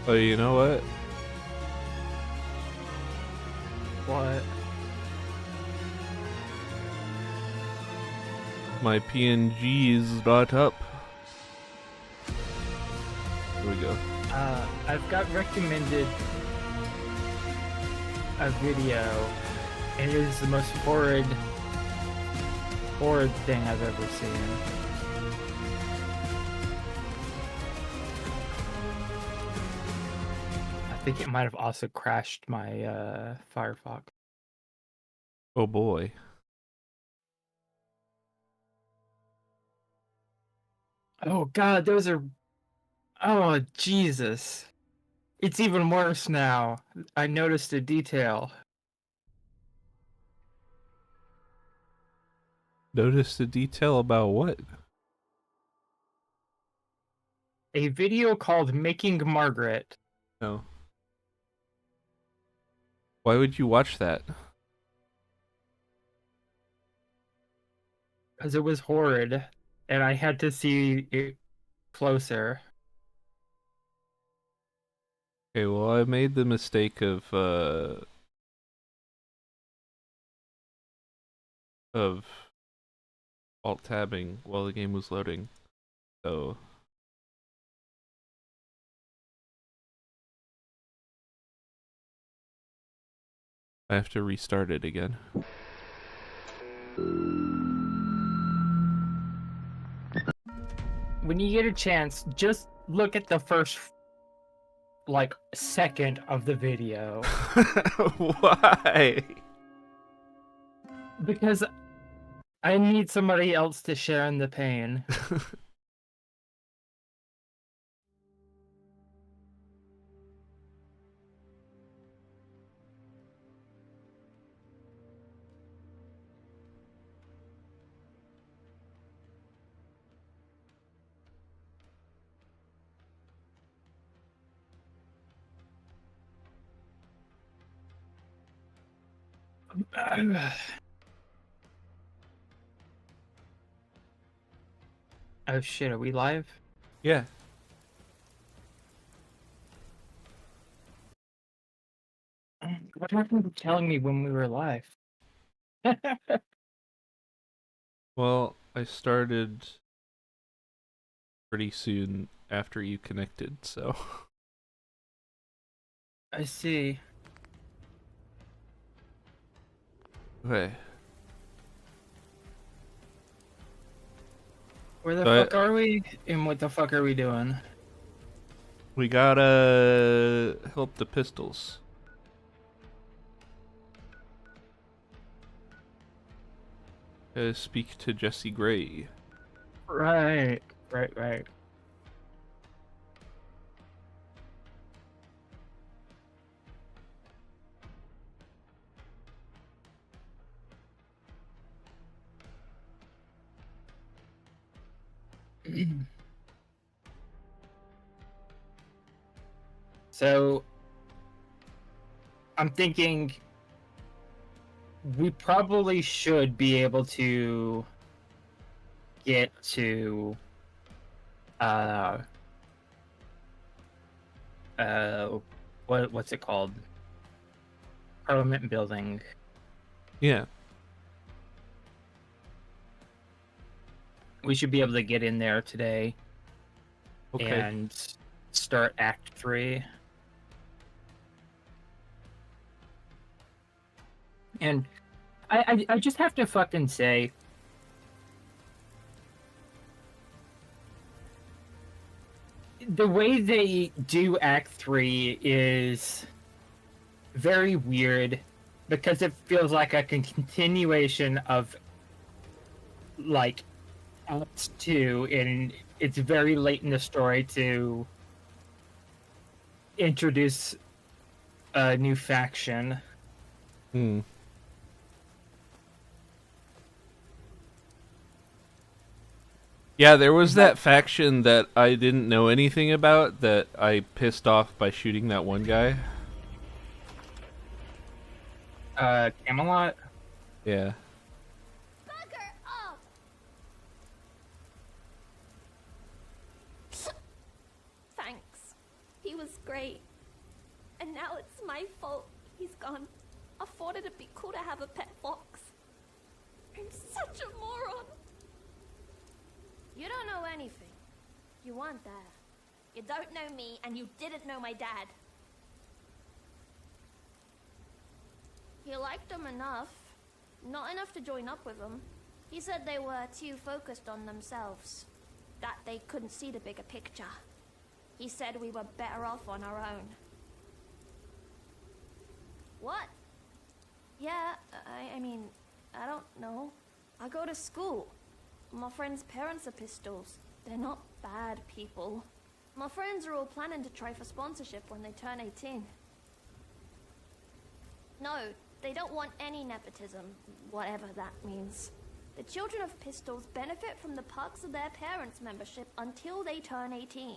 Oh, you know what? What? My PNG is not up. Here we go. I've got recommended a video, and it is the most horrid thing I've ever seen. I think it might have also crashed my Firefox. Oh boy. Oh god, those are... Oh, Jesus. It's even worse now. I noticed a detail. Notice the detail about what? A video called Making Margaret. No. Why would you watch that? Because it was horrid, and I had to see it closer. Okay, well, I made the mistake of alt tabbing while the game was loading. So I have to restart it again. When you get a chance, just look at the first, like, second of the video. Why? Because I need somebody else to share in the pain. Oh shit, are we live? Yeah. What happened to telling me when we were live? Well, I started pretty soon after you connected, so. I see. Okay. Where the So fuck are we? And what the fuck are we doing? we gotta help the pistols. Speak to Jesse Gray. Right. Right. So, I'm thinking we probably should be able to get to uh what's it called? Parliament building. Yeah. We should be able to get in there today Okay. and start Act 3. And I just have to fucking say, the way they do Act 3 is very weird because it feels like a continuation of, like, Act 2, and it's very late in the story to introduce a new faction. Hmm. Yeah, there was that faction that I didn't know anything about that I pissed off by shooting that one guy. Camelot? Yeah. Bugger off! Thanks. He was great. you weren't there. You don't know me, and you didn't know my dad. He liked them enough. Not enough to join up with them. He said they were too focused on themselves. That they couldn't see the bigger picture. He said we were better off on our own. What? Yeah, I mean, I don't know. I go to school. My friends' parents are pistols. They're not bad people. My friends are all planning to try for sponsorship when they turn 18. No, they don't want any nepotism, whatever that means. The children of pistols benefit from the perks of their parents' membership until they turn 18.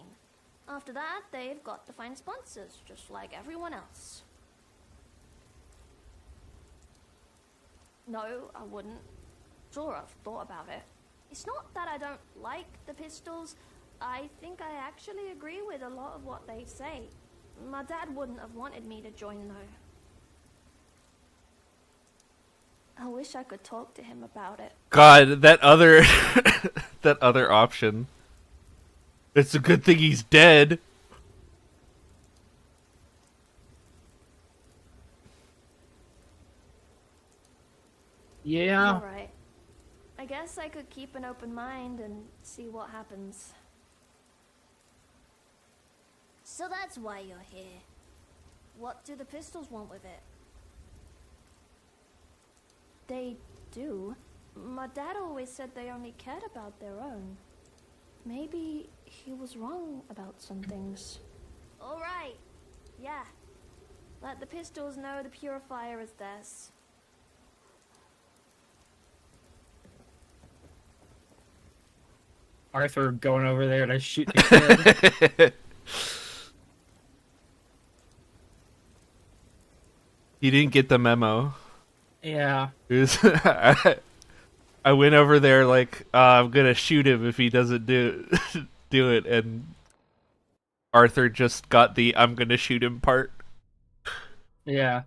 After that, they've got to find sponsors, just like everyone else. No, I wouldn't. Sure, I've thought about it. It's not that I don't like the pistols. I think I actually agree with a lot of what they say. My dad wouldn't have wanted me to join, though. I wish I could talk to him about it. God, that other that other option. It's a good thing he's dead. Yeah. Alright. I guess I could keep an open mind and see what happens. So that's why you're here. What do the pistols want with it? They do. My dad always said they only cared about their own. Maybe he was wrong about some things. Alright. Yeah. Let the pistols know the purifier is theirs. Arthur going over there to shoot the kid. He didn't get the memo. Yeah. It was I went over there like I'm gonna shoot him if he doesn't do it, and Arthur just got the I'm gonna shoot him part. Yeah.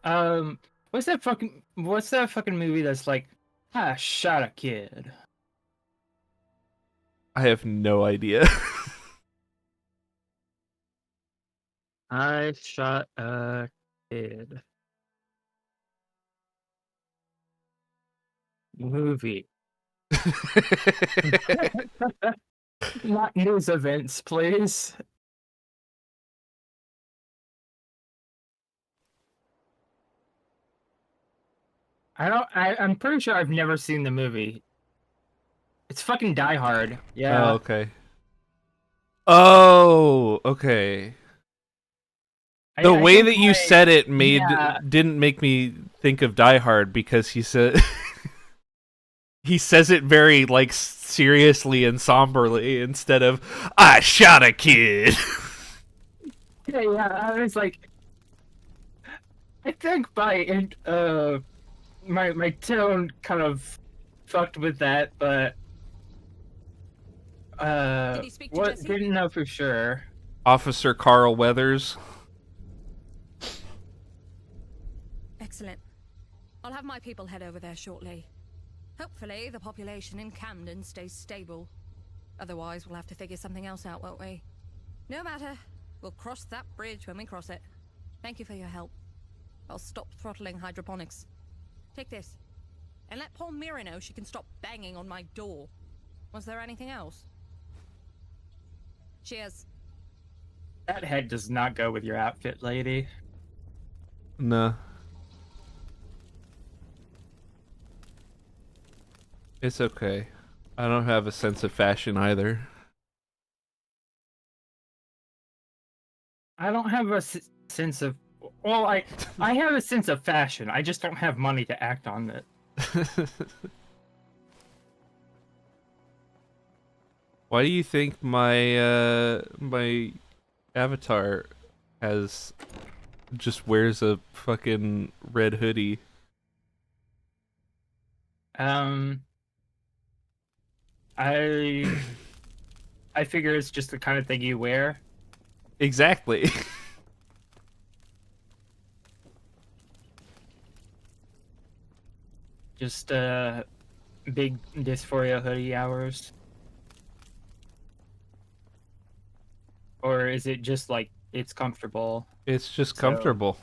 What's that fucking movie that's like, I shot a kid? I have no idea. I shot a kid. Movie. Not news events, please. I'm pretty sure I've never seen the movie. It's fucking Die Hard. Yeah. Oh, okay. Oh, okay. The I way think that you said it yeah. didn't make me think of Die Hard, because he said he says it very like seriously and somberly instead of I shot a kid. Yeah, I was like, I think my tone kind of fucked with that, but Did he speak to Jesse? didn't know for sure. Officer Carl Weathers. Excellent. I'll have my people head over there shortly. Hopefully, the population in Camden stays stable. Otherwise, we'll have to figure something else out, won't we? No matter. We'll cross that bridge when we cross it. Thank you for your help. I'll stop throttling hydroponics. Take this. And let Paul Mira know she can stop banging on my door. Was there anything else? Cheers. That head does not go with your outfit, lady. No. It's okay. I don't have a sense of fashion either. I don't have a sense of. Well, I have a sense of fashion. I just don't have money to act on it. Why do you think my my avatar just wears a fucking red hoodie? I figure it's just the kind of thing you wear. Exactly. Just big dysphoria hoodie hours. Or is it just like it's comfortable? It's just So- comfortable.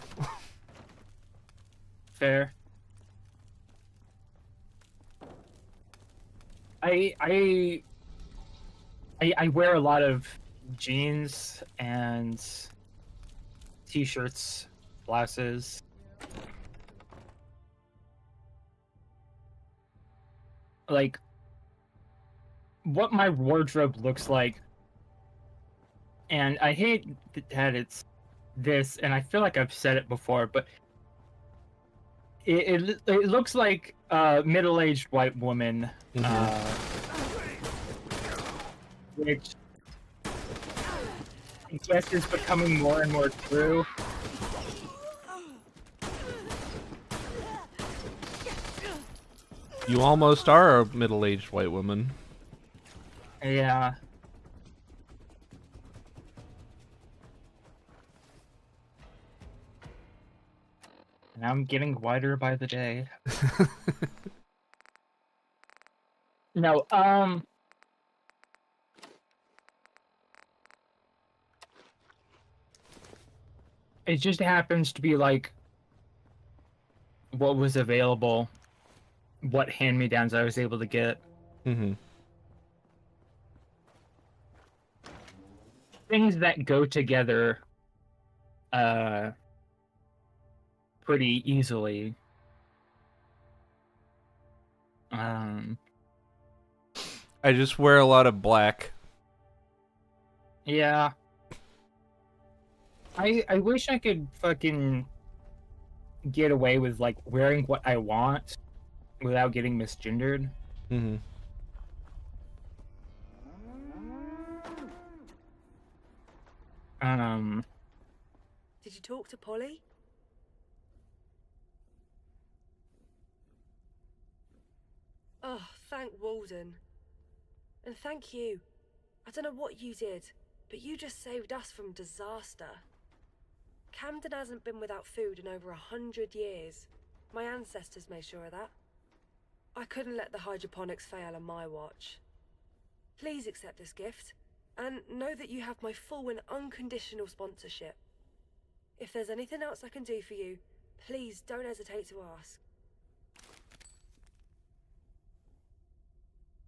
Fair. I wear a lot of jeans and t-shirts, blouses. Like what my wardrobe looks like, and I hate that it's this, and I feel like I've said it before, but it looks like a middle-aged white woman, which I guess is becoming more and more true. You almost are a middle-aged white woman. Yeah. And I'm getting whiter by the day. No, it just happens to be like what was available, what hand-me-downs I was able to get. Mm-hmm. Things that go together pretty easily. I just wear a lot of black. Yeah. I wish I could fucking get away with like wearing what I want without getting misgendered. Mm-hmm. Did you talk to Polly? Oh, thank Walden. And thank you. I don't know what you did, but you just saved us from disaster. Camden hasn't been without food in over 100 years. My ancestors made sure of that. I couldn't let the hydroponics fail on my watch. Please accept this gift, and know that you have my full and unconditional sponsorship. If there's anything else I can do for you, please don't hesitate to ask.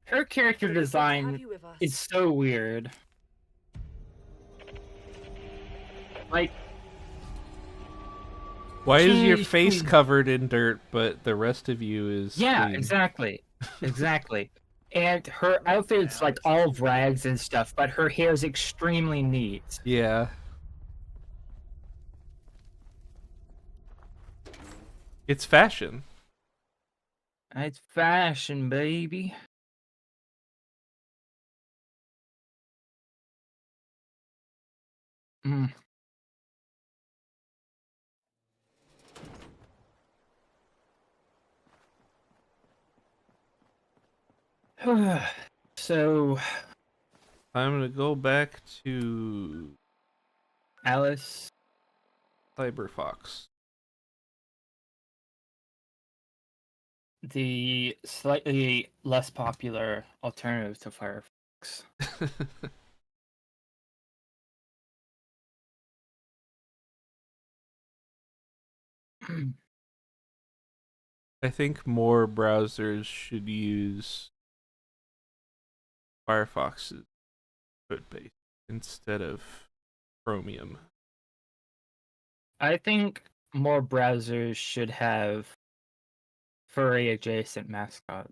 Her character We're glad to design have you with us. is so weird. Like, Why is your She- face she- covered in dirt, but the rest of you is yeah, clean? exactly. Exactly. And her outfit's like all rags and stuff, but her hair is extremely neat. Yeah. It's fashion. It's fashion, baby. Mm. So, I'm gonna go back to Alice, Cyberfox. the slightly less popular alternative to Firefox. I think more browsers should use Firefox's code base instead of Chromium. I think more browsers should have furry adjacent mascot.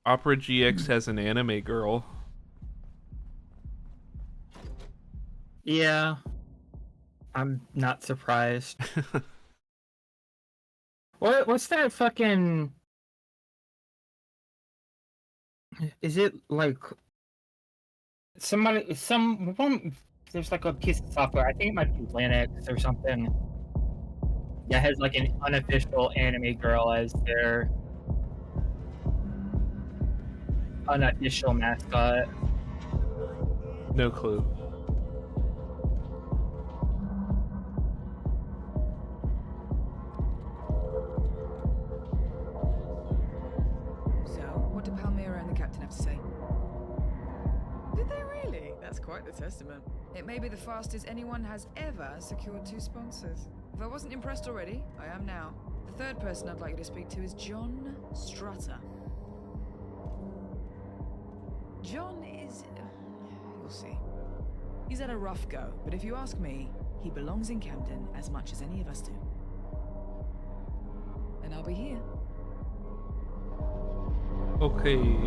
Opera GX has an anime girl. Yeah, I'm not surprised. What's that fucking? Is it like somebody? There's like a piece of software. I think it might be Linux or something. That has like an unofficial anime girl as their unofficial mascot. No clue. Really? That's quite the testament. It may be the fastest anyone has ever secured 2 sponsors. If I wasn't impressed already, I am now. The third person I'd like you to speak to is John Strutter. John is... you'll see. He's had a rough go, but if you ask me, he belongs in Camden as much as any of us do. And I'll be here. Okay.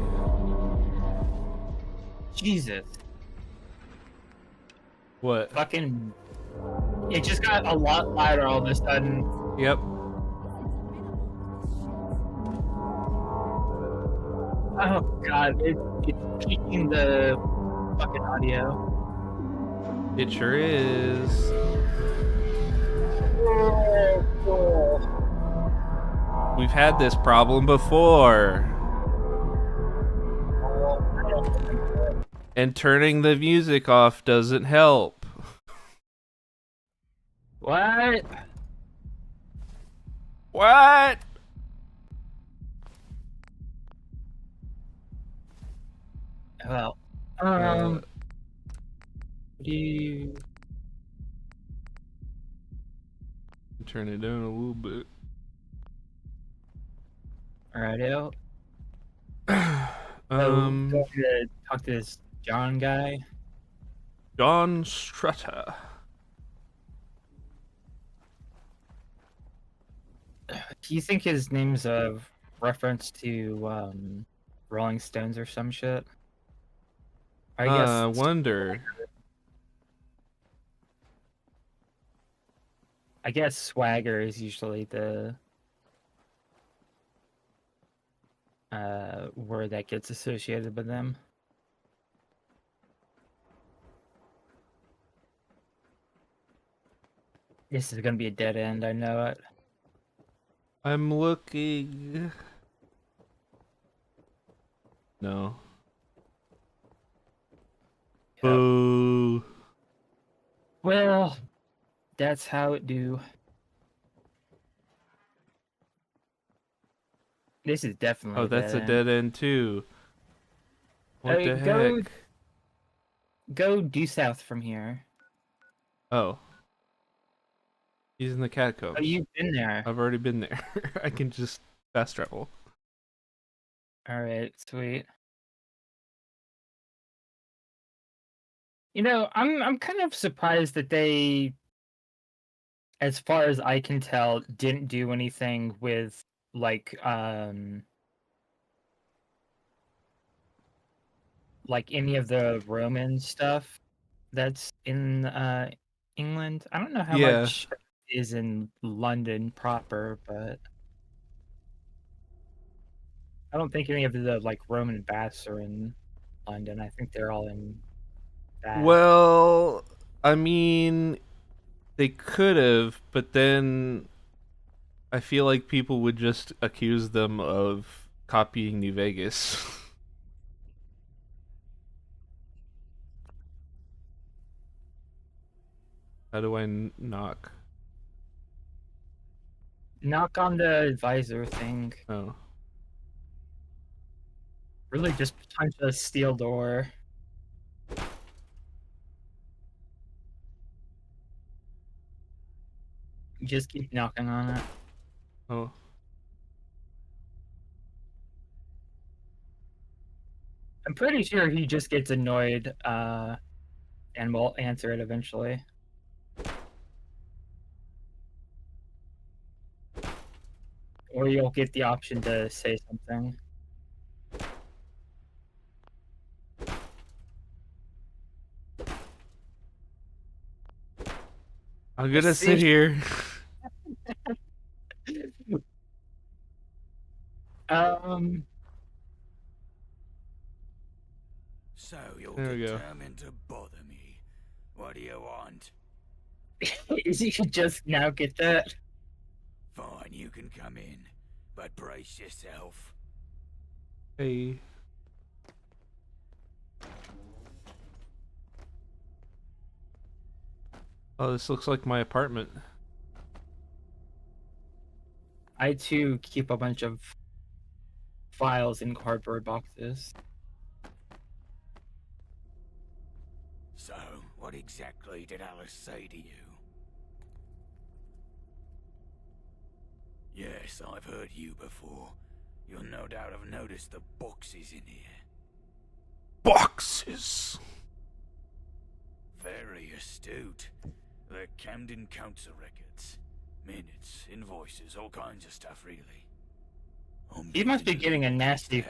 Jesus. What? Fucking. It just got a lot louder all of a sudden. Yep. Oh god, it's peaking the fucking audio. It sure is. We've had this problem before. And turning the music off doesn't help. What? What? Well, do you... Turn it down a little bit. Alright, Um, go to talk to this John guy. John Strutter. Do you think his name's a reference to Rolling Stones or some shit? I guess. Wonder. I guess swagger is usually the word that gets associated with them. This is gonna be a dead end, I know it. I'm looking. No. Yep. Boo. Well, that's how it do. This is definitely Oh, that's a end. dead end too. What the Go- heck? Go due south from here. Oh. He's in the catacombs. Oh, you've been there. I've already been there. I can just fast travel. Alright, sweet. You know, I'm kind of surprised that they, as far as I can tell, didn't do anything with like any of the Roman stuff that's in England. I don't know how Yeah. much is in London proper, but I don't think any of the like Roman baths are in London. I think they're all in Bath. Well, I mean, they could have, but then I feel like people would just accuse them of copying New Vegas. How do I knock? Knock on the advisor thing. Oh. Really just punch a steel door. Just keep knocking on it. Oh. I'm pretty sure he just gets annoyed and will answer it eventually. Or you'll get the option to say something. I'm gonna Let's sit see. here. So you're There we go. determined to bother me. What do you want? Is he just now get that? Fine, you can come in, but brace yourself. Hey. Oh, this looks like my apartment. I too keep a bunch of files in cardboard boxes. So, what exactly did Alice say to you? Yes, I've heard you before. You'll no doubt have noticed the boxes in here. Boxes. Very astute. They're Camden Council records. Minutes, invoices, all kinds of stuff, really. He must be getting a nasty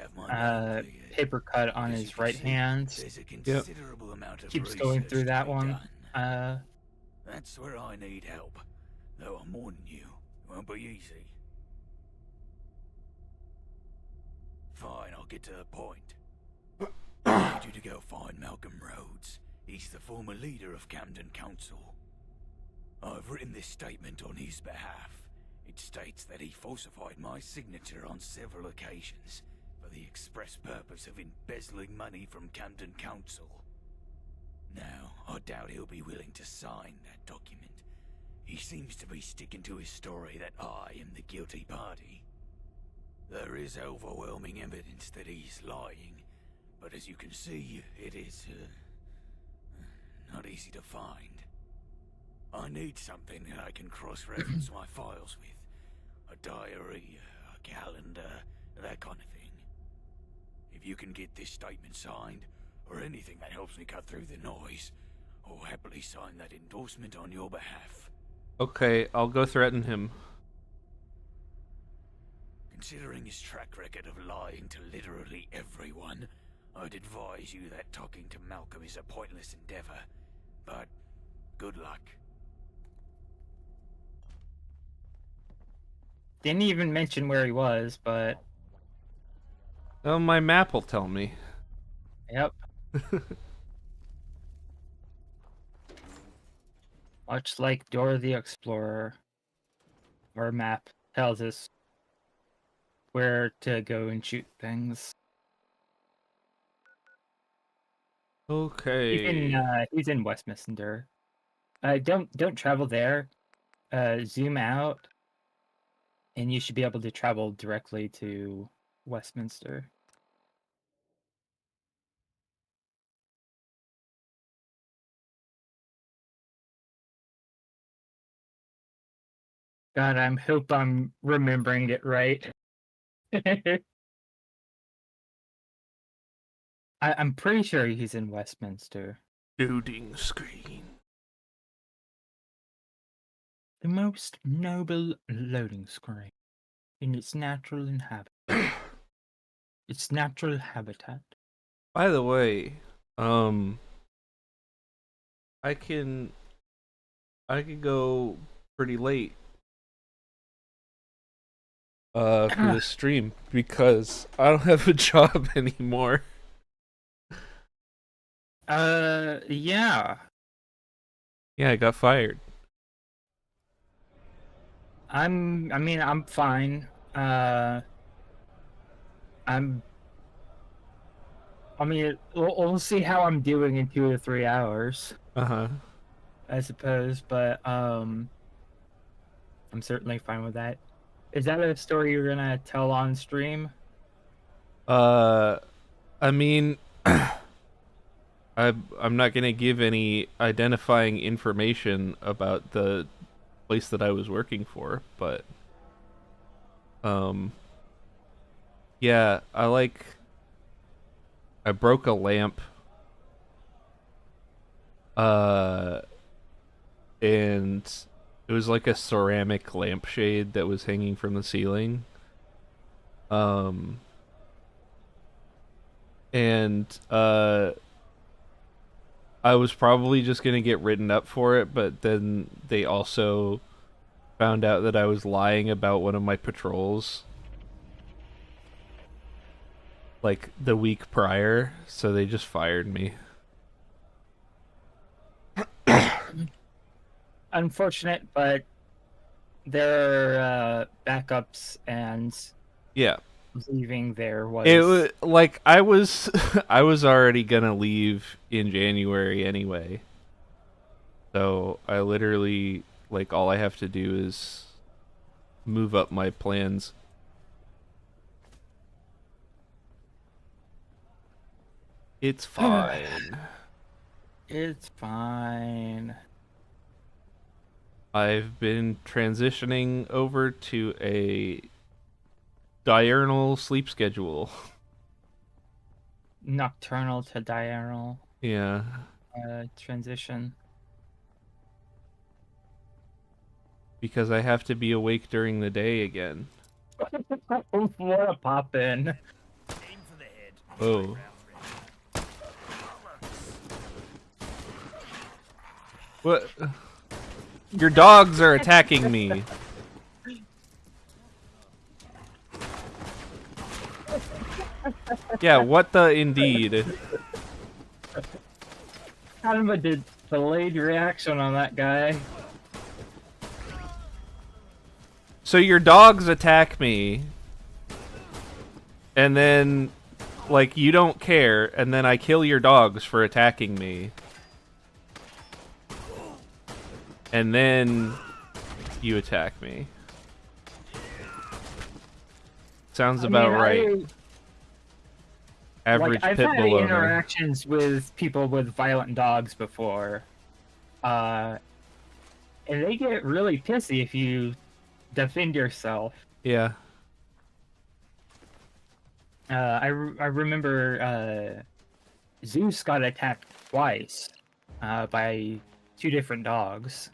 paper cut on his right hand. There's a considerable amount of Keeps going through research that to be one. done. That's where I need help. Though I'm warning you, it won't be easy. Fine, I'll get to the point. I need you to go find Malcolm Rhodes. He's the former leader of Camden Council. I've written this statement on his behalf. It states that he falsified my signature on several occasions for the express purpose of embezzling money from Camden Council. Now, I doubt he'll be willing to sign that document. He seems to be sticking to his story that I am the guilty party. There is overwhelming evidence that he's lying, but as you can see, it is not easy to find. I need something that I can cross-reference my files with. A diary, a calendar, that kind of thing. If you can get this statement signed, or anything that helps me cut through the noise, I'll happily sign that endorsement on your behalf. Okay, I'll go threaten him. Considering his track record of lying to literally everyone, I'd advise you that talking to Malcolm is a pointless endeavor. But good luck. Didn't even mention where he was, but Oh, my map will tell me. yep. Much like Dora the Explorer, our map tells us where to go and shoot things. Okay. He's in Westminster. Don't travel there. Zoom out, and you should be able to travel directly to Westminster. God, I hope I'm remembering it right. I'm pretty sure he's in Westminster. Loading screen. The most noble loading screen in its natural its natural habitat. By the way, I can go pretty late for the stream because I don't have a job anymore. Yeah. Yeah, I got fired. I'm fine. We'll see how I'm doing in 2 or 3 hours, Uh-huh. I suppose, but I'm certainly fine with that. Is that a story you're gonna tell on stream? I mean, I'm not gonna give any identifying information about the place that I was working for, but yeah, I broke a lamp, and it was like a ceramic lampshade that was hanging from the ceiling. And I was probably just gonna get written up for it, but then they also found out that I was lying about one of my patrols, like the week prior, so they just fired me. Unfortunate, but there are backups, and Yeah. leaving there was... It was like I was I was already gonna leave in January anyway. So I literally, like, all I have to do is move up my plans. It's fine. It's fine. I've been transitioning over to a diurnal sleep schedule. Nocturnal to diurnal Yeah. transition. Because I have to be awake during the day again. What a pop in. Oh. What? Your dogs are attacking me. Yeah, what the indeed? Kind of a delayed reaction on that guy. So your dogs attack me, and then, like, you don't care, and then I kill your dogs for attacking me. And then you attack me. Sounds about right. Average I've pit had bull owner. interactions with people with violent dogs before, and they get really pissy if you defend yourself. Yeah. I remember Zeus got attacked twice by 2 different dogs.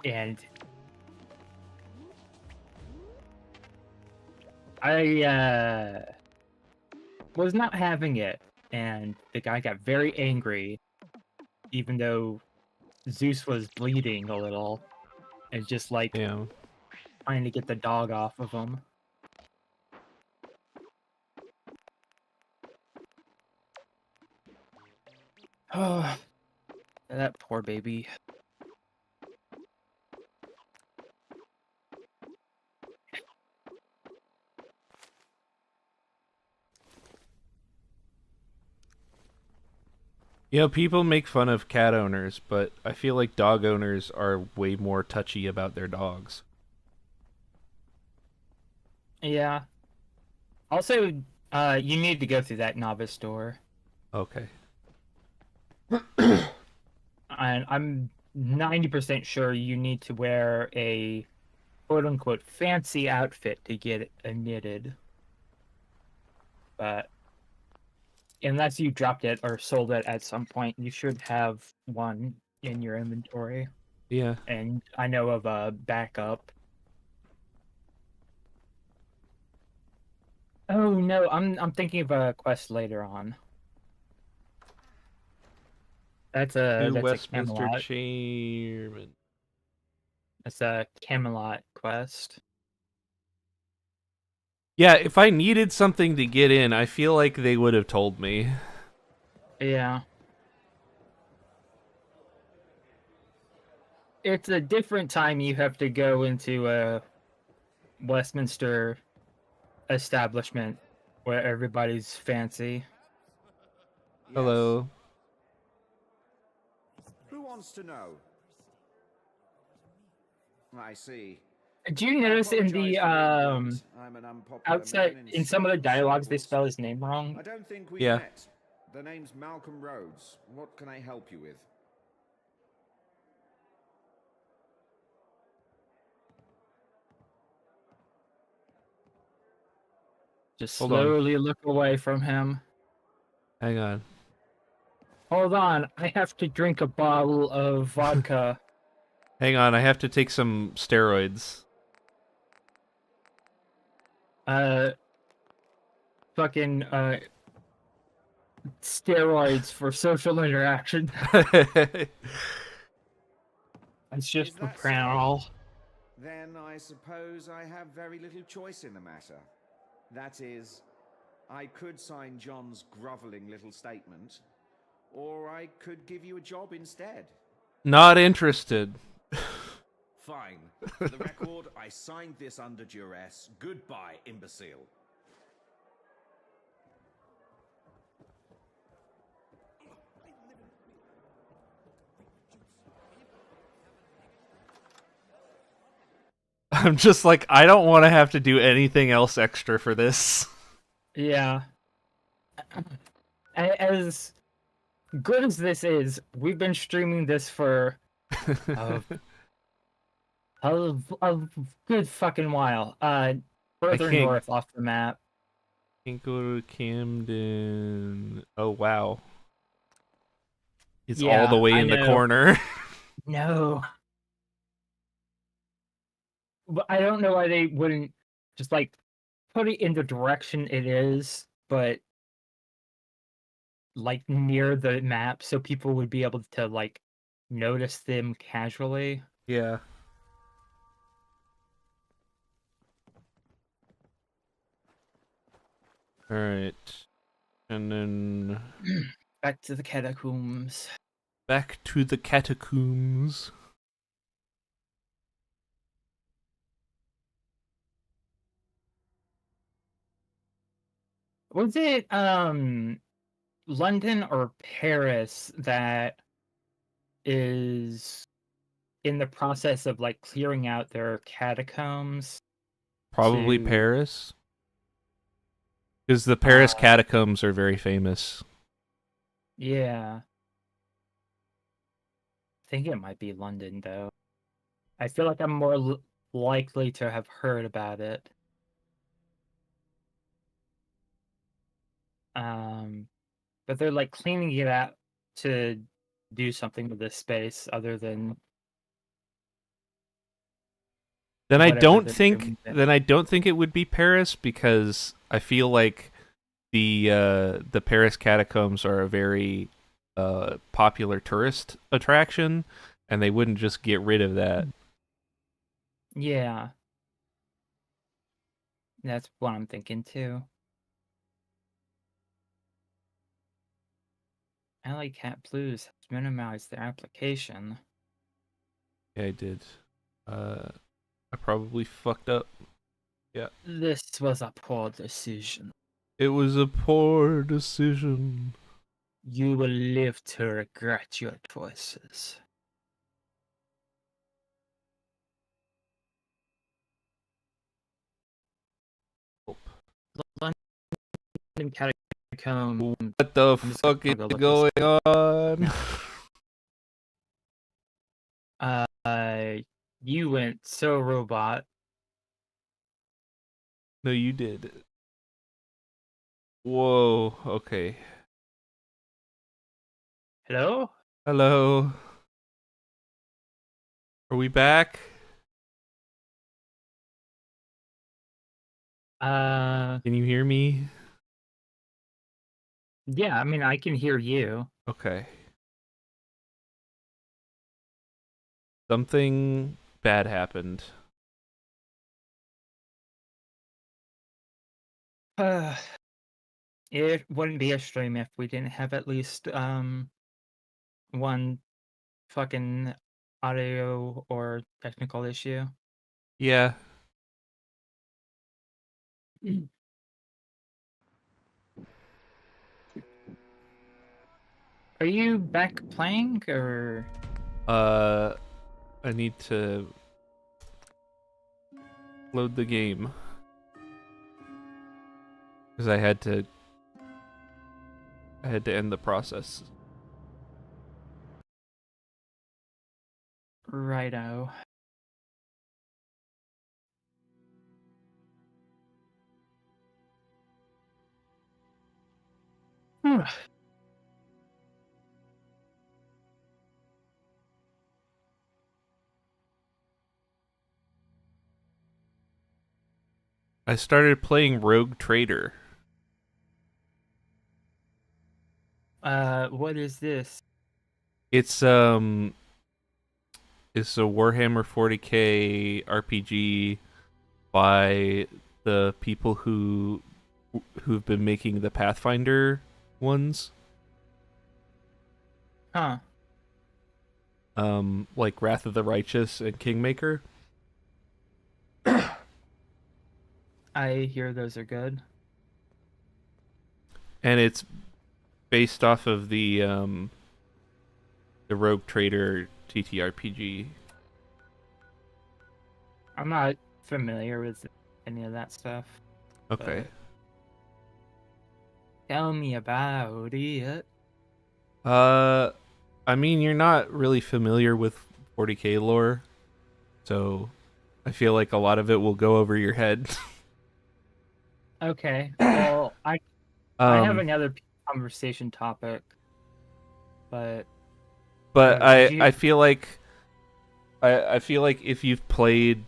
And I was not having it, and the guy got very angry, even though Zeus was bleeding a little, and just like Yeah. trying to get the dog off of him. Oh, that poor baby. You know, people make fun of cat owners, but I feel like dog owners are way more touchy about their dogs. Yeah. Also, you need to go through that novice door. Okay. And I'm 90% sure you need to wear a quote-unquote fancy outfit to get it knitted. But unless you dropped it or sold it at some point, you should have one in your inventory. Yeah. And I know of a backup. Oh no, I'm thinking of a quest later on. That's a New that's a Westminster Camelot. Chairman. That's a Camelot quest. Yeah, if I needed something to get in, I feel like they would have told me. Yeah. It's a different time you have to go into a Westminster establishment where everybody's fancy. Hello. Who wants to know? I see. Do you notice in the I'm an unpopular outside man in some of the several dialogues they circles. spell his name wrong? I don't think we Yeah. met. The name's Malcolm Rhodes. What can I help you with? Just Hold on. slowly look away from him. Hang on. Hold on, I have to drink a bottle of vodka. Hang on, I have to take some steroids. Fucking steroids for social interaction. It's just Is that so? propranolol. Then I suppose I have very little choice in the matter. That is, I could sign John's groveling little statement, or I could give you a job instead. Not interested. Fine. For the record, I signed this under duress. Goodbye, imbecile. I'm just like, I don't want to have to do anything else extra for this. Yeah. As good as this is, we've been streaming this for a, a good fucking while. I Further can't, north off the map. can't go to Camden. Oh wow, it's all the Yeah, way I in the know. corner. No. But I don't know why they wouldn't just like put it in the direction it is, but like near the map so people would be able to like notice them casually. Yeah. All right, and then Back to the catacombs. back to the catacombs. Was it London or Paris that is in the process of like clearing out their catacombs Probably to Paris, because the Paris uh catacombs are very famous. yeah. I think it might be London though. I feel like I'm more likely to have heard about it. But they're like cleaning it out to do something with this space other than Then I whatever don't they're think doing. then I don't think it would be Paris, because I feel like the Paris catacombs are a very popular tourist attraction, and they wouldn't just get rid of that. Yeah, that's what I'm thinking too. Alley Cat Blues has minimized their application. Yeah, I did. I probably fucked up. Yeah. This was a poor decision. It was a poor decision. You will live to regret your choices. London Catacomb. What the I'm just fuck is gonna go look going this on? you went so robot. No, you did. Whoa, okay. Hello? Hello. Are we back? Can you hear me? Yeah, I mean, I can hear you. Okay. Something bad happened. It wouldn't be a stream if we didn't have at least one fucking audio or technical issue. Yeah. Are you back playing or I need to load the game, because I had to end the process. righto? I started playing Rogue Trader. What is this? It's a Warhammer 40K RPG by the people who've been making the Pathfinder ones. Huh. Like Wrath of the Righteous and Kingmaker. I hear those are good. And it's based off of the Rogue Trader TTRPG. I'm not familiar with any of that stuff. Okay. Tell me about it. I mean, you're not really familiar with 40k lore, so I feel like a lot of it will go over your head. Okay. Well, I have Um, another conversation topic, but but did I you? feel like I feel like if you've played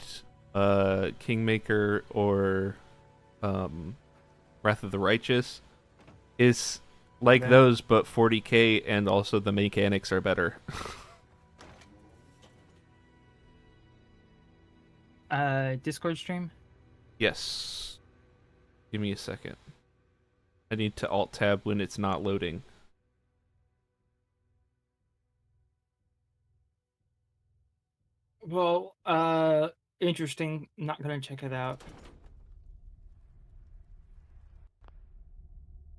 Kingmaker or Wrath of the Righteous, it's like Okay. those, but 40k, and also the mechanics are better. Discord stream. Yes. Give me a second. I need to alt tab when it's not loading. Well, interesting. Not gonna check it out.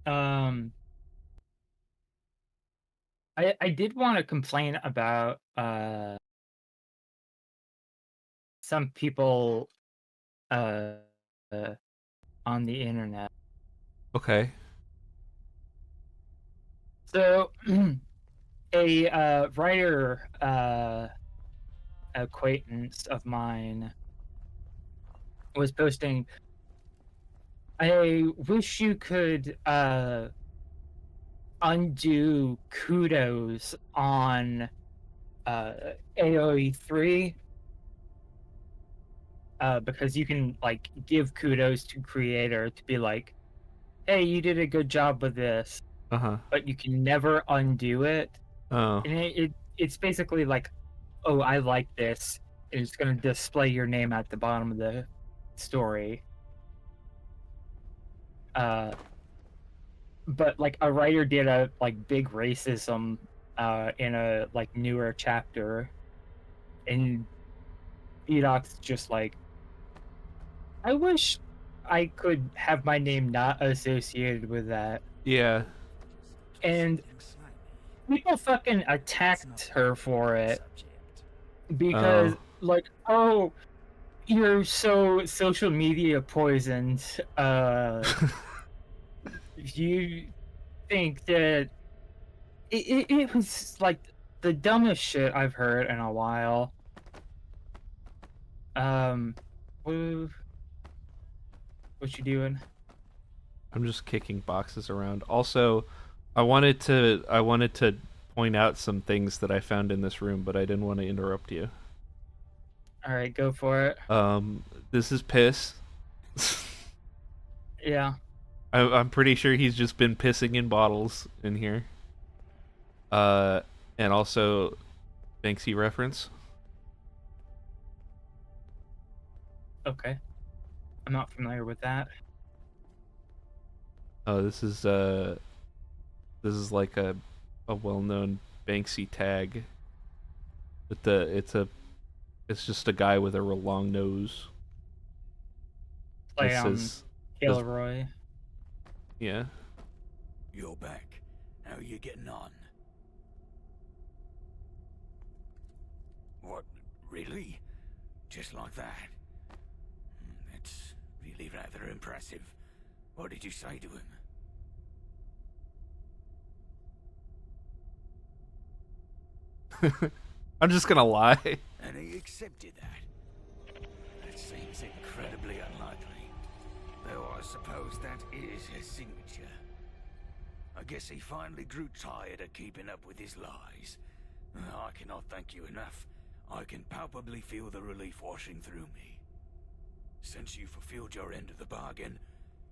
Um, I did want to complain about some people uh, uh on the internet. Okay. So a writer acquaintance of mine was posting, I wish you could undo kudos on AOE3 because you can like give kudos to creator to be like, hey, you did a good job with this, Uh-huh. but you can never undo it. Oh. And it's basically like, oh, I like this. And it's going to display your name at the bottom of the story. But like a writer did a like big racism in a like newer chapter, and Edoc's just like, I wish I could have my name not associated with that. Yeah. And people fucking attacked her for it because, Oh. like, oh, you're so social media poisoned. You think that it was like the dumbest shit I've heard in a while. What you doing? I'm just kicking boxes around. Also, I wanted to point out some things that I found in this room, but I didn't want to interrupt you. All right, go for it. This is piss. Yeah. I'm pretty sure he's just been pissing in bottles in here. And also Banksy reference. Okay. I'm not familiar with that. Oh, this is like a well-known Banksy tag. But it's just a guy with a real long nose. Play This on is Kilroy. yeah. You're back. How are you getting on? What? Really? Just like that? That's really rather impressive. What did you say to him? I'm just gonna lie. And he accepted that? That seems incredibly unlikely. Though I suppose that is his signature. I guess he finally grew tired of keeping up with his lies. I cannot thank you enough. I can palpably feel the relief washing through me. Since you fulfilled your end of the bargain,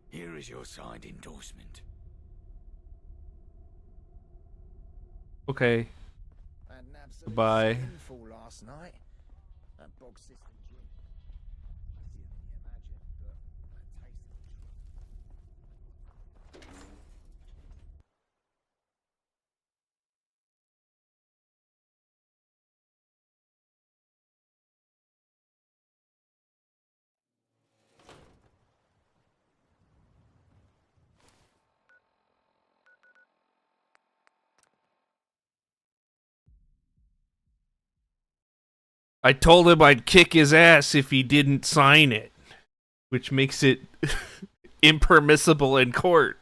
here is your signed endorsement. Okay. Goodbye. Last night. That bog system gin. Easier than you imagine, but that taste I told him I'd kick his ass if he didn't sign it, which makes it impermissible in court.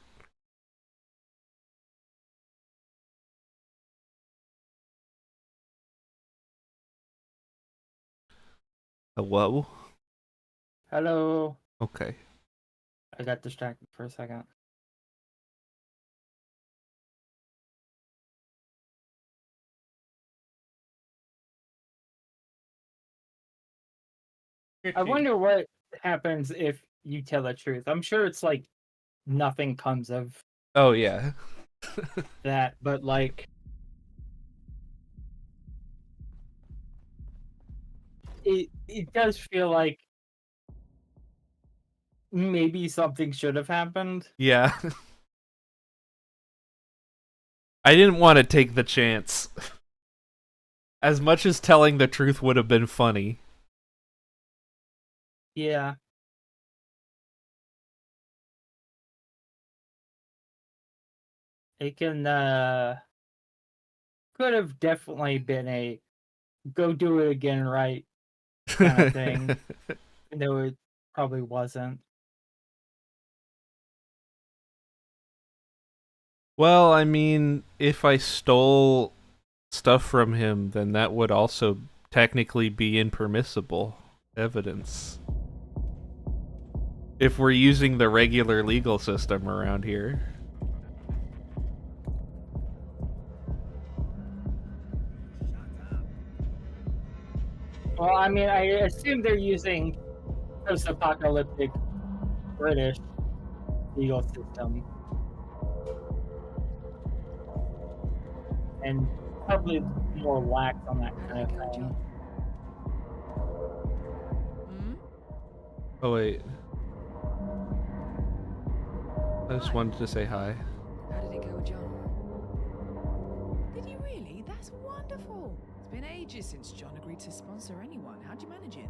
Hello? Hello. Okay. I got distracted for a second. I wonder what happens if you tell the truth. I'm sure it's like nothing comes of Oh, yeah. that, but like it does feel like maybe something should have happened. Yeah. I didn't want to take the chance. As much as telling the truth would have been funny. Yeah. It can could have definitely been a go do it again right kind of thing. Though it probably wasn't. Well, I mean, if I stole stuff from him, then that would also technically be impermissible evidence. If we're using the regular legal system around here. Well, I mean, I assume they're using post-apocalyptic British legal system, and probably more lax on that kind of thing. Oh, wait. I just wanted to say hi. How did it go with John? Did you really? That's wonderful. It's been ages since John agreed to sponsor anyone. How'd you manage it?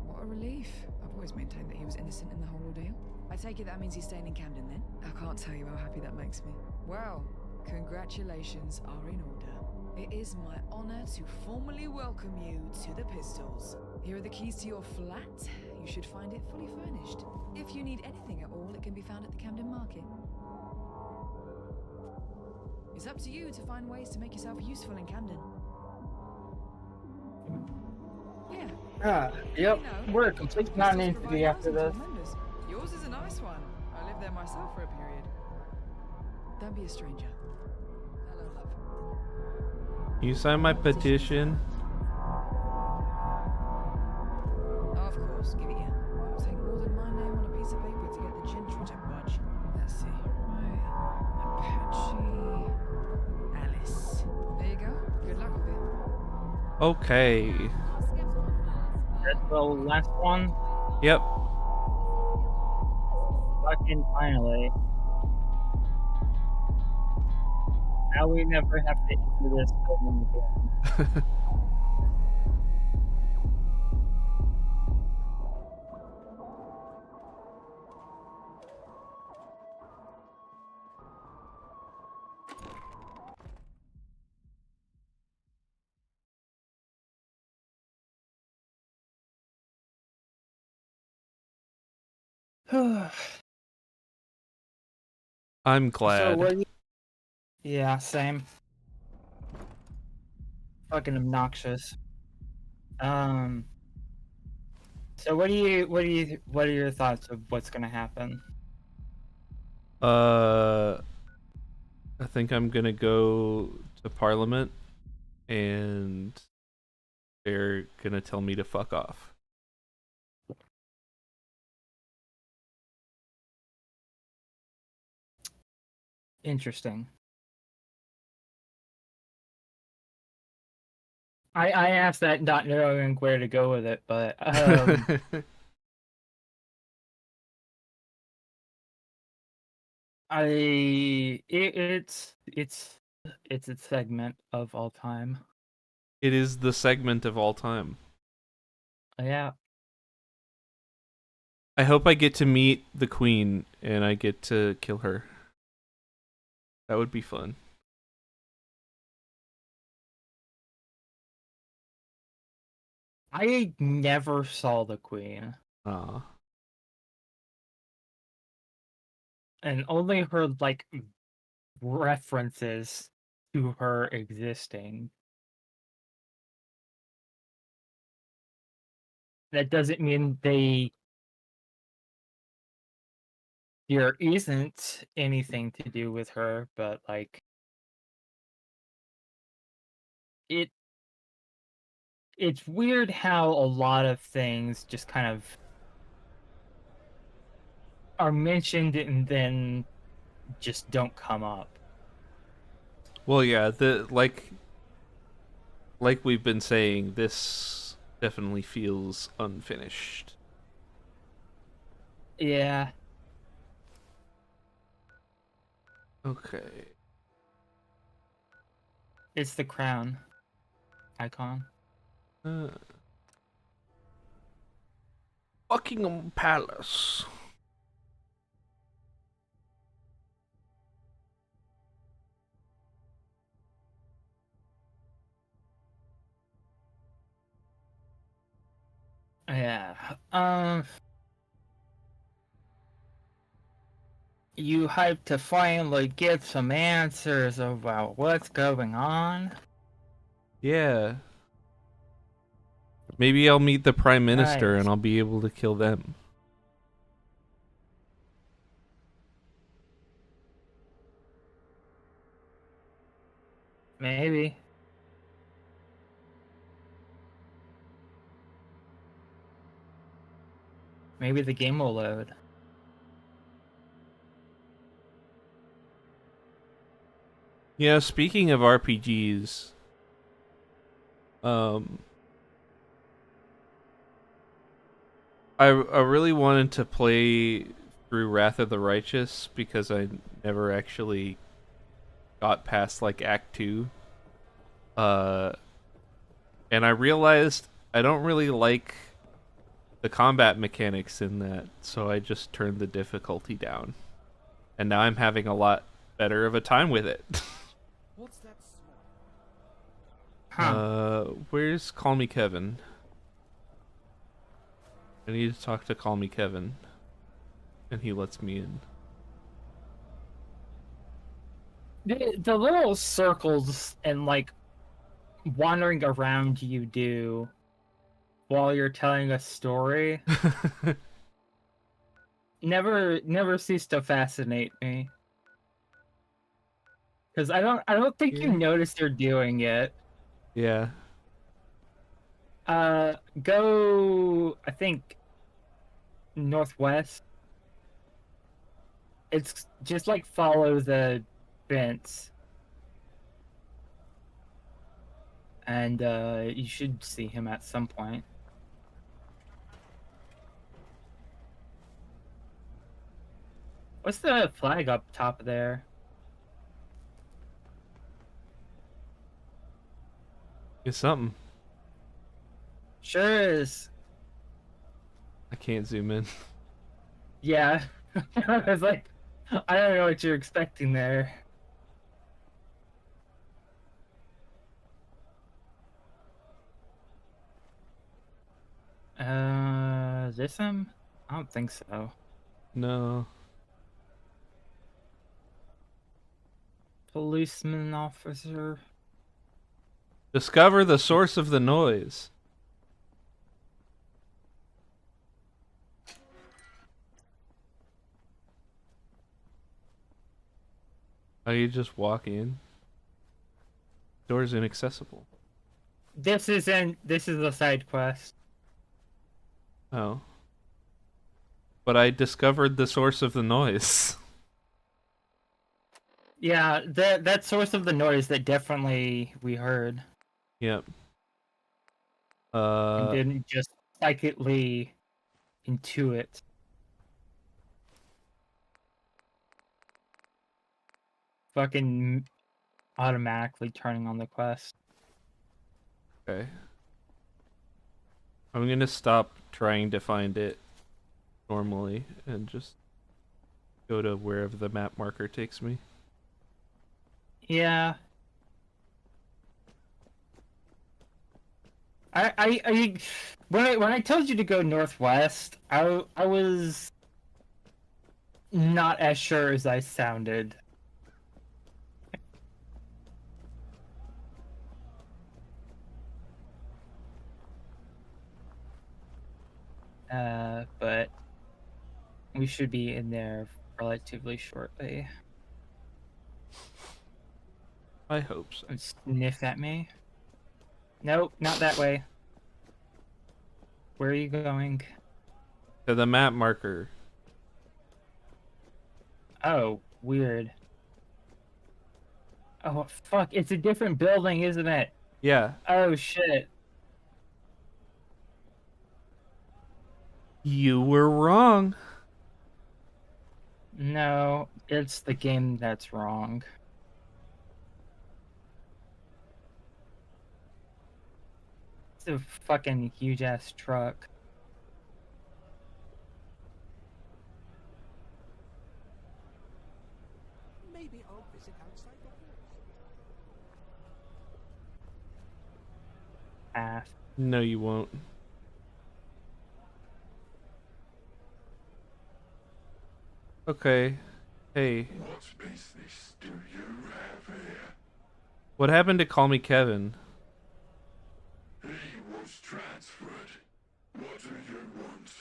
What a relief. I've always maintained that he was innocent in the whole ordeal. I take it that means he's staying in Camden then? I can't tell you how happy that makes me. Well, congratulations are in order. It is my honor to formally welcome you to the Pistols. Here are the keys to your flat. You should find it fully furnished. If you need anything at all, it can be found at the Camden Market. It's up to you to find ways to make yourself useful in Camden. Yeah. Yep. You know, We're a complete Pistols non-entity provide after housing to this. members. Yours is a nice one. I lived there myself for a period. Don't be a stranger. Hello, love. You sign my petition. Of course, give it here. It'll take more than my name on a piece of paper to get the gentry to budge. Let's see. Right. Apache. Alice. There you go. Good luck with it. Okay. That's the last one. Yep. Fucking finally. Now we never have to enter this building again. I'm So glad. what do you... Yeah, same. Fucking obnoxious. So what are your thoughts of what's gonna happen? I think I'm gonna go to Parliament and they're gonna tell me to fuck off. Interesting. I asked that not knowing where to go with it, but it's a segment of all time. It is the segment of all time. Yeah. I hope I get to meet the Queen and I get to kill her. That would be fun. I never saw the Queen. Aw. And only her like references to her existing. that doesn't mean there isn't anything to do with her, but like it it's weird how a lot of things just kind of are mentioned and then just don't come up. Well, yeah, the like we've been saying, this definitely feels unfinished. Yeah. Okay. It's the crown icon. Uh, Buckingham Palace. Yeah. You hype to finally get some answers about what's going on? Yeah. Maybe I'll meet the Prime Minister and Nice. I'll be able to kill them. Maybe. Maybe the game will load. Yeah, speaking of RPGs, um, I really wanted to play through Wrath of the Righteous because I never actually got past like Act 2. Uh, and I realized I don't really like the combat mechanics in that, so I just turned the difficulty down. And now I'm having a lot better of a time with it. What's that smell? Where's Call Me Kevin? I need to talk to Call Me Kevin. And he lets me in. The little circles and like wandering around you do while you're telling a story never cease to fascinate me. Because I don't think you Yeah. noticed you're doing it. Yeah. Go I think northwest. It's just like follow the fence. And you should see him at some point. What's the flag up top there? It's something. Sure is. I can't zoom in. Yeah. I was like, I don't know what you're expecting there. Is this him? I don't think so. No. Policeman officer. Discover the source of the noise. How you just walk in? Door's inaccessible. This is a side quest. Oh. But I discovered the source of the noise. Yeah, that source of the noise that definitely we heard. Yep. And didn't just psychically intuit. Fucking automatically turning on the quest. Okay. I'm gonna stop trying to find it normally and just go to wherever the map marker takes me. Yeah. I when I told you to go northwest, I was not as sure as I sounded. but we should be in there relatively shortly. I hope so. Don't sniff at me. Nope, not that way. Where are you going? To the map marker. Oh, weird. Oh, fuck. It's a different building, isn't it? Yeah. Oh, shit. You were wrong. No, it's the game that's wrong. It's a fucking huge-ass truck. Maybe I'll visit outside the walls. Half. No, you won't. Okay. Hey. What business do you have here? What happened to Call Me Kevin? He was transferred. What do you want?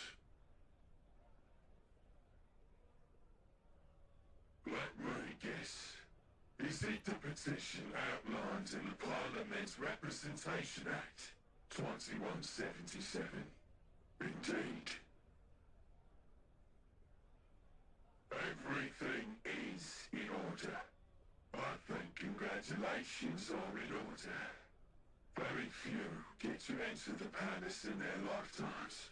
Let me guess. Is it the petition outlined in the Parliament's Representation Act, 2177? Indeed. Everything is in order. I think congratulations are in order. Very few get to enter the palace in their lifetimes.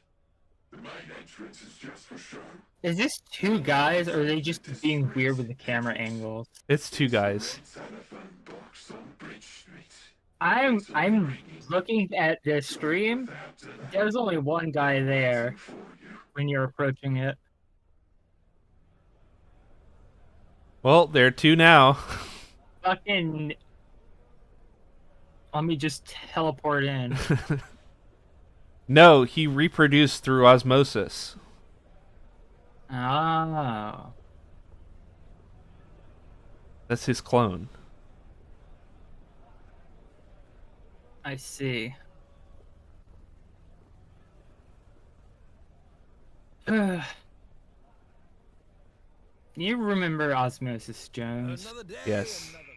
The main entrance is just for show. Is this two guys, or are they just being weird with the camera angles? It's two guys. Telephone box on Bridge Street. I'm looking at this stream. There's only one guy there when you're approaching it. Well, there are two now. Fucking... Let me just teleport in. No, he reproduced through osmosis. Oh. That's his clone. I see. You remember Osmosis Jones? Another day, Yes. another crisis.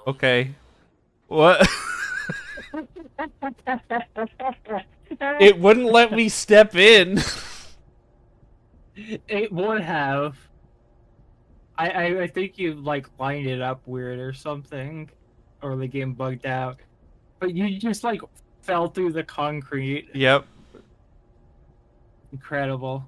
Okay. What? It wouldn't let me step in. It would have. I think you like lined it up weird or something, or the game bugged out. But you just like fell through the concrete. Yep. Incredible.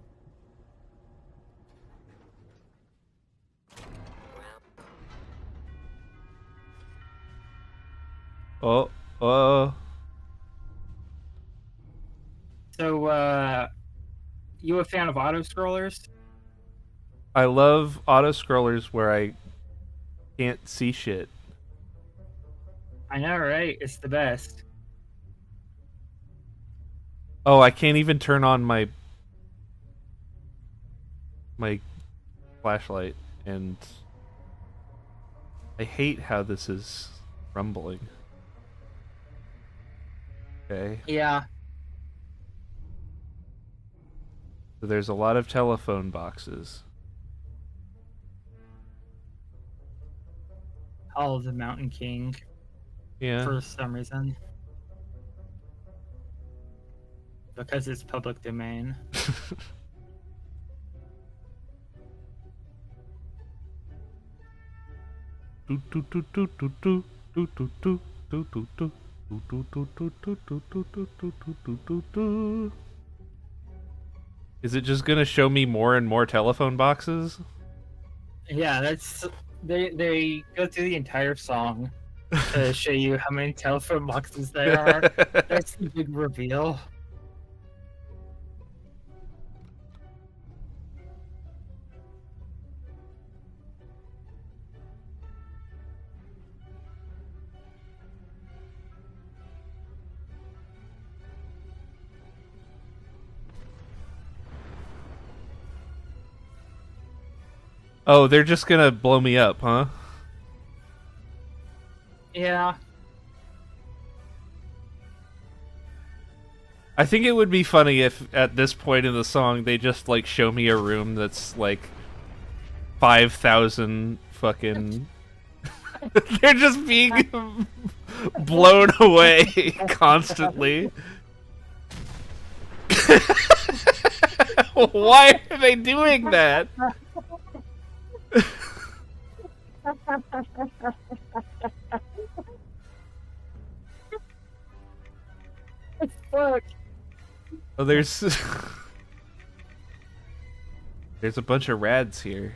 Oh. So, you a fan of auto scrollers? I love auto scrollers where I can't see shit. I know, right? It's the best. Oh, I can't even turn on my flashlight, and I hate how this is rumbling. Okay. Yeah. So there's a lot of telephone boxes. All of the Mountain King Yeah. for some reason. Because it's public domain. Is it just gonna show me more and more telephone boxes? Yeah, that's they go through the entire song to show you how many telephone boxes there are. That's the big reveal. Oh, they're just gonna blow me up, huh? Yeah. I think it would be funny if at this point in the song they just like show me a room that's like 5,000 fucking they're just being blown away constantly. Why are they doing that? Fuck. Oh, there's there's a bunch of rads here.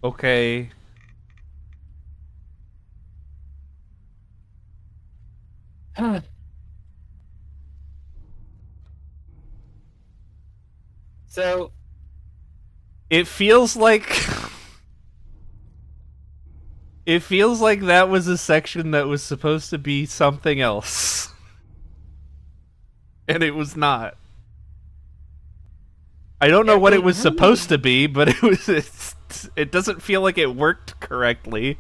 Okay. So It feels like it feels like that was a section that was supposed to be something else. And it was not. I don't know what it was supposed to be, but it doesn't feel like it worked correctly.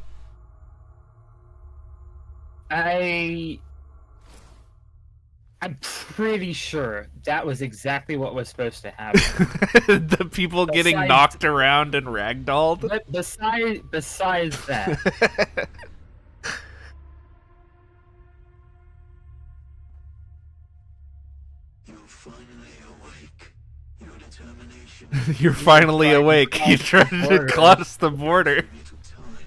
I'm pretty sure that was exactly what was supposed to happen. The people getting Besides- knocked around and ragdolled. But besides that, You're finally awake. Your determination. You're finally awake. You tried to cross the border. Little time.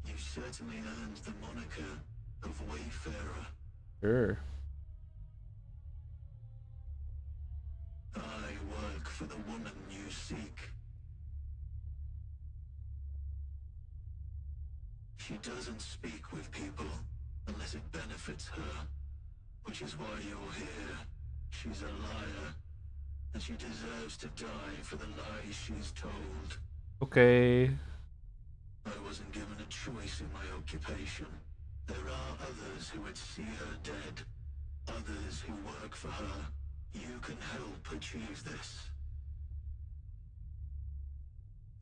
You certainly earned the moniker of Wayfarer. Sure. I work for the woman you seek. She doesn't speak with people unless it benefits her, which is why you're here. She's a liar, and she deserves to die for the lies she's told. Okay. I wasn't given a choice in my occupation. There are others who would see her dead, others who work for her. You can help achieve this.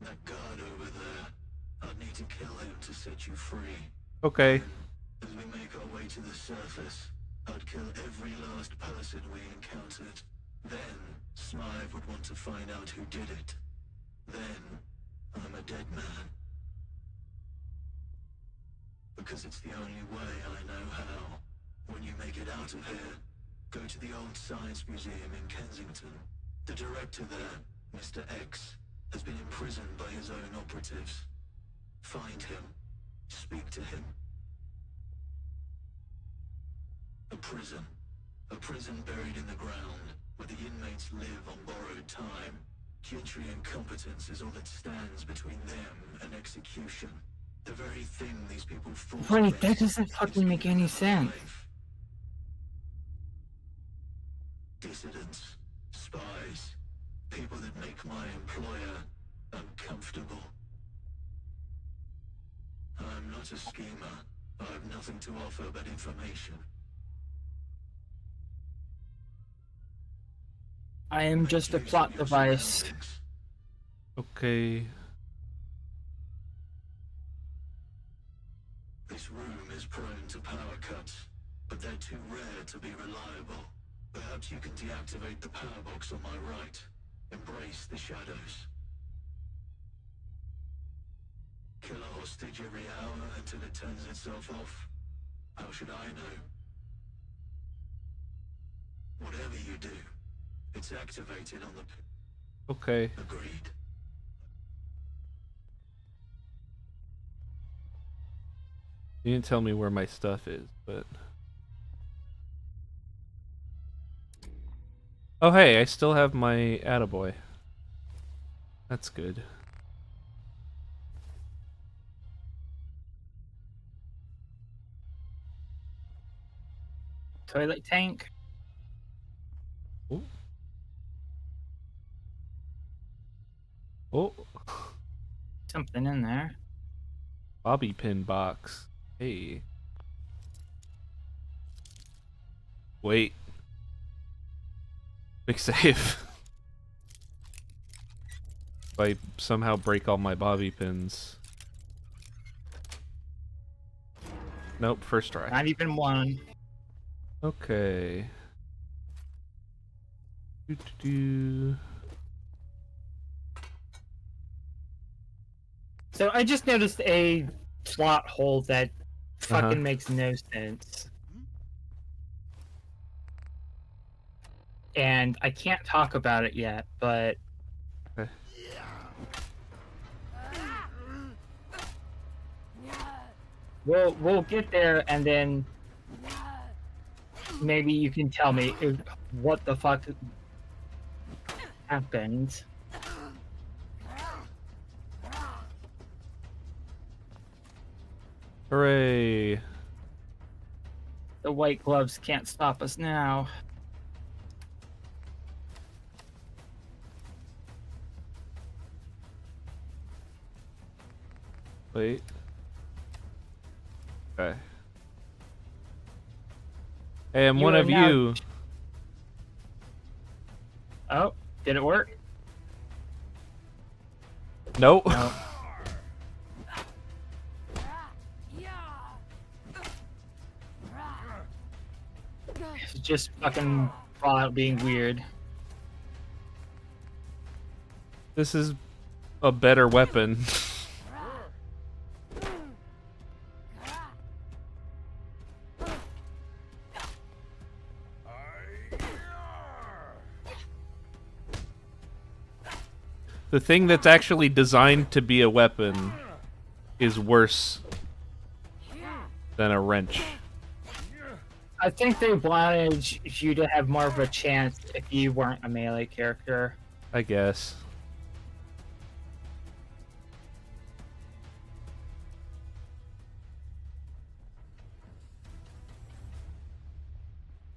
That guard over there, I'd need to kill him to set you free. Okay. As we make our way to the surface, I'd kill every last person we encountered. Then, Smythe would want to find out who did it. Then, I'm a dead man. Because it's the only way I know how. When you make it out of here, go to the old Science Museum in Kensington. The director there, Mr. X, has been imprisoned by his own operatives. Find him. Speak to him. A prison. A prison buried in the ground, where the inmates live on borrowed time. Gentry incompetence is all that stands between them and execution. The very thing these people fought wait, against that doesn't is fucking make any sense. life. Dissidents, spies, people that make my employer uncomfortable. I'm not a schemer. I have nothing to offer but information. I am just a plot device. Okay. This room is prone to power cuts, but they're too rare to be reliable. Perhaps you can deactivate the power box on my right. Embrace the shadows. Kill a hostage every hour until it turns itself off. How should I know? Whatever you do, it's activated on the... Okay. Agreed. You didn't tell me where my stuff is, but... Oh hey, I still have my attaboy. That's good. Toilet tank. Oh. Oh. Something in there. Bobby pin box. Hey. Wait. Big save. If I somehow break all my bobby pins. Nope, first try. Not even one. Okay. Doo-doo-doo. So I just noticed a plot hole that fucking Uh-huh. makes no sense. And I can't talk about it yet, but Okay. we'll get there, and then maybe you can tell me what the fuck happened. Hooray. The white gloves can't stop us now. Wait. Okay. Hey, I'm You one are of now- you. Oh, did it work? Nope. No. It's just fucking Fallout being weird. This is a better weapon. The thing that's actually designed to be a weapon is worse than a wrench. I think they wanted you to have more of a chance if you weren't a melee character. I guess.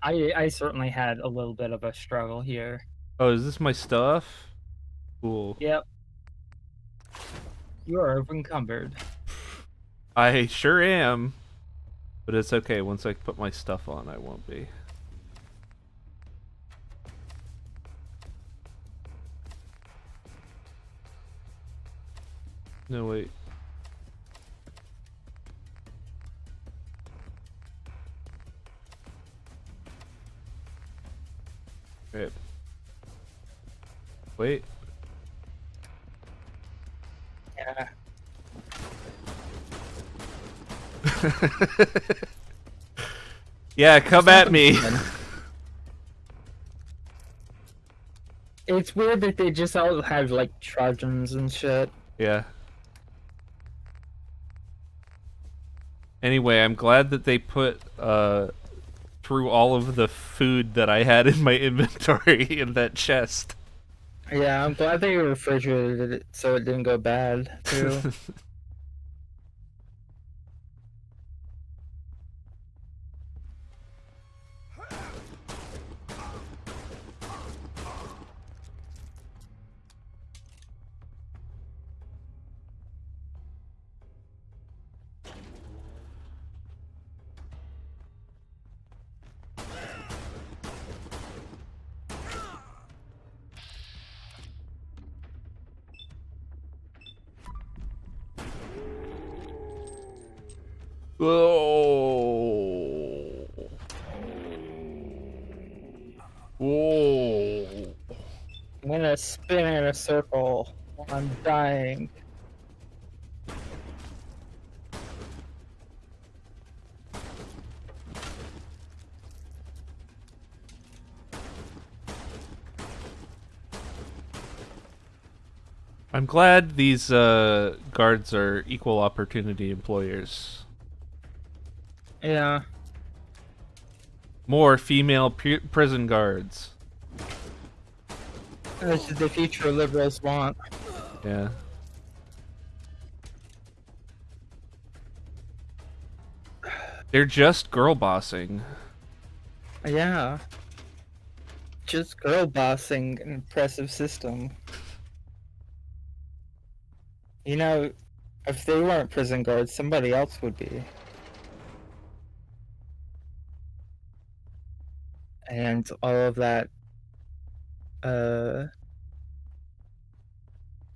I certainly had a little bit of a struggle here. Oh, is this my stuff? Cool. Yep. You are encumbered. I sure am. But it's okay. Once I put my stuff on, I won't be. No, wait. Okay. Wait. Yeah. Yeah, come at me. It's weird that they just all have like trojans and shit. Yeah. Anyway, I'm glad that they put through all of the food that I had in my inventory in that chest. Yeah, I'm glad they refrigerated it so it didn't go bad too. Whoa. Whoa. I'm gonna spin in a circle while I'm dying. I'm glad these guards are equal opportunity employers. Yeah. More female prison guards. This is the future liberals want. Yeah. They're just girl bossing. Yeah. Just girl bossing an oppressive system. You know, if they weren't prison guards, somebody else would be. and all of that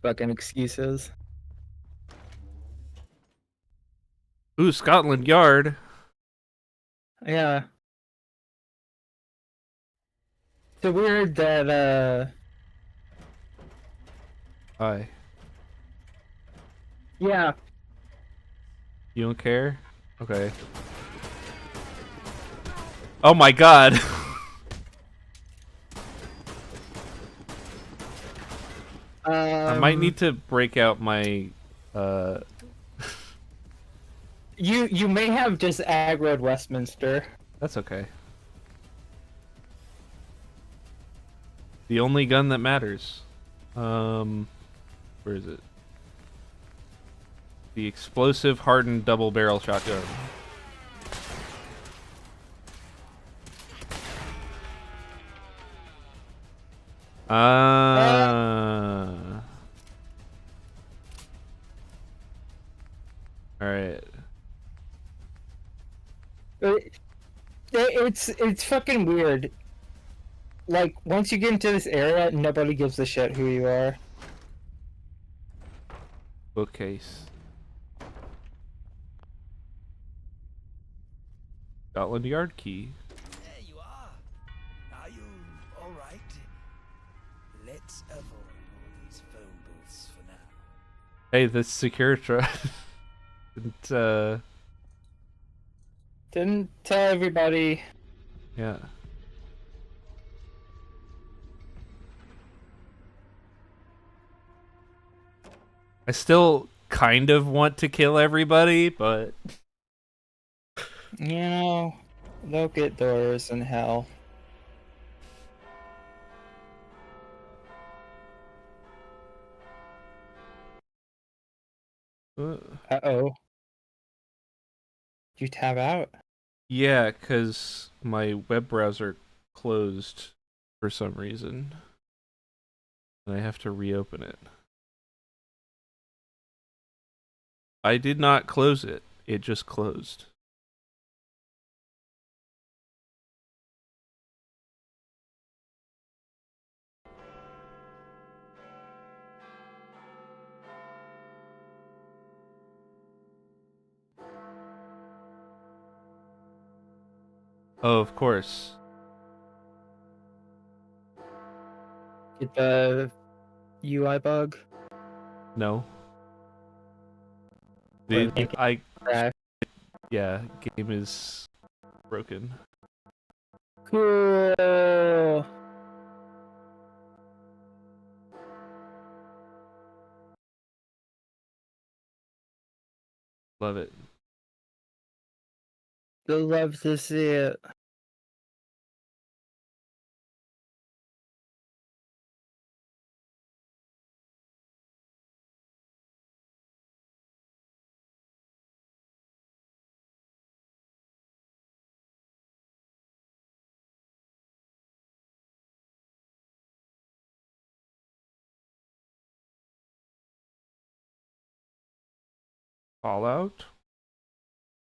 fucking excuses. Ooh, Scotland Yard. Yeah. It's weird that Hi. yeah. You don't care? Okay. Oh my god. I might need to break out my You may have just aggroed Westminster. That's okay. The only gun that matters. Where is it? The explosive hardened double barrel shotgun. Alright. It's fucking weird. Like, once you get into this area, nobody gives a shit who you are. Bookcase. Scotland Yard key. There you are. Are you all right? Let's avoid all these phone booths for now. Hey, the Securitrust Didn't tell everybody. Yeah. I still kind of want to kill everybody, but You know, they'll get doors in hell. Uh-oh. Did you tab out? yeah, because my web browser closed for some reason. And I have to reopen it. I did not close it. It just closed. Oh, of course. Get the UI bug? No. Or Dude, I crash? yeah, game is broken. Cool. Love it. Still love to see it. Fallout?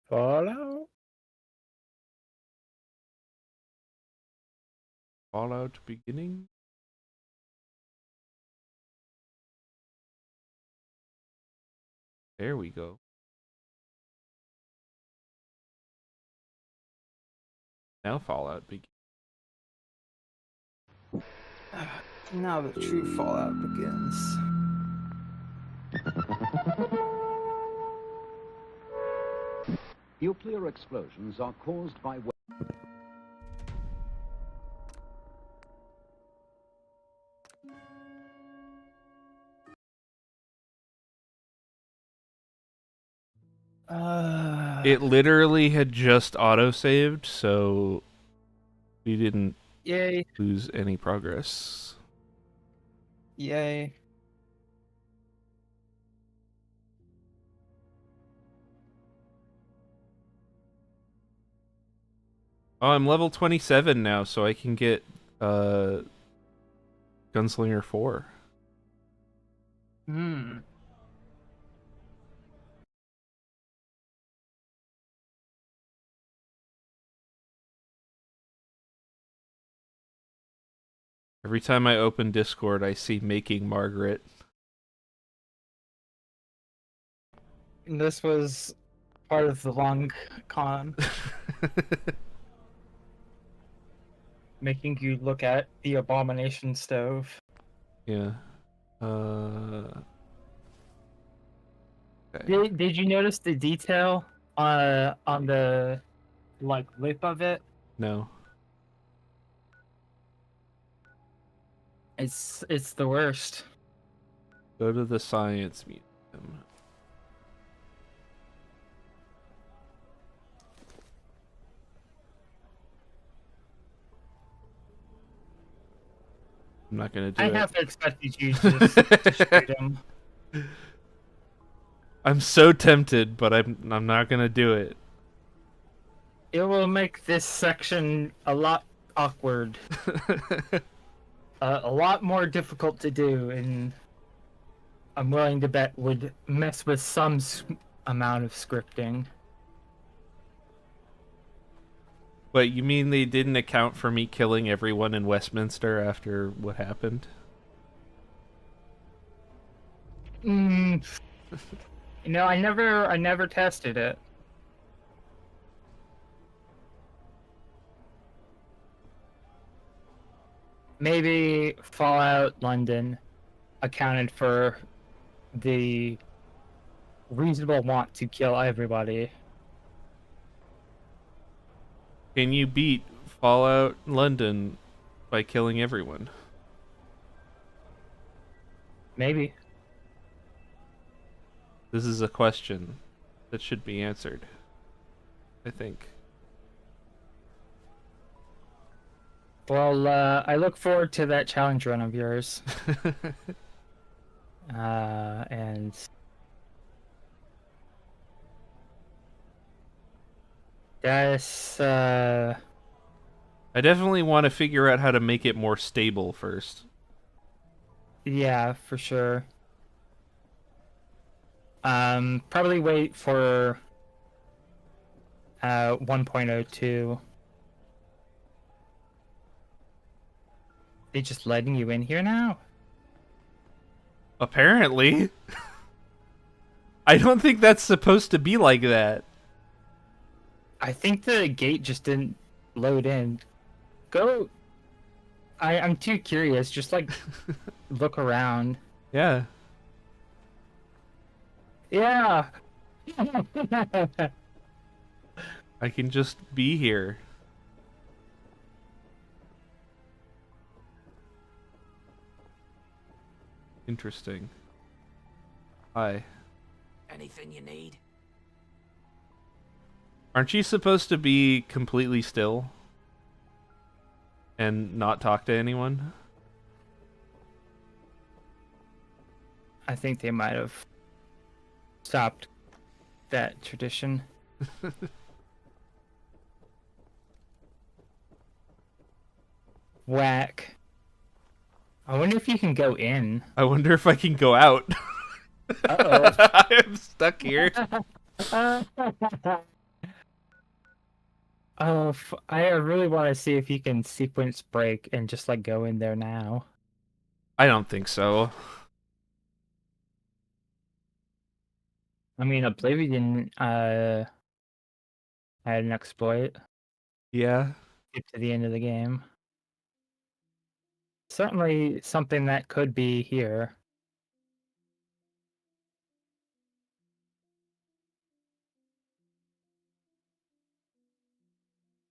Fallout? Fallout beginning? There we go. Now Fallout begins. Now the true Fallout begins. Nuclear explosions are caused by It literally had just autosaved, so we didn't Yay. lose any progress. Yay. Oh, I'm level 27 now, so I can get Gunslinger 4. Hmm. Every time I open Discord, I see making Margaret. And this was part of the long con, making you look at the abomination stove. Yeah. Okay. Did you notice the detail on the lip of it? No. It's the worst. Go to the science museum. I'm not gonna do I it. half expected you to just shoot him. I'm so tempted, but I'm not gonna do it. It will make this section a lot awkward, a lot more difficult to do, and I'm willing to bet would mess with some amount of scripting. Wait, you mean they didn't account for me killing everyone in Westminster after what happened? Mm. No, I never tested it. Maybe Fallout London accounted for the reasonable want to kill everybody. Can you beat Fallout London by killing everyone? Maybe. This is a question that should be answered, I think. Well, I look forward to that challenge run of yours. And that's I definitely want to figure out how to make it more stable first. yeah, for sure. Probably wait for 1.02. They just letting you in here now? Apparently. I don't think that's supposed to be like that. I think the gate just didn't load in. Go. I'm too curious. Just like look around. Yeah. Yeah. I can just be here. Interesting. Hi. Anything you need? Aren't you supposed to be completely still? And not talk to anyone? I think they might have stopped that tradition. Whack. I wonder if you can go in. I wonder if I can go out. Uh-oh. I'm stuck here. Oh, I really want to see if you can sequence break and just like go in there now. I don't think so. I mean, Oblivion had an exploit. Yeah. Get to the end of the game. Certainly something that could be here.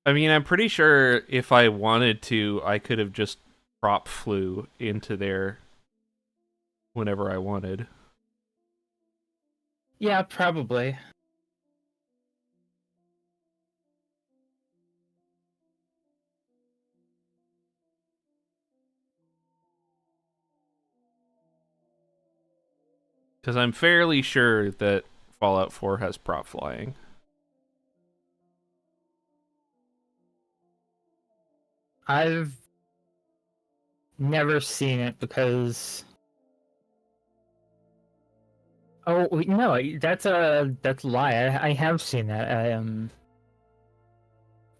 I mean, I'm pretty sure if I wanted to, I could have just prop flew into there whenever I wanted. Yeah, probably. Because I'm fairly sure that Fallout 4 has prop flying. I've never seen it because... Oh, wait, no, that's a lie. I have seen that.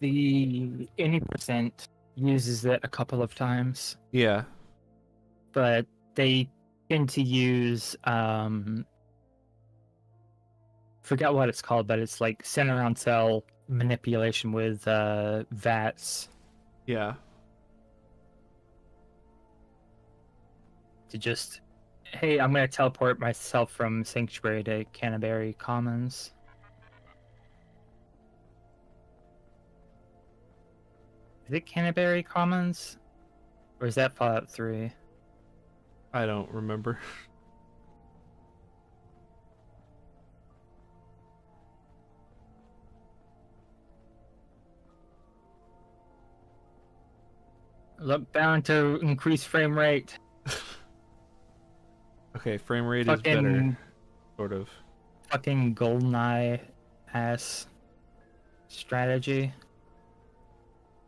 The any percent uses it a couple of times, Yeah. but they tend to use forget what it's called, but it's like center on cell manipulation with VATS Yeah. to just, hey, I'm gonna teleport myself from Sanctuary to Canterbury Commons. Is it Canterbury Commons? Or is that Fallout 3? I don't remember. Look, bound to increase frame rate. Okay, frame rate is better. Fucking, Sort of. fucking GoldenEye ass strategy.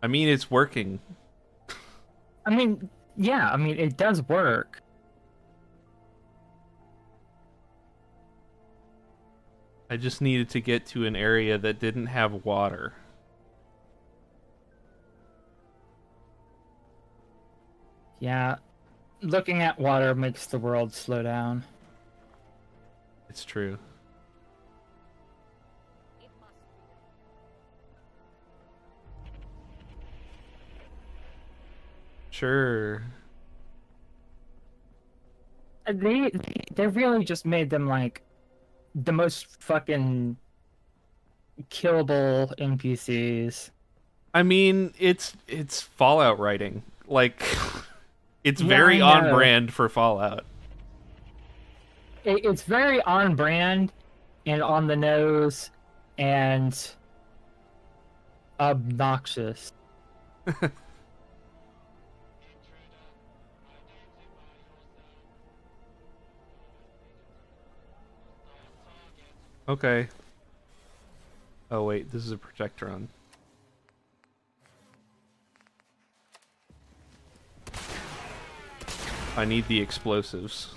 I mean, it's working. I mean, yeah, I mean, it does work. I just needed to get to an area that didn't have water. Yeah, looking at water makes the world slow down. It's true. Sure. They really just made them like the most fucking killable NPCs. I mean, it's Fallout writing. Like, it's Yeah, very I on know. brand for Fallout. It's very on brand and on the nose and obnoxious. Okay. Oh wait, this is a Protectron. I need the explosives.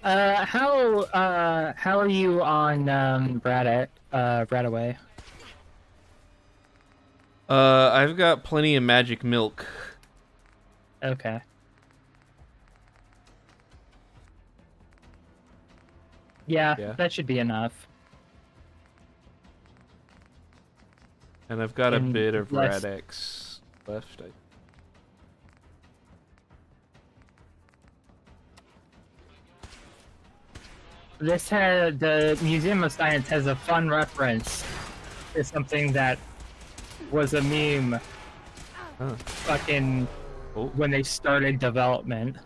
How are you on Bradaway? I've got plenty of magic milk. Okay. Yeah, Yeah. that should be enough. And I've got a And bit of less- Rad-X left. The Museum of Science has a fun reference to something that was a meme Huh. fucking Oh. when they started development.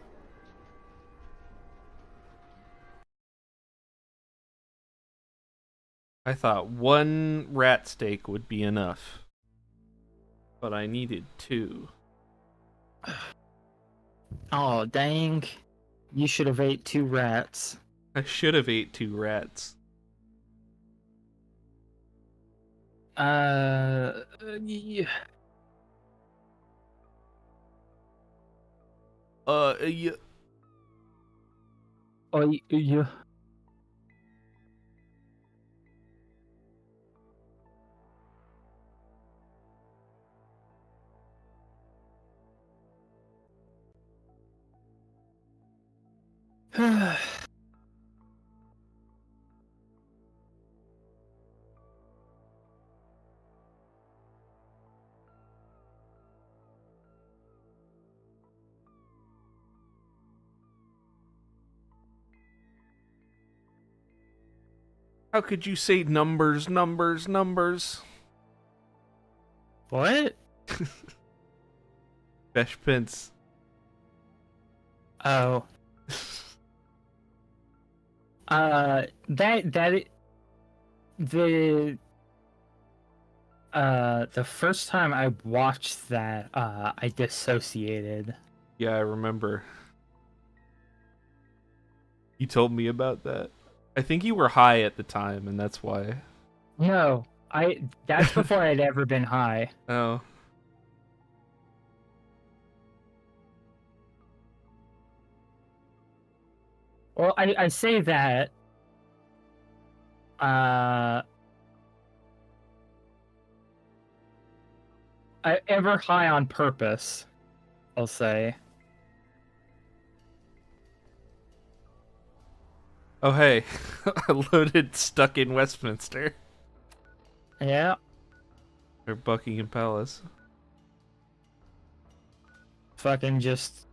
I thought one rat steak would be enough. But I needed 2. Oh, dang. You should have ate 2 rats. I should have ate 2 rats. Yeah. Yeah. Oh, yeah. How could you say numbers, numbers, numbers? What? Besh Pence. Oh. The first time I watched that, I dissociated. Yeah, I remember. You told me about that. I think you were high at the time, and that's why. No, that's before I'd ever been high. Oh. Well, I say that. Ever high on purpose, I'll say. Oh hey, I loaded Stuck in Westminster Yeah. or Buckingham Palace. Fucking just.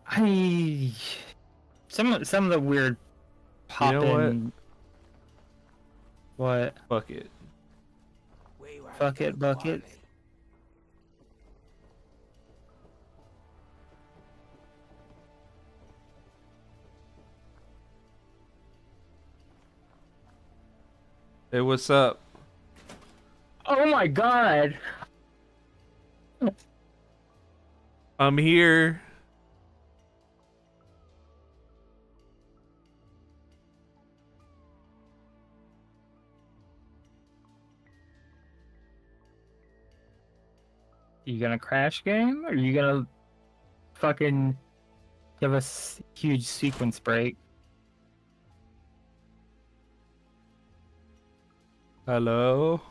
I. Some of the weird You know what? poppin'. What? Fuck it. Fuck it, bucket. Hey, what's up? Oh my god! I'm here. You gonna crash game? Or you gonna fucking give us huge sequence break? Hello?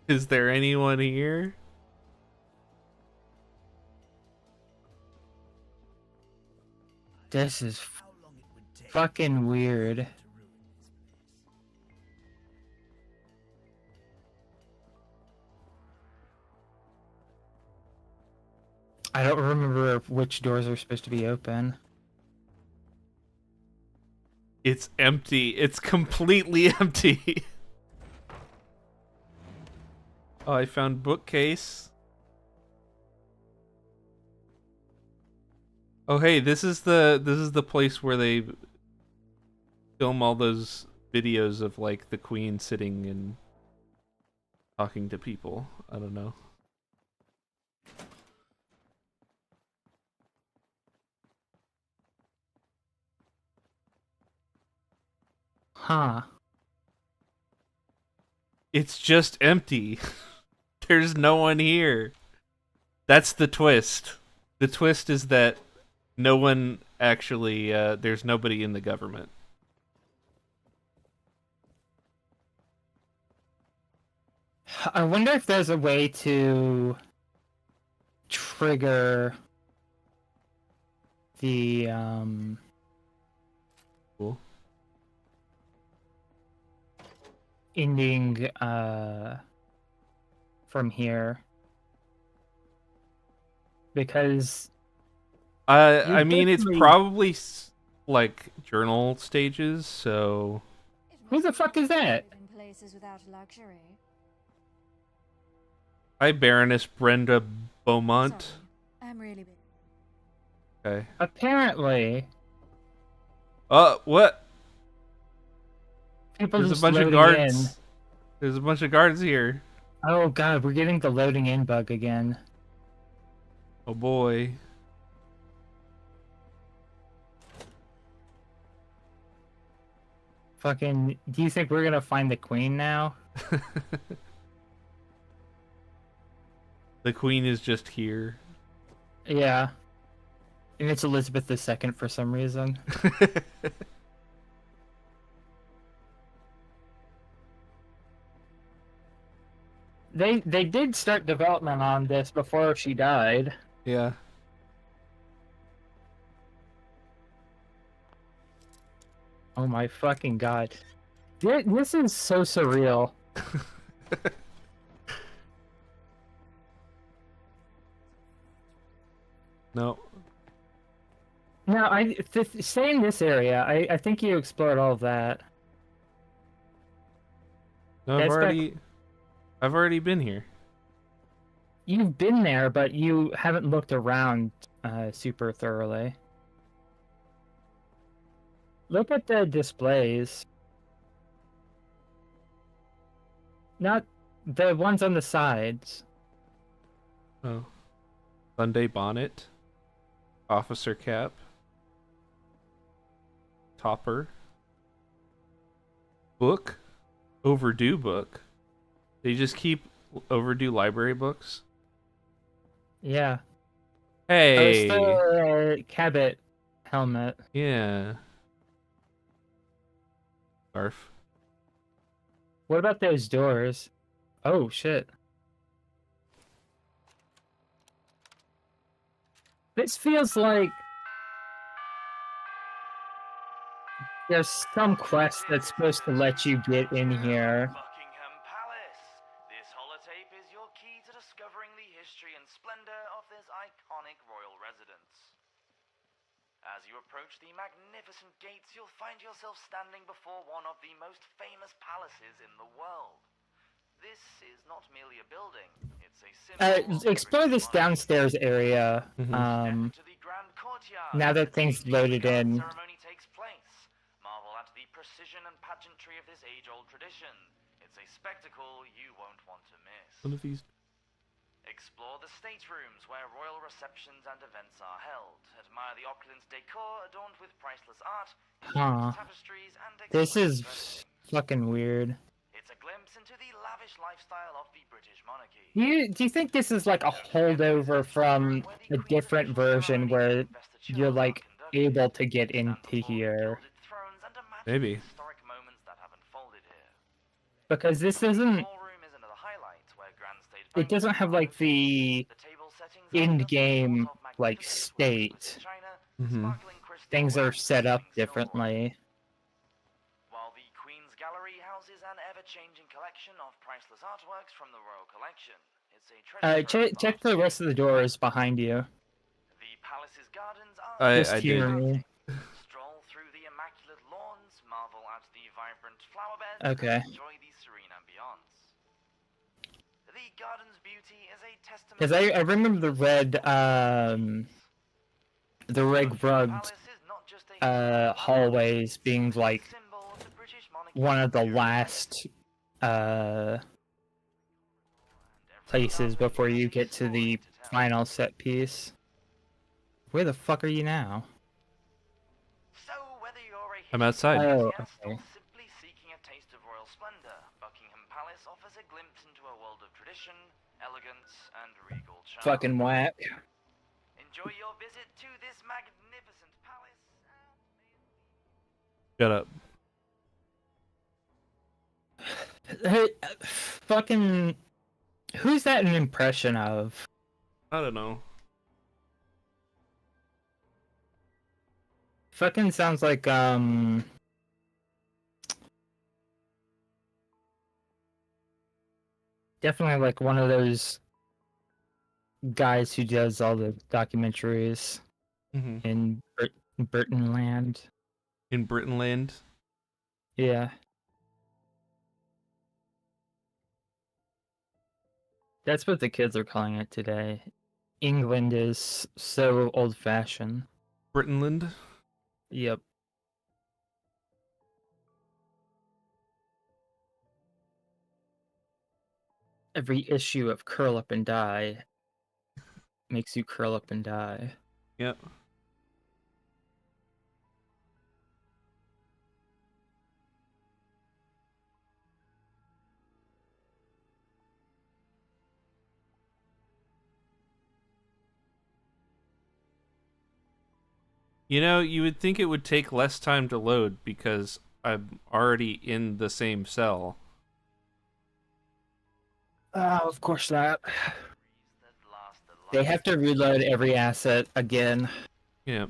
Is there anyone here? This is fucking weird. I don't remember which doors are supposed to be open. It's empty. It's completely empty. Oh, I found bookcase. Oh, hey, this is the place where they film all those videos of like the Queen sitting and talking to people. I don't know. Huh. It's just empty. There's no one here. That's the twist. The twist is that no one actually, there's nobody in the government. I wonder if there's a way to trigger the Cool. ending from here, because I mean, it's basically- probably like journal stages, so who the fuck is that? In places without luxury. hi, Baroness Brenda Beaumont. Sorry, I'm really busy. Okay. Apparently, What? people There's a just bunch of loading guards. in. There's a bunch of guards here. Oh god, we're getting the loading in bug again. Oh boy. Fucking, do you think we're gonna find the queen now? The Queen is just here. Yeah. And it's Elizabeth II for some reason. They did start development on this before she died. Yeah. Oh my fucking god. This is so surreal. No. No, stay in this area. I think you explored all of that. No, That's back- I've already been here. You've been there, but you haven't looked around super thoroughly. Look at the displays. Not the ones on the sides. Oh. Sunday bonnet. Officer cap. Topper. Book. Overdue book. They just keep overdue library books. Yeah. Hey. Cabot helmet. Yeah. Scarf. What about those doors? Oh shit. This feels like there's some quest that's supposed to let you get in here. Buckingham Palace. This holotape is your key to discovering the history and splendor of this iconic royal residence. As you approach the magnificent gates, you'll find yourself standing before one of the most famous palaces in the world. This is not merely a building, it's a symbol of Explore this downstairs area. Step into the grand courtyard. Now that things loaded in. Ceremony takes place. Marvel at the precision and pageantry of this age-old tradition. It's a spectacle you won't want to miss. One of these. Explore the staterooms where royal receptions and events are held. Admire the opulent decor adorned with priceless art, tapestries, and This is furnishings. fucking weird. It's a glimpse into the lavish lifestyle of the British monarchy. Do you think this is like a holdover from a different version where you're like able to get into here? Maybe. Historic moments that have unfolded here. Because this isn't. Ballroom is another highlight where grand stage It doesn't have like the table settings in-game like state. Things are set up differently. While the Queen's Gallery houses an ever-changing collection of priceless artworks from the royal collection. It's a treasure Check the rest of the doors behind you. The palace's gardens are Just I did. stroll through the immaculate lawns, marvel at the vibrant flower beds, Okay. and enjoy the serene ambiance. The garden's beauty is a testament. Because I remember the red rugged hallways being like one of the last places before you get to the final set piece. Where the fuck are you now? So whether you're a I'm outside. Oh, enthusiast okay. or simply seeking a taste of royal splendor, Buckingham Palace offers a glimpse into a world of tradition, elegance, and regal charm. Fucking whack. Enjoy your visit to this magnificent palace. Shut up. Fucking. Who's that an impression of? I don't know. Fucking sounds like, definitely like one of those guys who does all the documentaries in Burton Land. In Britain land. Yeah. That's what the kids are calling it today. England is so old-fashioned. Britainland. Yep. Every issue of Curl Up and Die makes you curl up and die. Yep. You know, you would think it would take less time to load because I'm already in the same cell. Of course not. They have to reload every asset again. Yeah.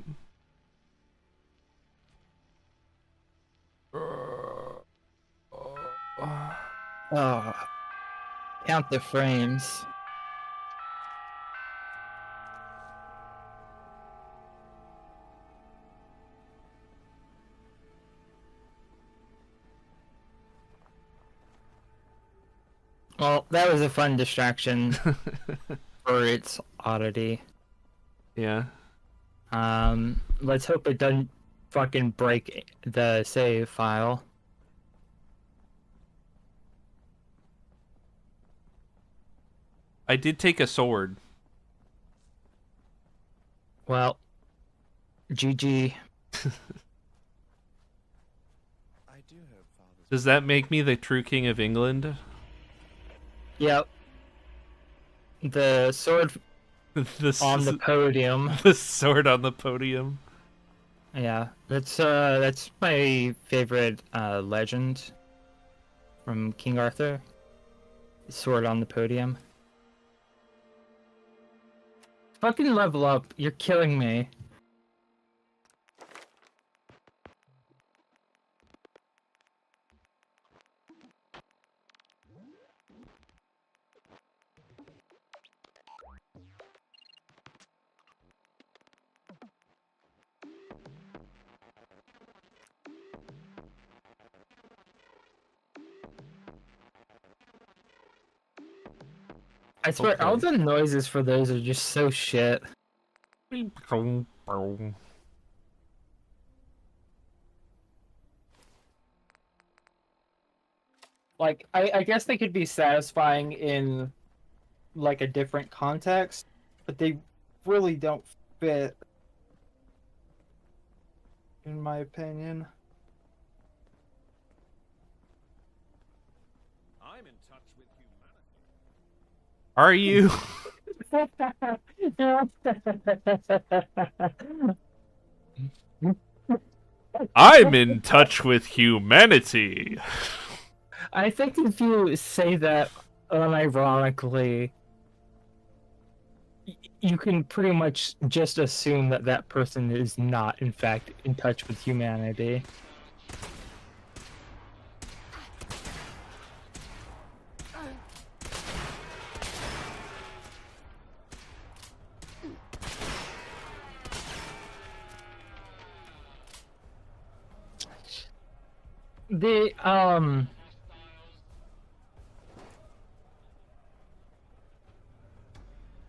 Oh. Count the frames. Well, that was a fun distraction for its oddity. Yeah. Let's hope it doesn't fucking break the save file. I did take a sword. Well, GG. Does that make me the true king of England? Yep. The sword on the podium. The sword on the podium. Yeah, that's my favorite legend from King Arthur. The sword on the podium. Fucking level up! You're killing me. I swear, Okay. all the noises for those are just so shit. Like, I guess they could be satisfying in, like, a different context, but they really don't fit, in my opinion. I'm in touch with humanity. Are you? I'm in touch with humanity. I think if you say that unironically, you can pretty much just assume that that person is not, in fact, in touch with humanity.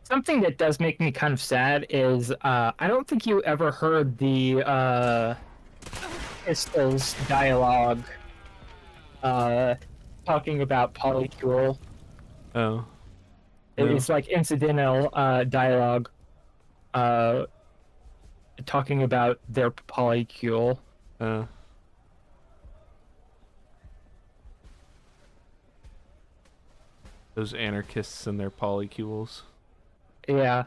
Something that does make me kind of sad is I don't think you ever heard the Pistol's dialogue talking about polycule. Oh. It's like incidental dialogue talking about their polycule. Those anarchists and their polycules. Yeah.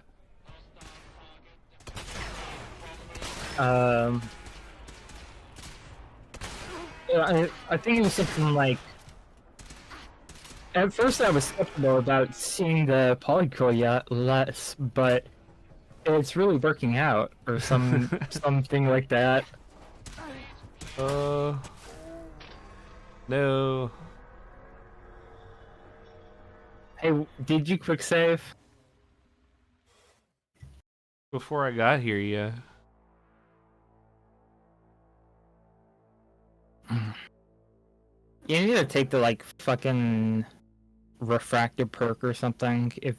I think it was something like. At first, I was skeptical about seeing the polycule yet less, but it's really working out, or something like that. No. Hey, did you quick save? Before I got here, yeah. You need to take the, like, fucking refractive perk or something if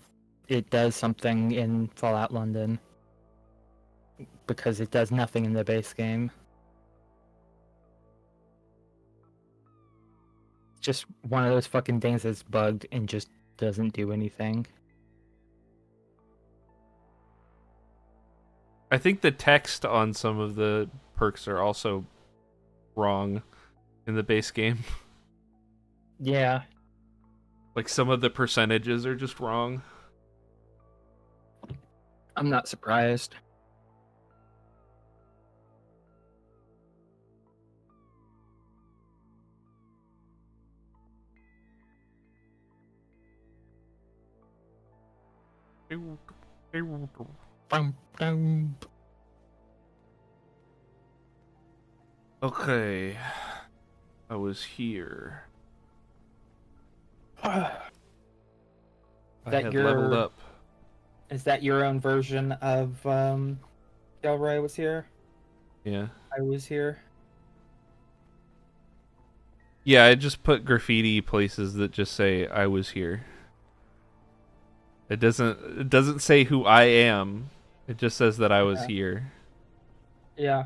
it does something in Fallout London. Because it does nothing in the base game. Just one of those fucking things that's bugged and just doesn't do anything. I think the text on some of the perks are also wrong in the base game. Yeah. Like some of the percentages are just wrong. I'm not surprised. Okay. I was here. I had leveled up. Is that your own version of Delroy was here? Yeah. I was here. Yeah, I just put graffiti places that just say I was here. It doesn't say who I am. It just says that I was here. Yeah.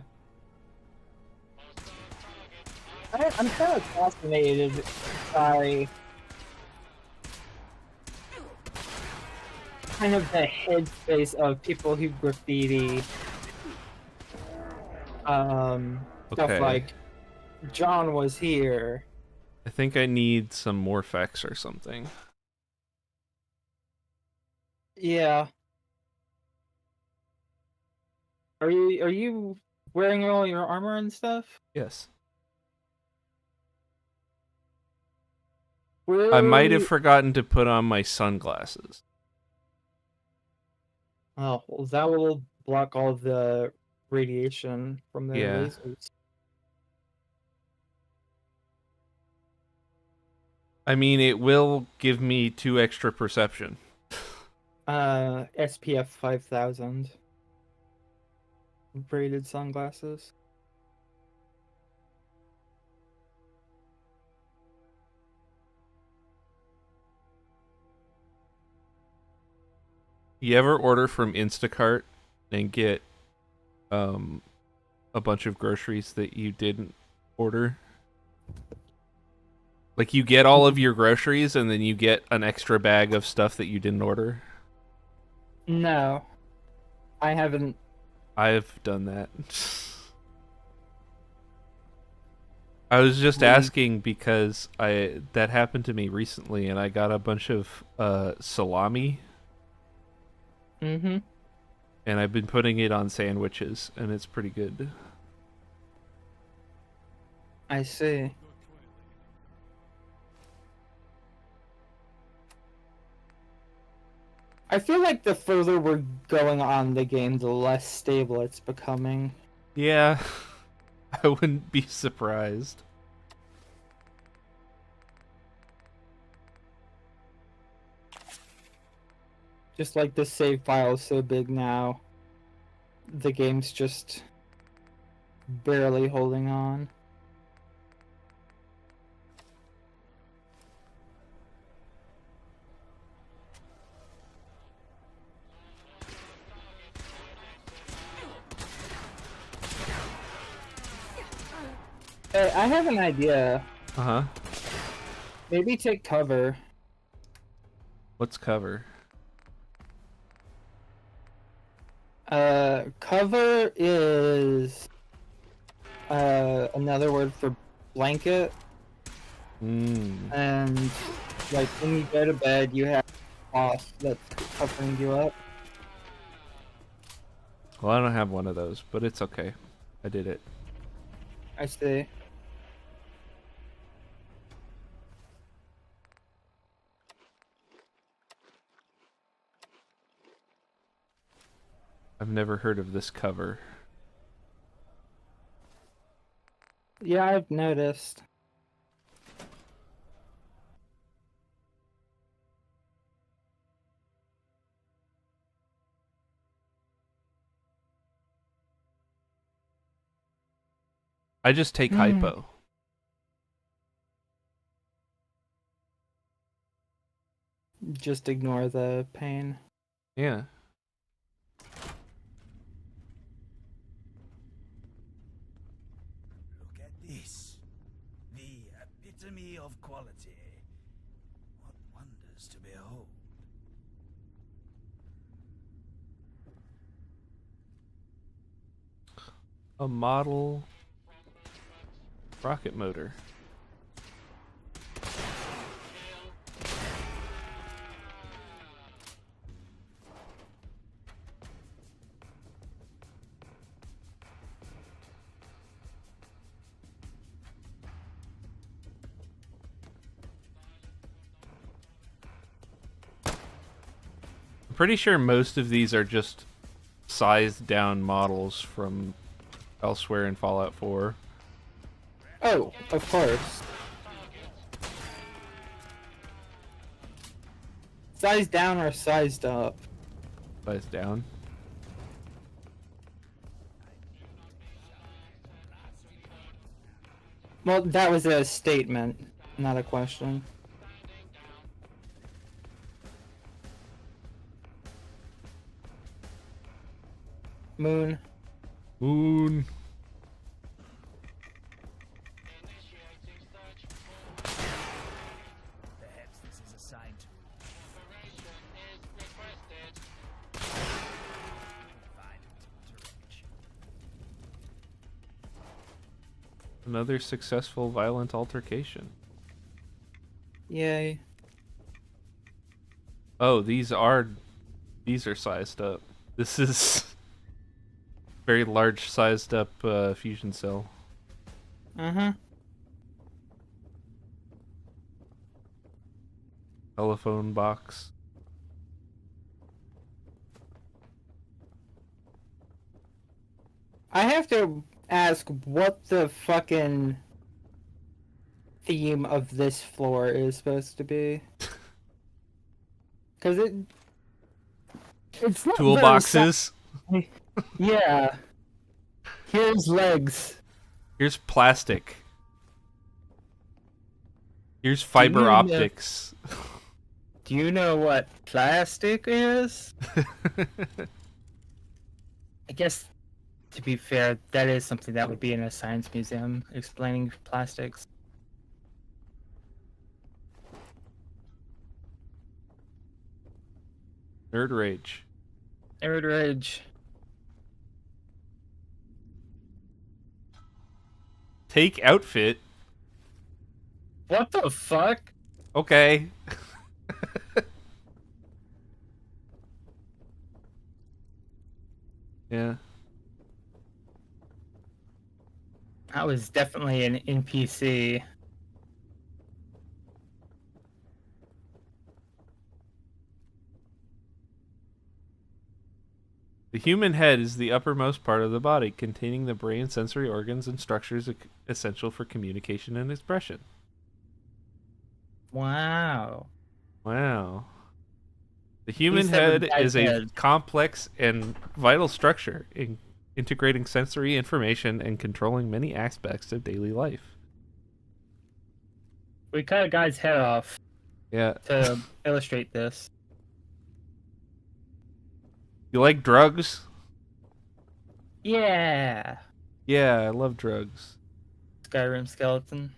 I'm kind of fascinated by kind of the headspace of people who graffiti stuff like John was here. I think I need some Morphex or something. Yeah. Are you wearing all your armor and stuff? Yes. Where I are might have you- forgotten to put on my sunglasses. Oh, well, that will block all the radiation from their Yeah. lasers. I mean, it will give me 2 extra perception. SPF 5000 braided sunglasses. You ever order from Instacart and get a bunch of groceries that you didn't order? Like you get all of your groceries and then you get an extra bag of stuff that you didn't order? No, I haven't. I've done that. I was just Really? asking because that happened to me recently and I got a bunch of salami Mm-hmm. and I've been putting it on sandwiches and it's pretty good. I see. I feel like the further we're going on the game, the less stable it's becoming. Yeah, I wouldn't be surprised. Just like the save file is so big now, the game's just barely holding on. Hey, I have an idea. Uh-huh. Maybe take cover. What's cover? Cover is another word for blanket. And like when you go to bed, you have a cloth that's covering you up. Well, I don't have one of those, but it's okay. I did it. I see. I've never heard of this cover. Yeah, I've noticed. I just take hypo. Just ignore the pain. Yeah. Look at this. The epitome of quality. What wonders to behold. A model rocket motor. I'm pretty sure most of these are just sized down models from elsewhere in Fallout 4. Oh, of course. Sized down or sized up? Sized down. Well, that was a statement, not a question. Moon. Moon. Perhaps this is a sign to Another successful violent altercation. Yay. Oh, these are sized up. This is very large sized up fusion cell. Mm-hmm. Telephone box. I have to ask what the fucking theme of this floor is supposed to be. Because it's not Toolboxes. Yeah. Here's legs. Here's plastic. Here's fiber optics. Do you know what plastic is? I guess, to be fair, that is something that would be in a science museum, explaining plastics. Nerd rage. Nerd rage. Take outfit. What the fuck? Okay. Yeah. That was definitely an NPC. The human head is the uppermost part of the body, containing the brain, sensory organs, and structures essential for communication and expression. Wow. Wow. The human He said head the is a head. complex and vital structure, integrating sensory information and controlling many aspects of daily life. We cut a guy's head off Yeah. to illustrate this. You like drugs? Yeah. Yeah, I love drugs. Skyrim skeleton.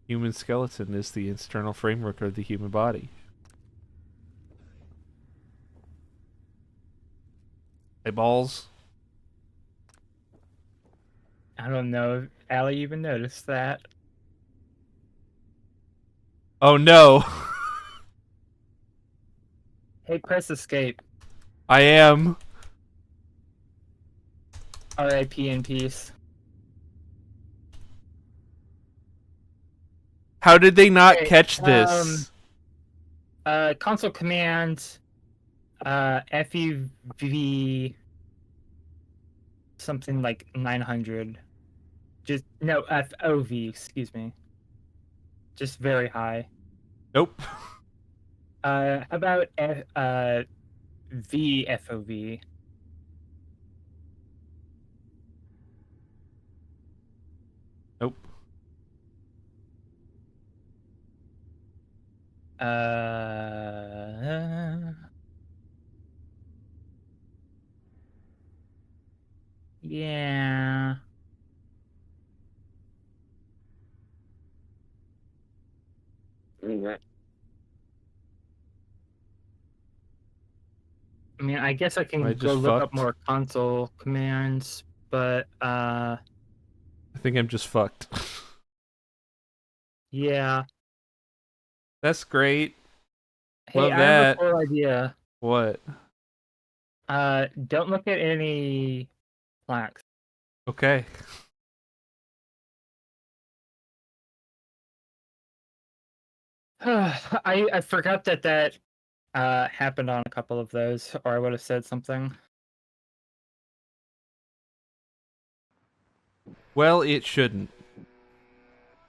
Human skeleton is the internal framework of the human body. Eyeballs. I don't know if Allie even noticed that. Oh no! Hey, press escape. I am. R.I.P. in peace. How did they not Hey, catch this? Console command, FEV, something like 900. Just, no, FOV, excuse me. Just very high. Nope. How about VFOV? Nope. Yeah. I mean, I guess I can I go just look up fucked. more console commands, but I think I'm just fucked. yeah. That's great. Hey, Love I that. have a cool idea. What? Don't look at any plaques. Okay. I forgot that happened on a couple of those, or I would have said something. Well, it shouldn't.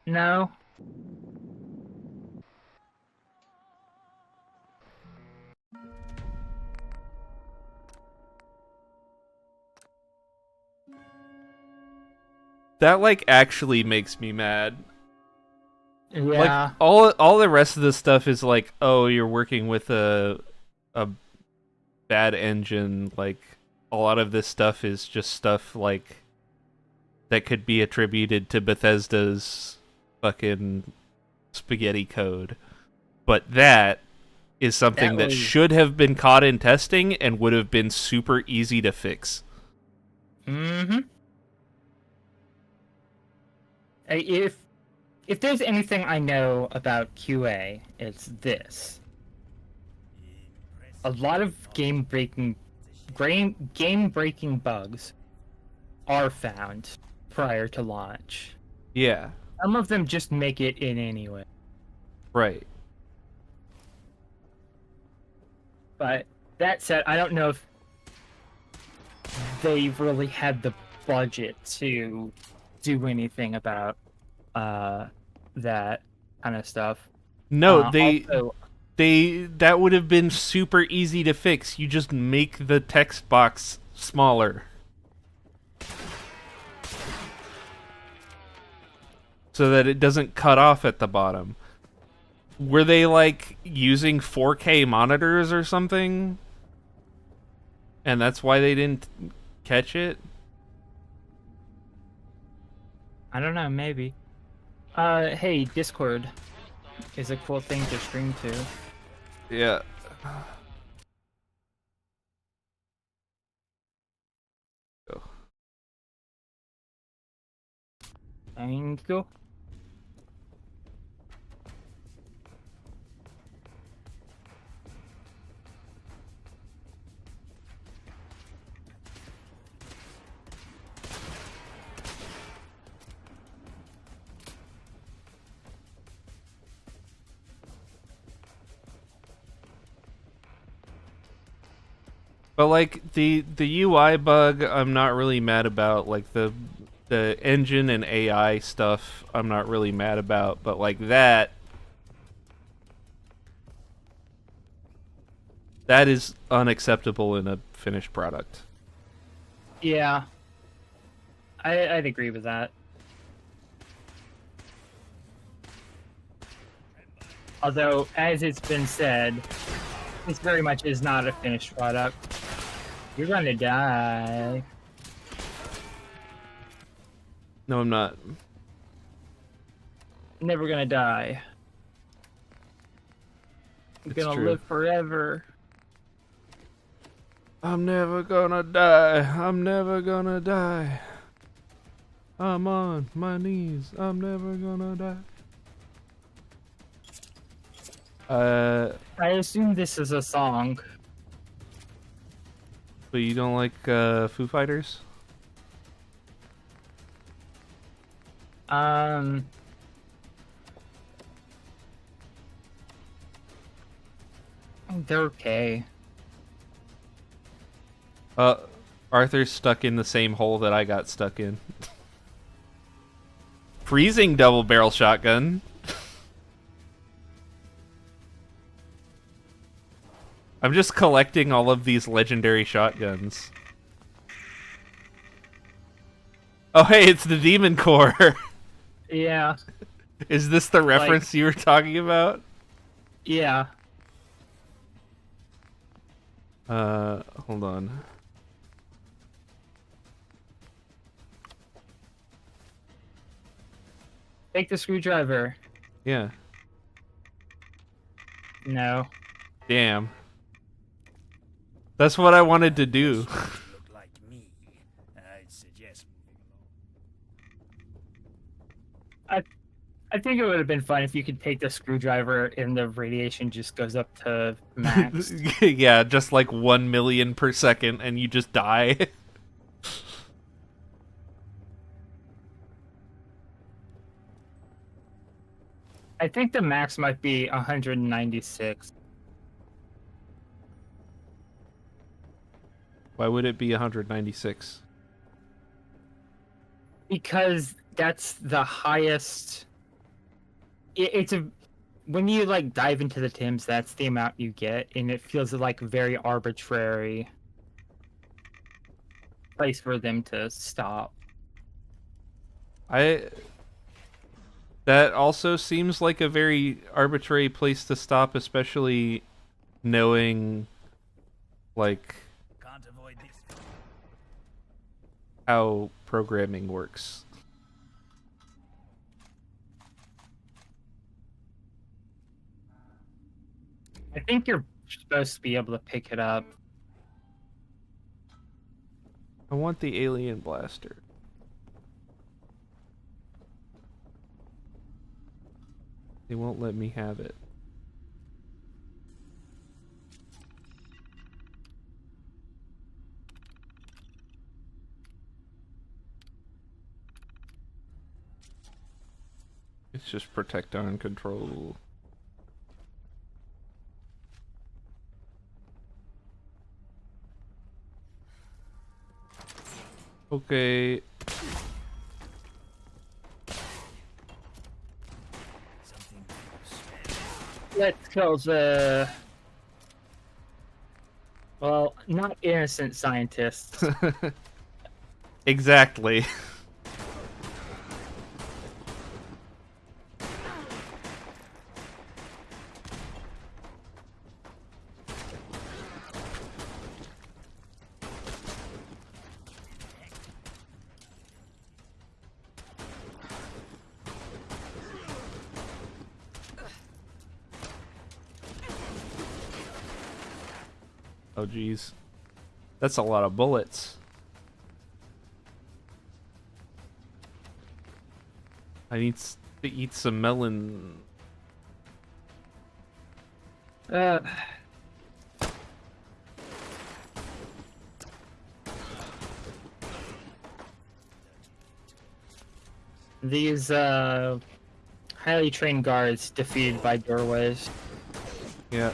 No. That like actually makes me mad. Yeah. Like all the rest of the stuff is like, oh, you're working with a bad engine. Like a lot of this stuff is just stuff like that could be attributed to Bethesda's fucking spaghetti code. But that is something that was- should have been caught in testing and would have been super easy to fix. Mm-hmm. If there's anything I know about QA, it's this. A lot of game-breaking game-breaking bugs are found prior to launch. Yeah. Some of them just make it in anyway. Right. But that said, I don't know if they really had the budget to do anything about that kind of stuff. No, Also, that would have been super easy to fix. You just make the text box smaller. So that it doesn't cut off at the bottom. Were they, like, using 4K monitors or something? And that's why they didn't catch it? I don't know, maybe. Hey, Discord is a cool thing to stream to. Yeah. Thank you. But like the UI bug, I'm not really mad about. Like the engine and AI stuff, I'm not really mad about. But like that is unacceptable in a finished product. Yeah, I'd agree with that. Although, as it's been said, this very much is not a finished product. You're gonna die. No, I'm not. Never gonna die. You're It's gonna true. live forever. I'm never gonna die. I'm never gonna die. I'm on my knees. I'm never gonna die. I assume this is a song. But you don't like Foo Fighters? They're okay. Arthur's stuck in the same hole that I got stuck in. Freezing double barrel shotgun. I'm just collecting all of these legendary shotguns. Oh hey, it's the Demon Core. Yeah. Is this the reference you were talking about? Yeah. Hold on. Take the screwdriver. Yeah. No. Damn. That's what I wanted to do. Look like me. I'd suggest I think it would have been fun if you could take the screwdriver and the radiation just goes up to max. Yeah, just like 1 million per second and you just die. I think the max might be 196. Why would it be 196? Because that's the highest. It's a when you like dive into the Tims, that's the amount you get, and it feels like a very arbitrary place for them to stop. That also seems like a very arbitrary place to stop, especially knowing like can't avoid this. how programming works. I think you're supposed to be able to pick it up. I want the alien blaster. They won't let me have it. It's just protect on control. Okay. Let's kill the... Well, not innocent scientists. Exactly. Oh geez, that's a lot of bullets. I need to eat some melon. These highly trained guards defeated by doorways. Yeah.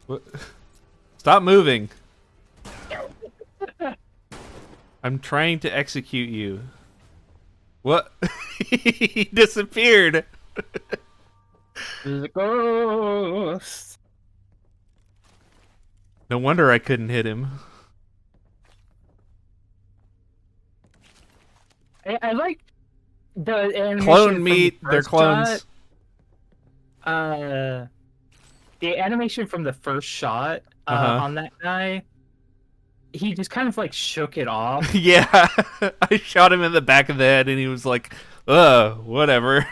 What? Stop moving. I'm trying to execute you. What? He disappeared. There's a ghost. No wonder I couldn't hit him. I like the animation Clone from meat. the They're first clones. shot. The animation from the first shot Uh-huh. on that guy, he just kind of like shook it off. Yeah. I shot him in the back of the head and he was like, whatever.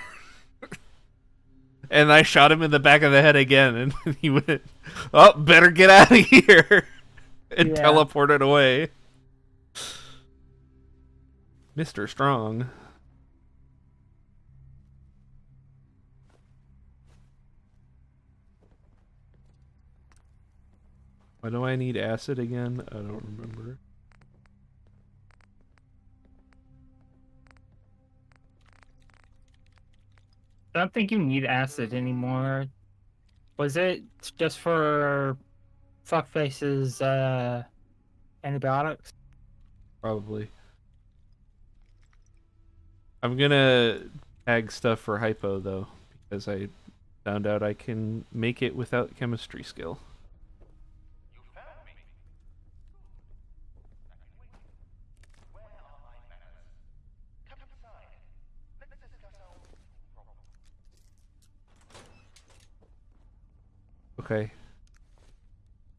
And I shot him in the back of the head again and he went, oh, better get out of here. And Yeah. teleported away. Mr. Strong. Why do I need acid again? I don't remember. I don't think you need acid anymore. Was it just for fuckface's antibiotics? Probably. I'm gonna tag stuff for hypo though, because I found out I can make it without chemistry skill. Okay.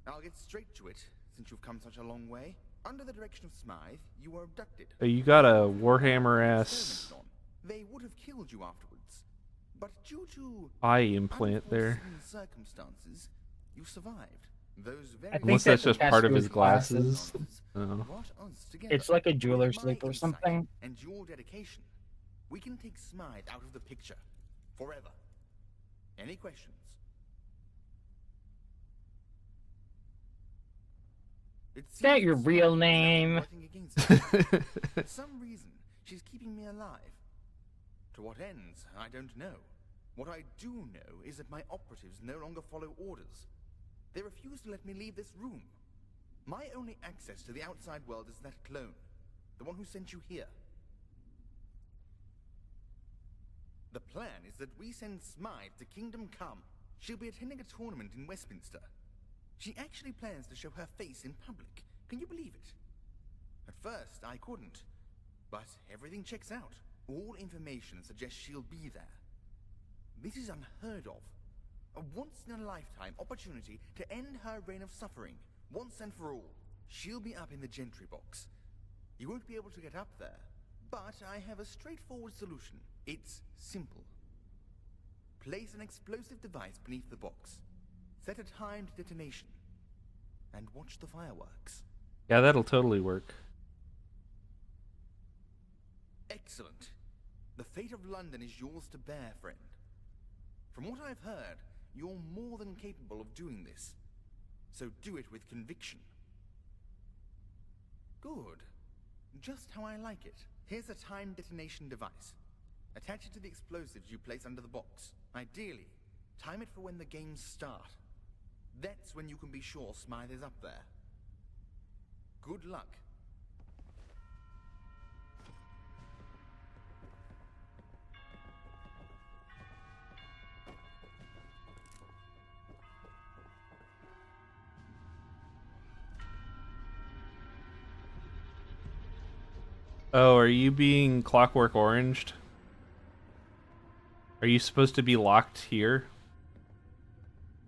I'll get straight to it, since you've come such a long way. Under the direction of Smythe, you were abducted. You got a Warhammer ass They would have killed you afterwards, but due to eye implant there. unforeseen circumstances, you survived. Those very I think Unless that's just attached part to of his his glasses. Oh. brought us together. It's like a With jeweler's my loop or insight something. And your dedication, we can take Smythe out of the picture forever. Any questions? Is that your real name? For some reason, she's keeping me alive. To what ends, I don't know. What I do know is that my operatives no longer follow orders. They refuse to let me leave this room. My only access to the outside world is that clone, the one who sent you here. The plan is that we send Smythe to Kingdom Come. She'll be attending a tournament in Westminster. She actually plans to show her face in public. Can you believe it? At first, I couldn't. But everything checks out. All information suggests she'll be there. This is unheard of. A once-in-a-lifetime opportunity to end her reign of suffering, once and for all. She'll be up in the Gentry box. You won't be able to get up there, but I have a straightforward solution. It's simple. Place an explosive device beneath the box. Set a timed detonation. And watch the fireworks. Yeah, that'll totally work. Excellent. The fate of London is yours to bear, friend. From what I've heard, you're more than capable of doing this. So do it with conviction. Good. Just how I like it. Here's a time detonation device. Attach it to the explosives you place under the box. Ideally, time it for when the games start. That's when you can be sure Smythe is up there. Good luck. Oh, are you being Clockwork Oranged? Are you supposed to be locked here?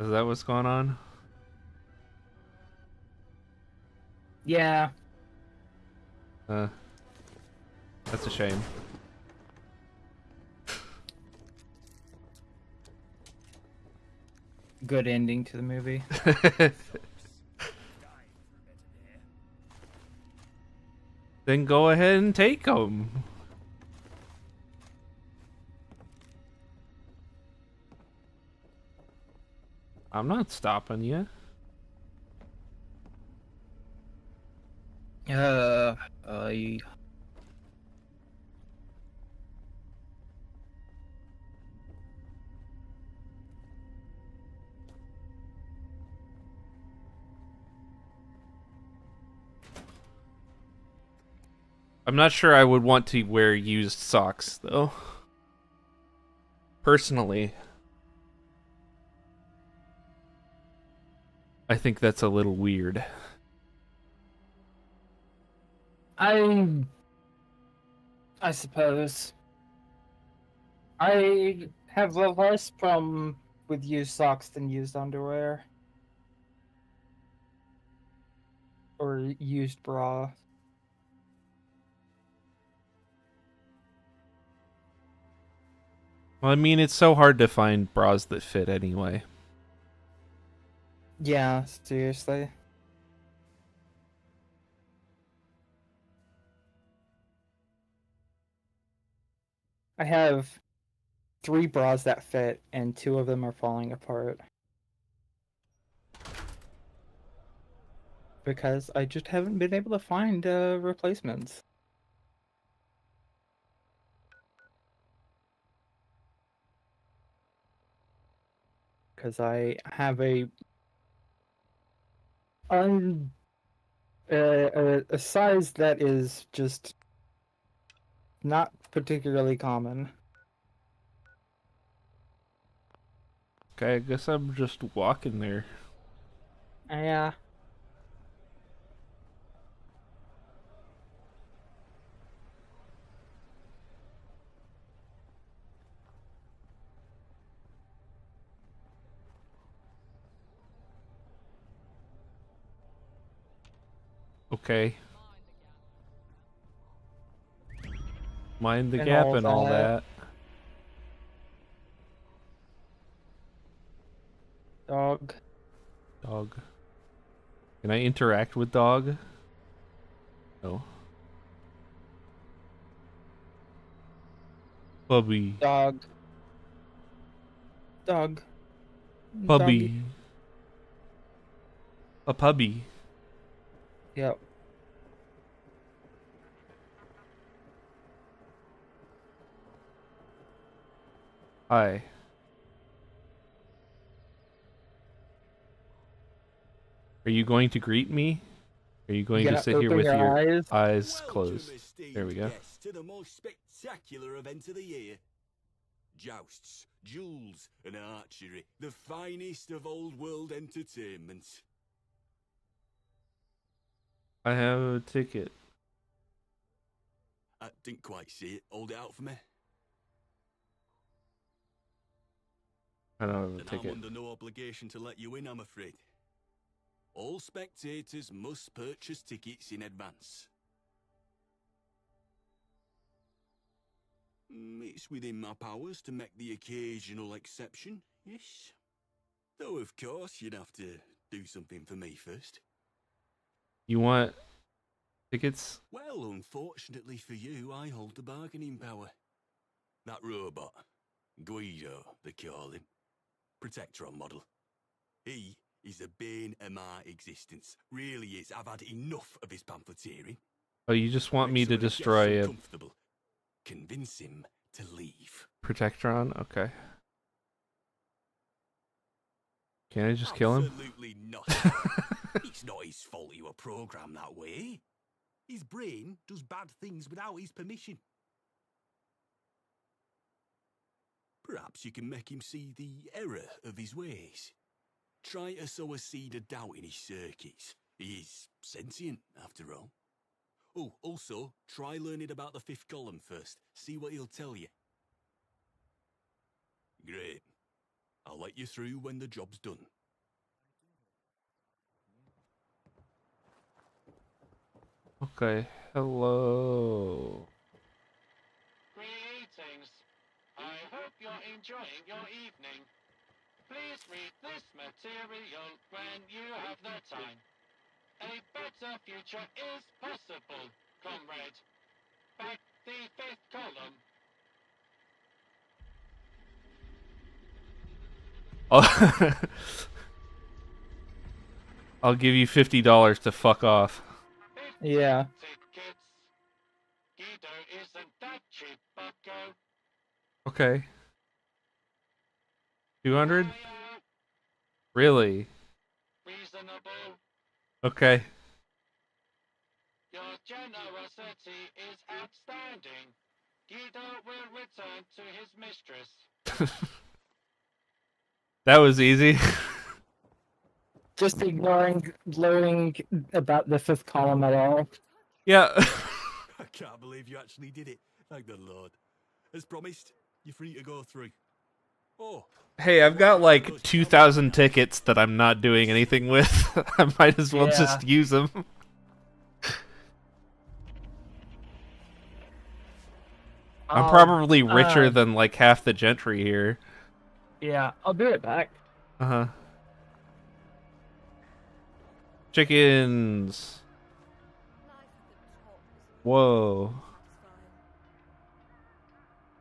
Is that what's going on? Yeah. That's a shame. Good ending to the movie. Then go ahead and take them. I'm not stopping you. I I'm not sure I would want to wear used socks, though. Personally. I think that's a little weird. I suppose. I have a less problem with used socks than used underwear. Or used bra. Well, I mean, it's so hard to find bras that fit anyway. Yeah, seriously. I have 3 bras that fit, and 2 of them are falling apart. Because I just haven't been able to find replacements. Because I have a size that is just not particularly common. Okay, I guess I'm just walking there. Yeah. Okay. Mind the And gap all and all that. that. Dog. Dog. Can I interact with dog? No. Puppy. Dog. Dog. Puppy. Doggy. A puppy. Yep. Hi. Are you going to greet me? Are you going to gonna sit here open with your your eyes? eyes closed? There we go. Guests to the most spectacular event of the year. Jousts, duels, and archery. The finest of old world entertainment. I have a ticket. I didn't quite see it. Hold it out for me. I don't have a Then ticket. I'm under no obligation to let you in, I'm afraid. All spectators must purchase tickets in advance. It's within my powers to make the occasional exception, yes. Though, of course, you'd have to do something for me first. You want tickets? Well, unfortunately for you, I hold the bargaining power. That robot, Guido, they call him, Protectron model. He He's the bane of my existence. Really is. I've had enough of his pamphleteering. Oh, you just want me to Make sure it gets destroy him a comfortable. Convince him to leave. Protectron? Okay. Can I just kill him? Absolutely not. It's not his fault you were programmed that way. His brain does bad things without his permission. Perhaps you can make him see the error of his ways. Try to sow a seed of doubt in his circuits. He is sentient, after all. Oh, also, try learning about the fifth column first. See what he'll tell you. Great. I'll let you through when the job's done. Okay. Hello. Greetings. I hope you're enjoying your evening. Please read this material when you have the time. A better future is possible, comrade. Back the fifth column. I'll give you $50 to fuck off. Yeah. Tickets. Guido isn't that cheap, bucko. Okay. 200? Really? Reasonable. Okay. Your generosity is outstanding. Guido will return to his mistress. That was easy. Just ignoring glowing about the fifth column at all. Yeah. I can't believe you actually did it. Thank the Lord. As promised, you're free to go through. Oh. Hey, I've got like 2,000 tickets that I'm not doing anything with. I might as well just use them. I'm probably richer than like half the gentry here. Yeah, I'll be right back. Uh-huh. Chickens. Whoa.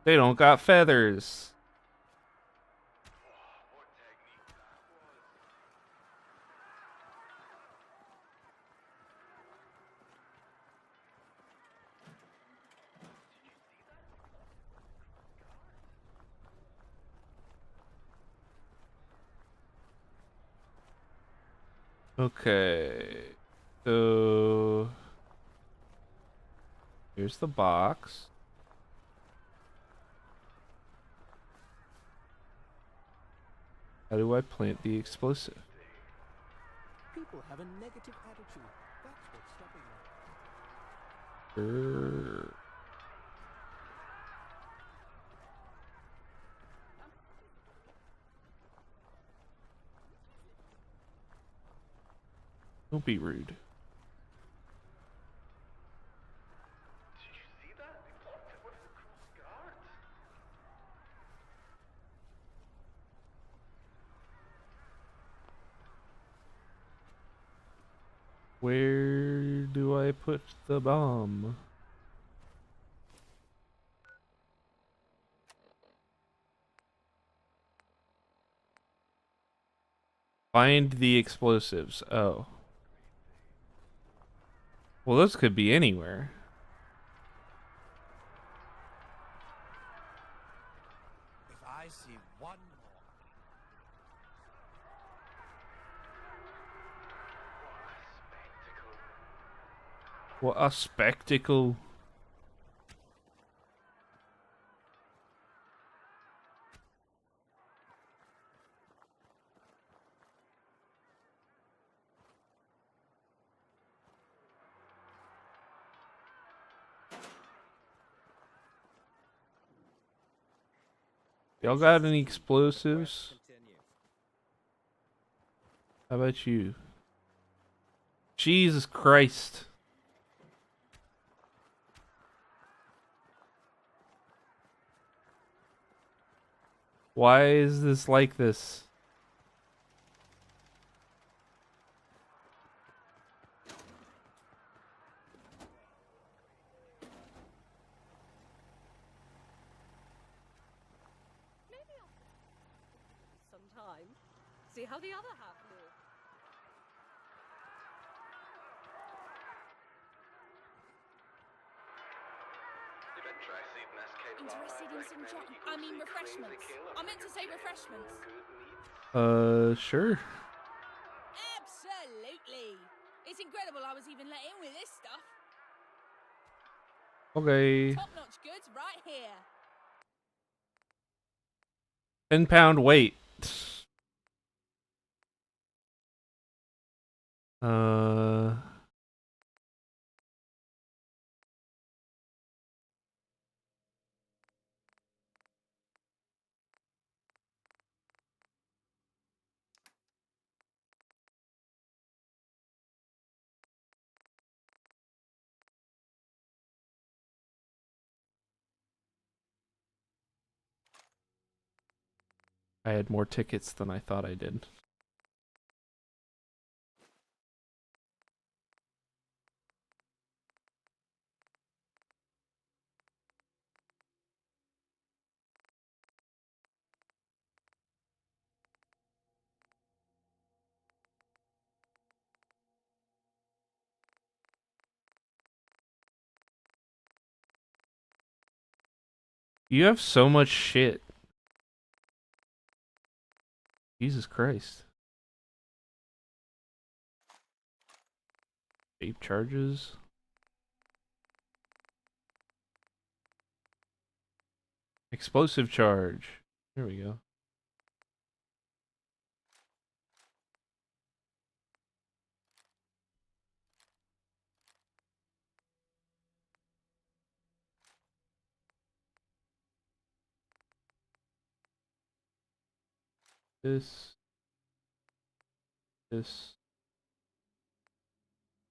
They don't got feathers. Okay. So here's the box. How do I plant the explosive? People have a negative attitude. That's what's stopping them. Don't be rude. Where do I put the bomb? Find the explosives. Oh. Well, those could be anywhere. If I see one What a spectacle. Y'all got any explosives? How about you? Jesus Christ. Why is this like this? Sometime. See how the other half live. Interested in some refreshments. I meant to say refreshments. Sure. Absolutely. It's incredible I was even let in with this stuff. Okay. Top-notch goods right here. 10-pound weight. I had more tickets than I thought I did. You have so much shit. Jesus Christ. Shape charges. Explosive charge. There we go. This.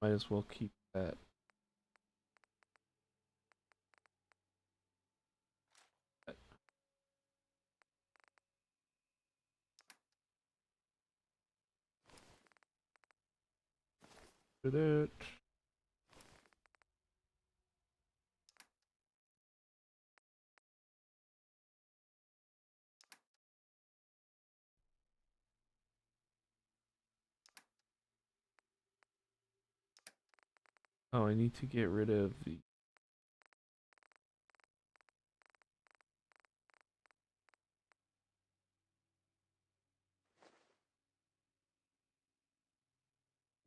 Might as well keep that. For that. Oh, I need to get rid of the...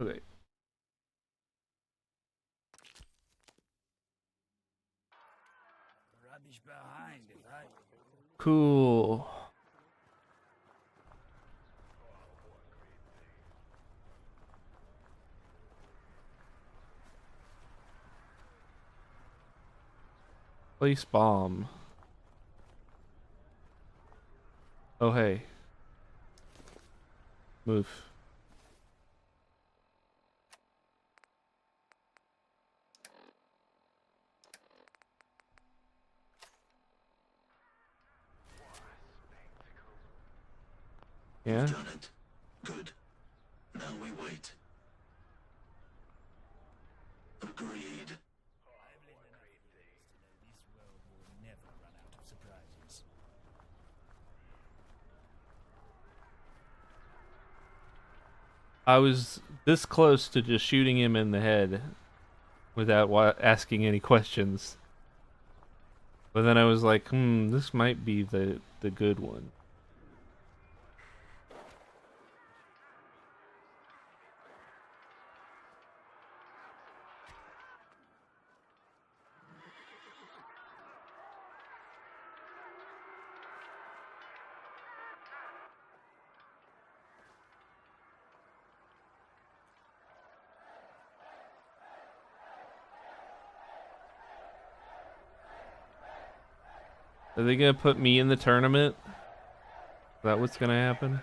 Okay. Rubbish behind it, right? Cool. Place bomb. Oh, hey. Move. Yeah? You've done it. Good. Now we wait. Agreed. I've lived enough years to know this world will never run out of surprises. I was this close to just shooting him in the head without asking any questions. But then I was like, this might be the good one. Are they gonna put me in the tournament? Is that what's gonna happen?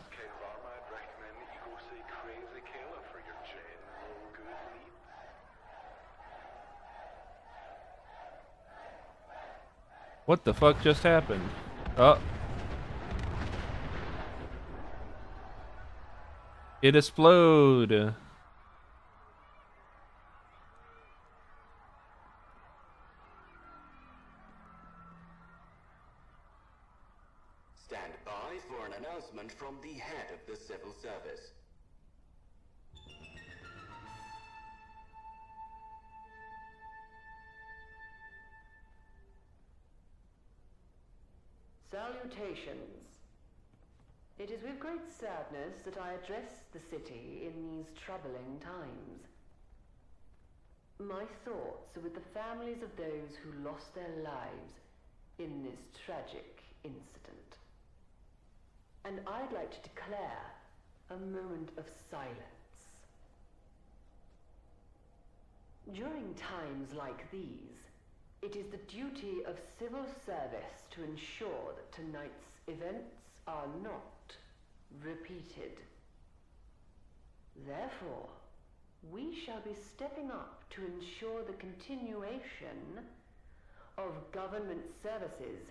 What the fuck just happened? Oh. It explode. Stand by for an announcement from the head of the civil service. Salutations. It is with great sadness that I address the city in these troubling times. My thoughts are with the families of those who lost their lives in this tragic incident. And I'd like to declare a moment of silence. During times like these, it is the duty of civil service to ensure that tonight's events are not repeated. Therefore, we shall be stepping up to ensure the continuation of government services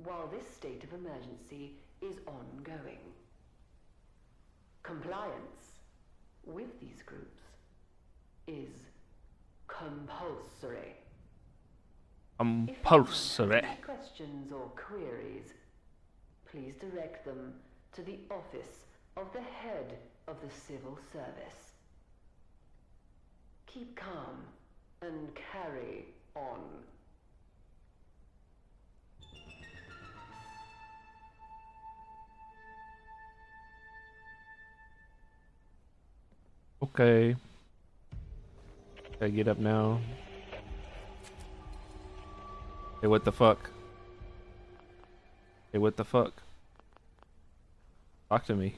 while this state of emergency is ongoing. Compliance with these groups is compulsory. Compulsory. If you have any questions or queries, please direct them to the office of the head of the civil service. Keep calm and carry on. Okay. Gotta get up now. Hey, what the fuck? Hey, what the fuck? Talk to me.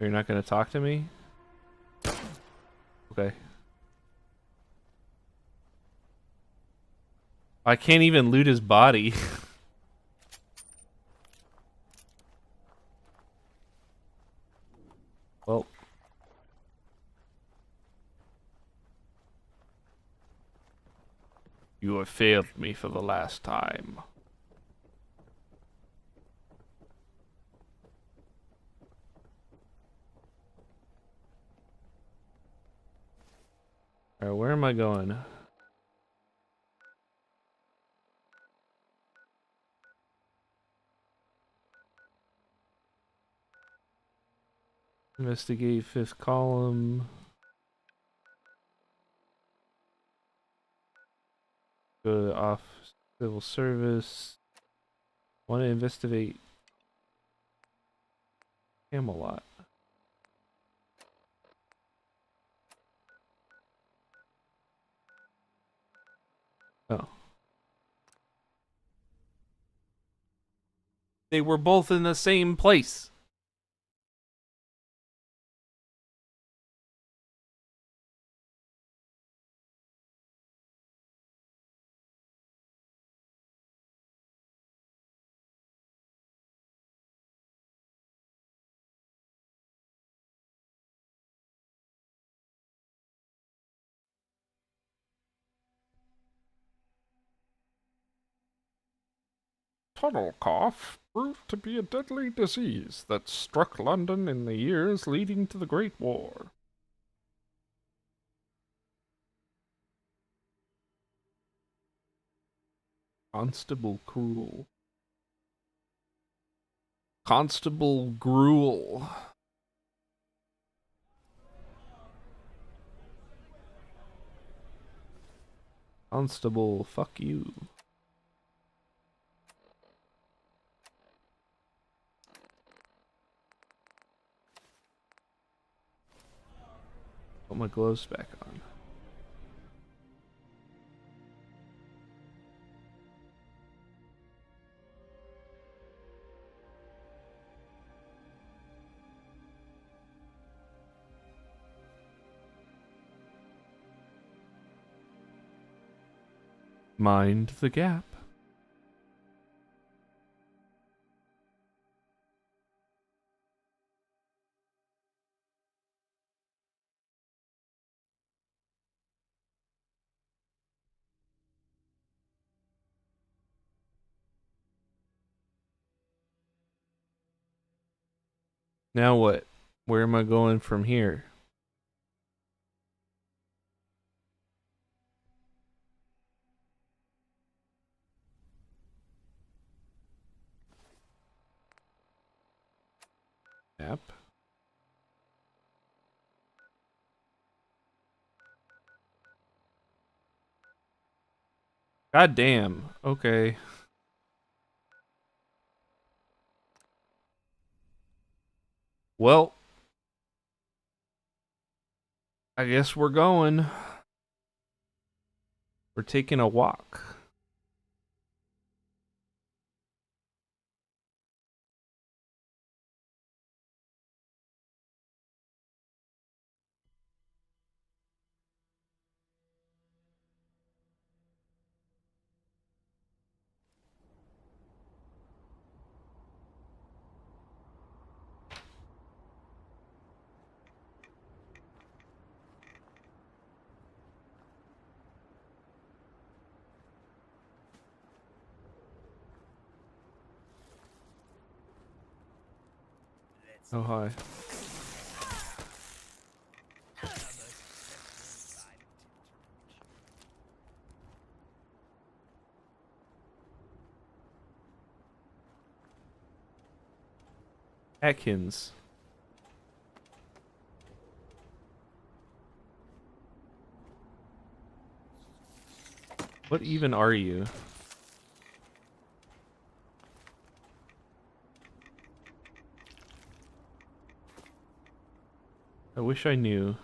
You're not gonna talk to me? Okay. I can't even loot his body. Well. You have failed me for the last time. Alright, where am I going? Investigate fifth column. Go off civil service. Want to investigate Camelot. Oh. They were both in the same place. Tunnel cough proved to be a deadly disease that struck London in the years leading to the Great War. Constable Cruel. Constable Gruel. Constable, fuck you. Put my gloves back on. Mind the gap. Now what? Where am I going from here? map. God damn. Okay. Well, I guess we're going. We're taking a walk. Oh, hi. Atkins. What even are you? I wish I knew.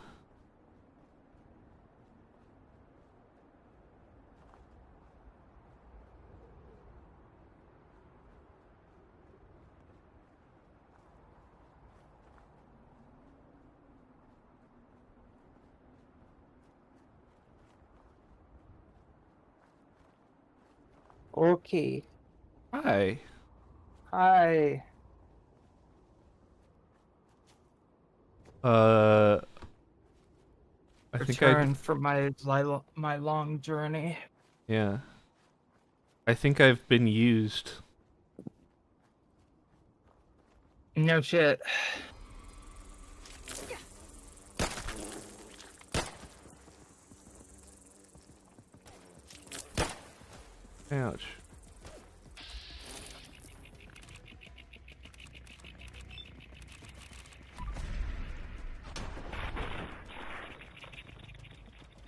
Okay. Hi. Hi. I think Return from my long journey. Yeah. I think I've been used. No shit. Ouch.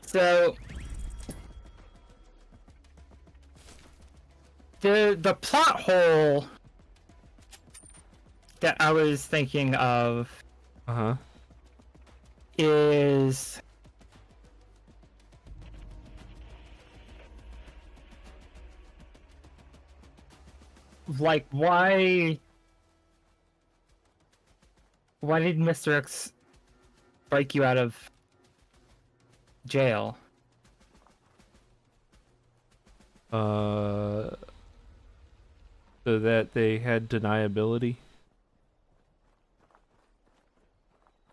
So the plot hole that I was thinking of is like why did Mr. X break you out of jail? So that they had deniability.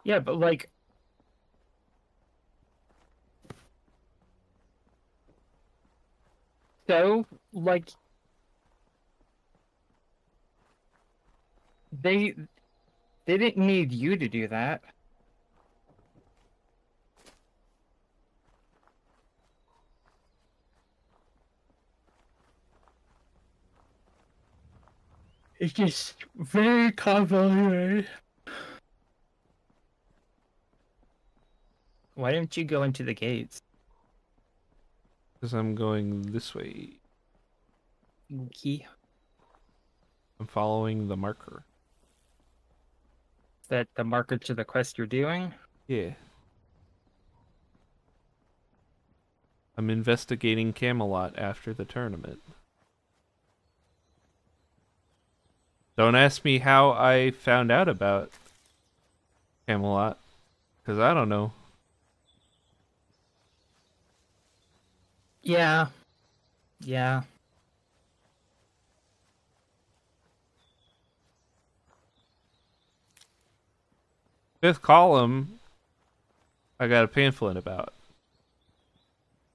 Yeah, but like so like they didn't need you to do that. It's just very convoluted. Why didn't you go into the gates? Because I'm going this way. Key. I'm following the marker. Is that the marker to the quest you're doing? Yeah. I'm investigating Camelot after the tournament. Don't ask me how I found out about Camelot, because I don't know. Yeah. Yeah. Fifth column, I got a pamphlet about,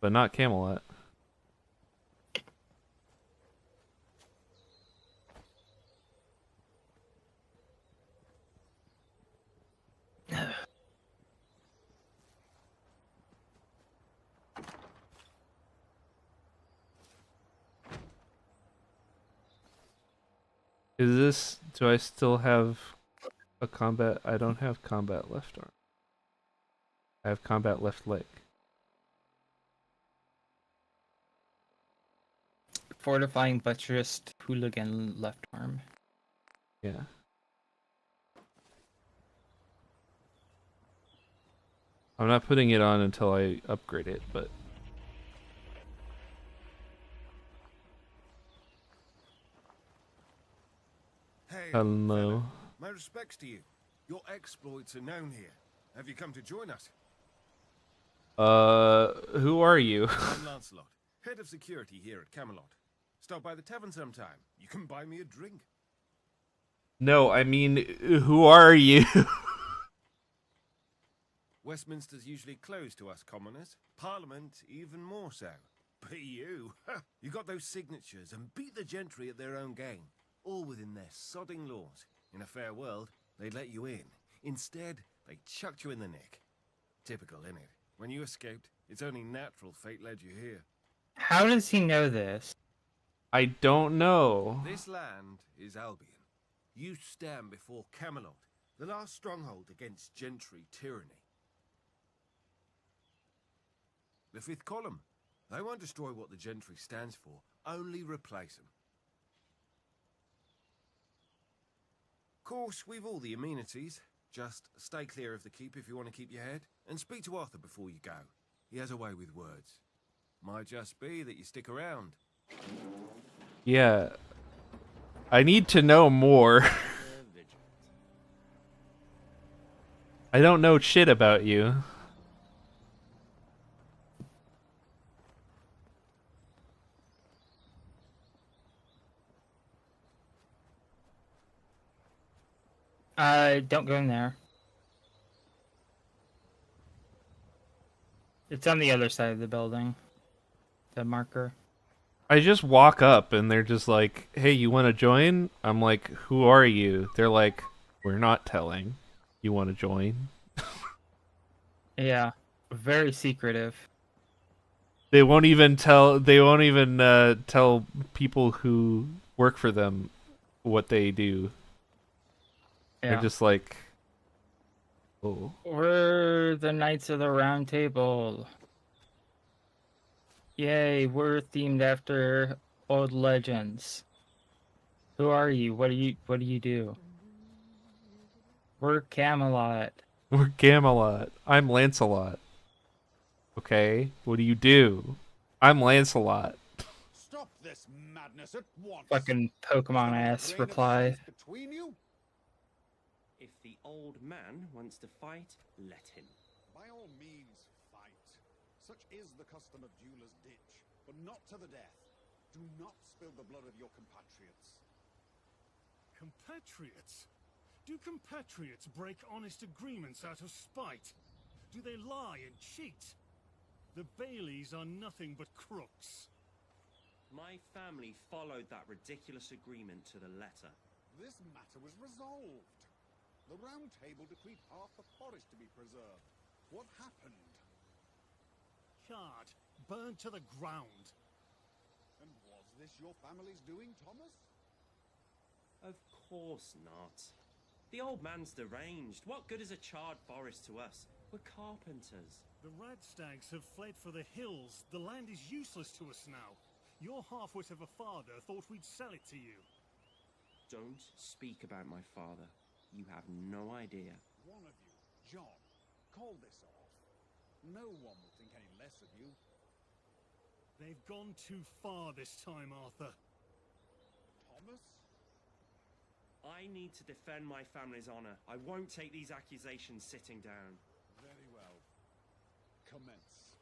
but not Camelot. Is this, do I still have A combat. I don't have combat left arm. I have combat left leg. Fortifying buttressed hooligan left arm. Yeah. I'm not putting it on until I upgrade it, but Hey, hello. fella. My respects to you. Your exploits are known here. Have you come to join us? Who are you? I'm Lancelot, head of security here at Camelot. Stop by the tavern sometime. You can buy me a drink. No, I mean, who are you? Westminster's usually closed to us commoners. Parliament even more so. But you, you got those signatures and beat the gentry at their own game. All within their sodding laws. In a fair world, they'd let you in. Instead, they chucked you in the nick. Typical, innit? When you escaped, it's only natural fate led you here. How does he know this? I don't know. This land is Albion. You stand before Camelot, the last stronghold against gentry tyranny. The fifth column. They won't destroy what the gentry stands for, only replace them. Of course, we've all the amenities. Just stay clear of the keep if you want to keep your head, and speak to Arthur before you go. He has a way with words. Might just be that you stick around. Yeah. I need to know more. I don't know shit about you. Don't go in there. It's on the other side of the building. The marker. I just walk up and they're just like, hey, you want to join? I'm like, who are you? They're like, we're not telling. You want to join? Yeah. Very secretive. They won't even tell tell people who work for them what they do. Yeah. They're just like, oh. We're the Knights of the Round Table. Yay, we're themed after old legends. Who are you? What do you do? We're Camelot. We're Camelot. I'm Lancelot. Okay, what do you do? I'm Lancelot. Stop this madness at once. Fucking Pokemon ass reply. Between you? If the old man wants to fight, let him. By all means, fight. Such is the custom of Dueler's Ditch, but not to the death. Do not spill the blood of your compatriots. Compatriots? Do compatriots break honest agreements out of spite? Do they lie and cheat? The Baileys are nothing but crooks. My family followed that ridiculous agreement to the letter. This matter was resolved. The Round Table decreed half the forest to be preserved. What happened? Charred, burned to the ground. And was this your family's doing, Thomas? Of course not. The old man's deranged. What good is a charred forest to us? We're carpenters. The Radstags have fled for the hills. The land is useless to us now. Your half-wit of a father thought we'd sell it to you. Don't speak about my father. You have no idea. One of you, John, call this off. No one will think any less of you. They've gone too far this time, Arthur. Thomas? I need to defend my family's honor. I won't take these accusations sitting down. Very well. Commence.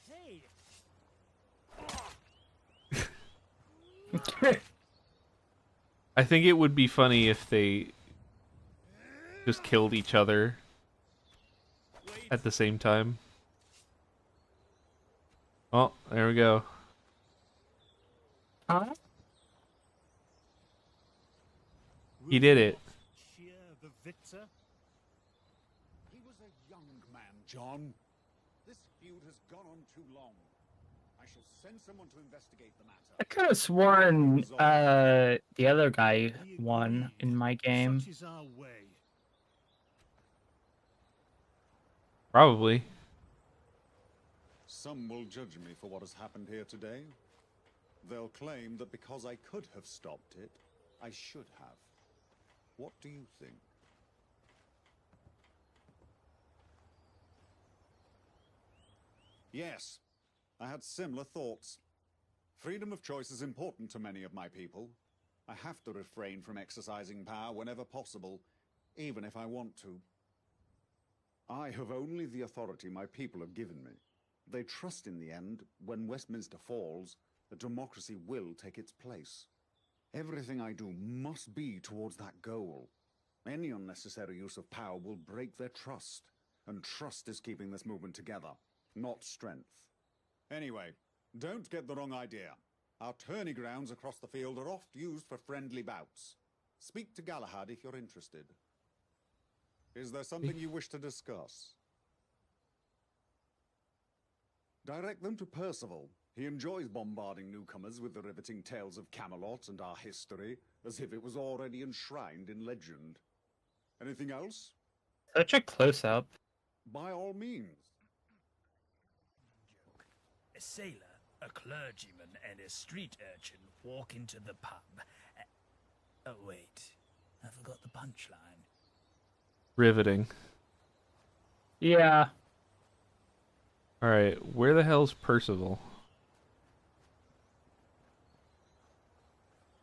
Hey! I think it would be funny if they just killed each other at the same time. Oh, there we go. Huh? He did it. Cheer the victor? He was a young man, John. This feud has gone on too long. I shall send someone to investigate the matter. I could have sworn the other guy won in my game. Such is our way. Probably. Some will judge me for what has happened here today. They'll claim that because I could have stopped it, I should have. What do you think? Yes, I had similar thoughts. Freedom of choice is important to many of my people. I have to refrain from exercising power whenever possible, even if I want to. I have only the authority my people have given me. They trust in the end, when Westminster falls, that democracy will take its place. Everything I do must be towards that goal. Any unnecessary use of power will break their trust, and trust is keeping this movement together, not strength. Anyway, don't get the wrong idea. Our tourney grounds across the field are oft used for friendly bouts. Speak to Galahad if you're interested. Is there something you wish to discuss? Direct them to Percival. He enjoys bombarding newcomers with the riveting tales of Camelot and our history, as if it was already enshrined in legend. Anything else? Such a close-up. By all means. A sailor, a clergyman, and a street urchin walk into the pub. Oh, wait. I forgot the punchline. Riveting. Yeah. Alright, where the hell's Percival?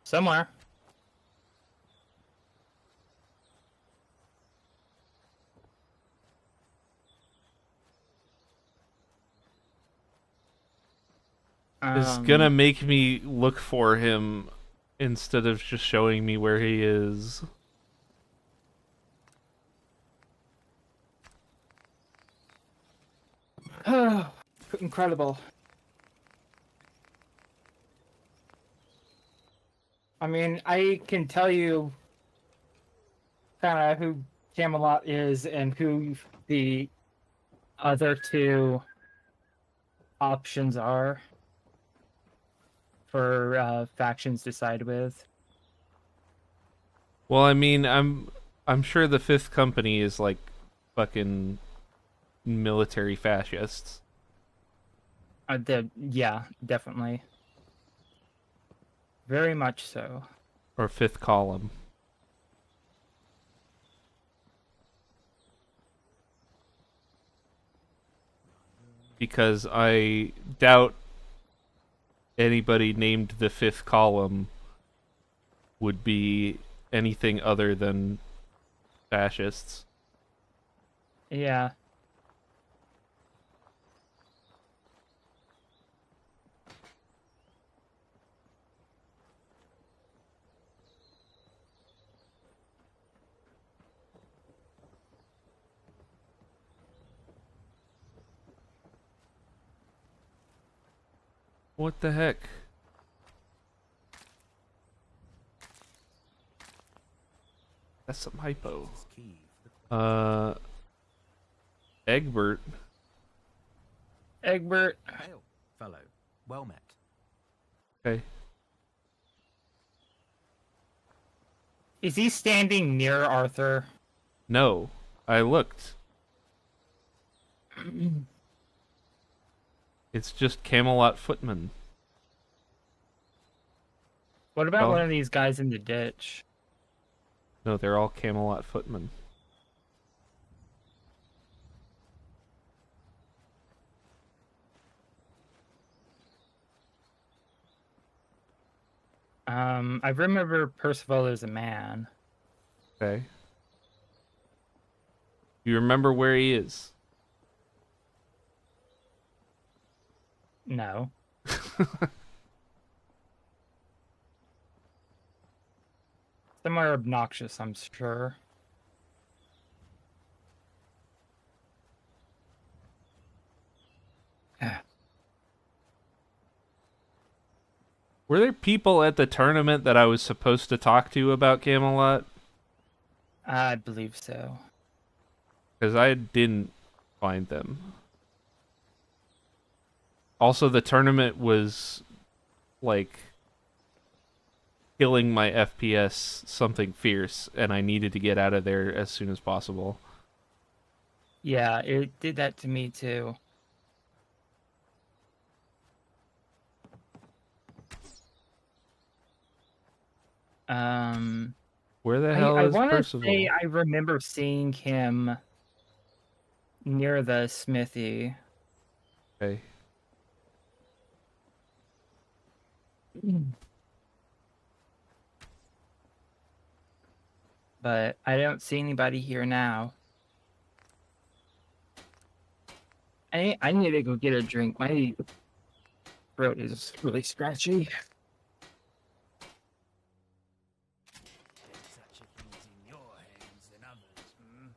Somewhere. It's gonna make me look for him instead of just showing me where he is. Incredible. I mean, I can tell you kind of who Camelot is and who the other two options are for factions to side with. Well, I mean, I'm sure the Fifth Company is like fucking military fascists. Yeah, definitely. Very much so. Or Fifth Column. Because I doubt anybody named the Fifth Column would be anything other than fascists. Yeah. What the heck? That's some hypo. Egbert. Egbert. Hail, fellow. Well met. Okay. Is he standing near Arthur? No, I looked. It's just Camelot footmen. What about Oh. one of these guys in the ditch? No, they're all Camelot footmen. I remember Percival as a man. Okay. You remember where he is? No. Somewhere obnoxious, I'm sure. Were there people at the tournament that I was supposed to talk to about Camelot? I believe so. Because I didn't find them. Also, the tournament was like killing my FPS something fierce, and I needed to get out of there as soon as possible. Yeah, it did that to me too. Where the hell I is want to Percival? say I remember seeing him near the smithy. Okay. But I don't see anybody here now. I need to go get a drink. My throat is really scratchy. Such a thing's in your hands than others, hmm?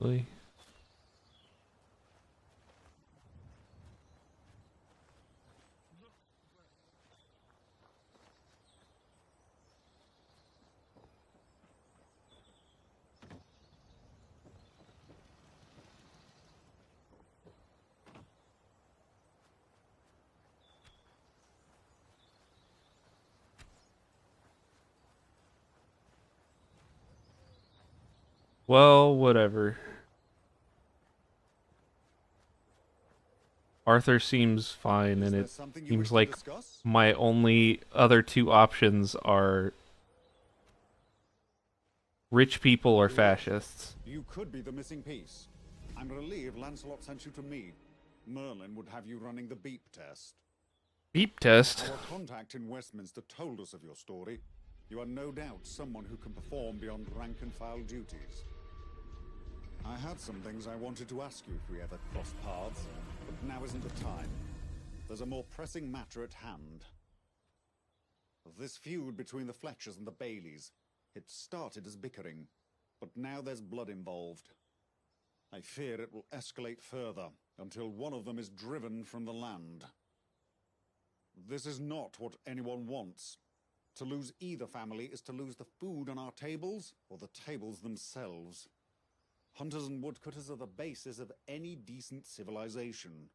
Really? Well, whatever. Arthur seems fine, and it seems like my only other two options are rich people or fascists. You could be the missing piece. I'm relieved Lancelot sent you to me. Merlin would have you running the beep test. Beep test? Our contact in Westminster told us of your story. You are no doubt someone who can perform beyond rank and file duties. I had some things I wanted to ask you if we ever crossed paths, but now isn't the time. There's a more pressing matter at hand. This feud between the Fletchers and the Baileys. It started as bickering, but now there's blood involved. I fear it will escalate further until one of them is driven from the land. This is not what anyone wants. To lose either family is to lose the food on our tables or the tables themselves. Hunters and woodcutters are the basis of any decent civilization.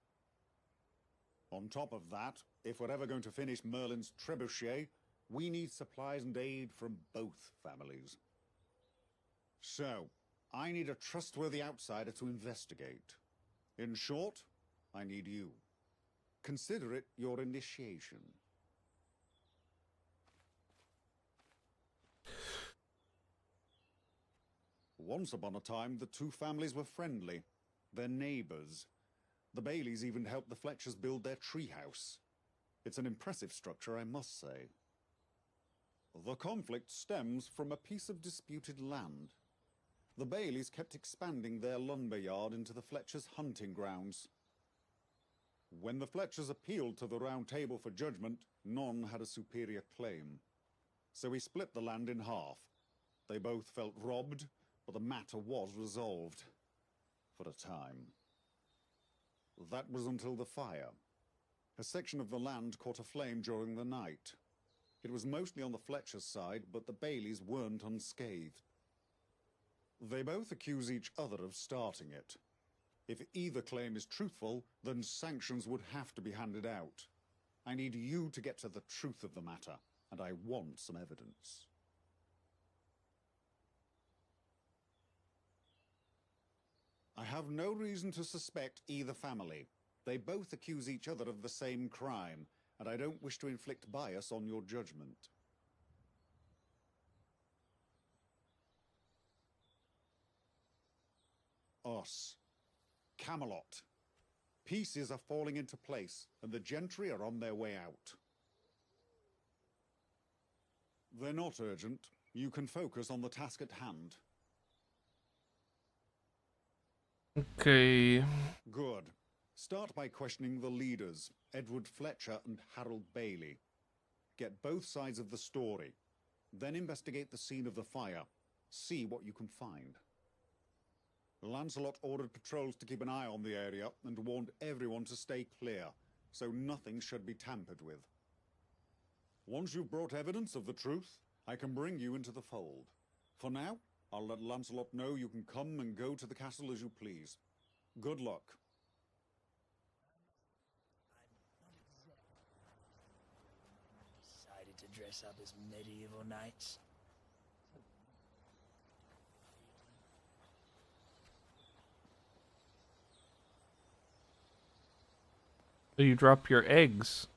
On top of that, if we're ever going to finish Merlin's trebuchet, we need supplies and aid from both families. So, I need a trustworthy outsider to investigate. In short, I need you. Consider it your initiation. Once upon a time, the two families were friendly. They're neighbors. The Baileys even helped the Fletchers build their treehouse. It's an impressive structure, I must say. The conflict stems from a piece of disputed land. The Baileys kept expanding their lumber yard into the Fletchers' hunting grounds. When the Fletchers appealed to the Round Table for judgment, none had a superior claim. So we split the land in half. They both felt robbed, but the matter was resolved. For a time. That was until the fire. A section of the land caught aflame during the night. It was mostly on the Fletcher's side, but the Baileys weren't unscathed. They both accuse each other of starting it. If either claim is truthful, then sanctions would have to be handed out. I need you to get to the truth of the matter, and I want some evidence. I have no reason to suspect either family. They both accuse each other of the same crime, and I don't wish to inflict bias on your judgment. Us. Camelot. Pieces are falling into place, and the gentry are on their way out. They're not urgent. You can focus on the task at hand. Okay. Good. Start by questioning the leaders, Edward Fletcher and Harold Bailey. Get both sides of the story. Then investigate the scene of the fire. See what you can find. Lancelot ordered patrols to keep an eye on the area and warned everyone to stay clear, so nothing should be tampered with. Once you've brought evidence of the truth, I can bring you into the fold. For now, I'll let Lancelot know you can come and go to the castle as you please. Good luck. Decided to dress up as medieval knights. So you drop your eggs.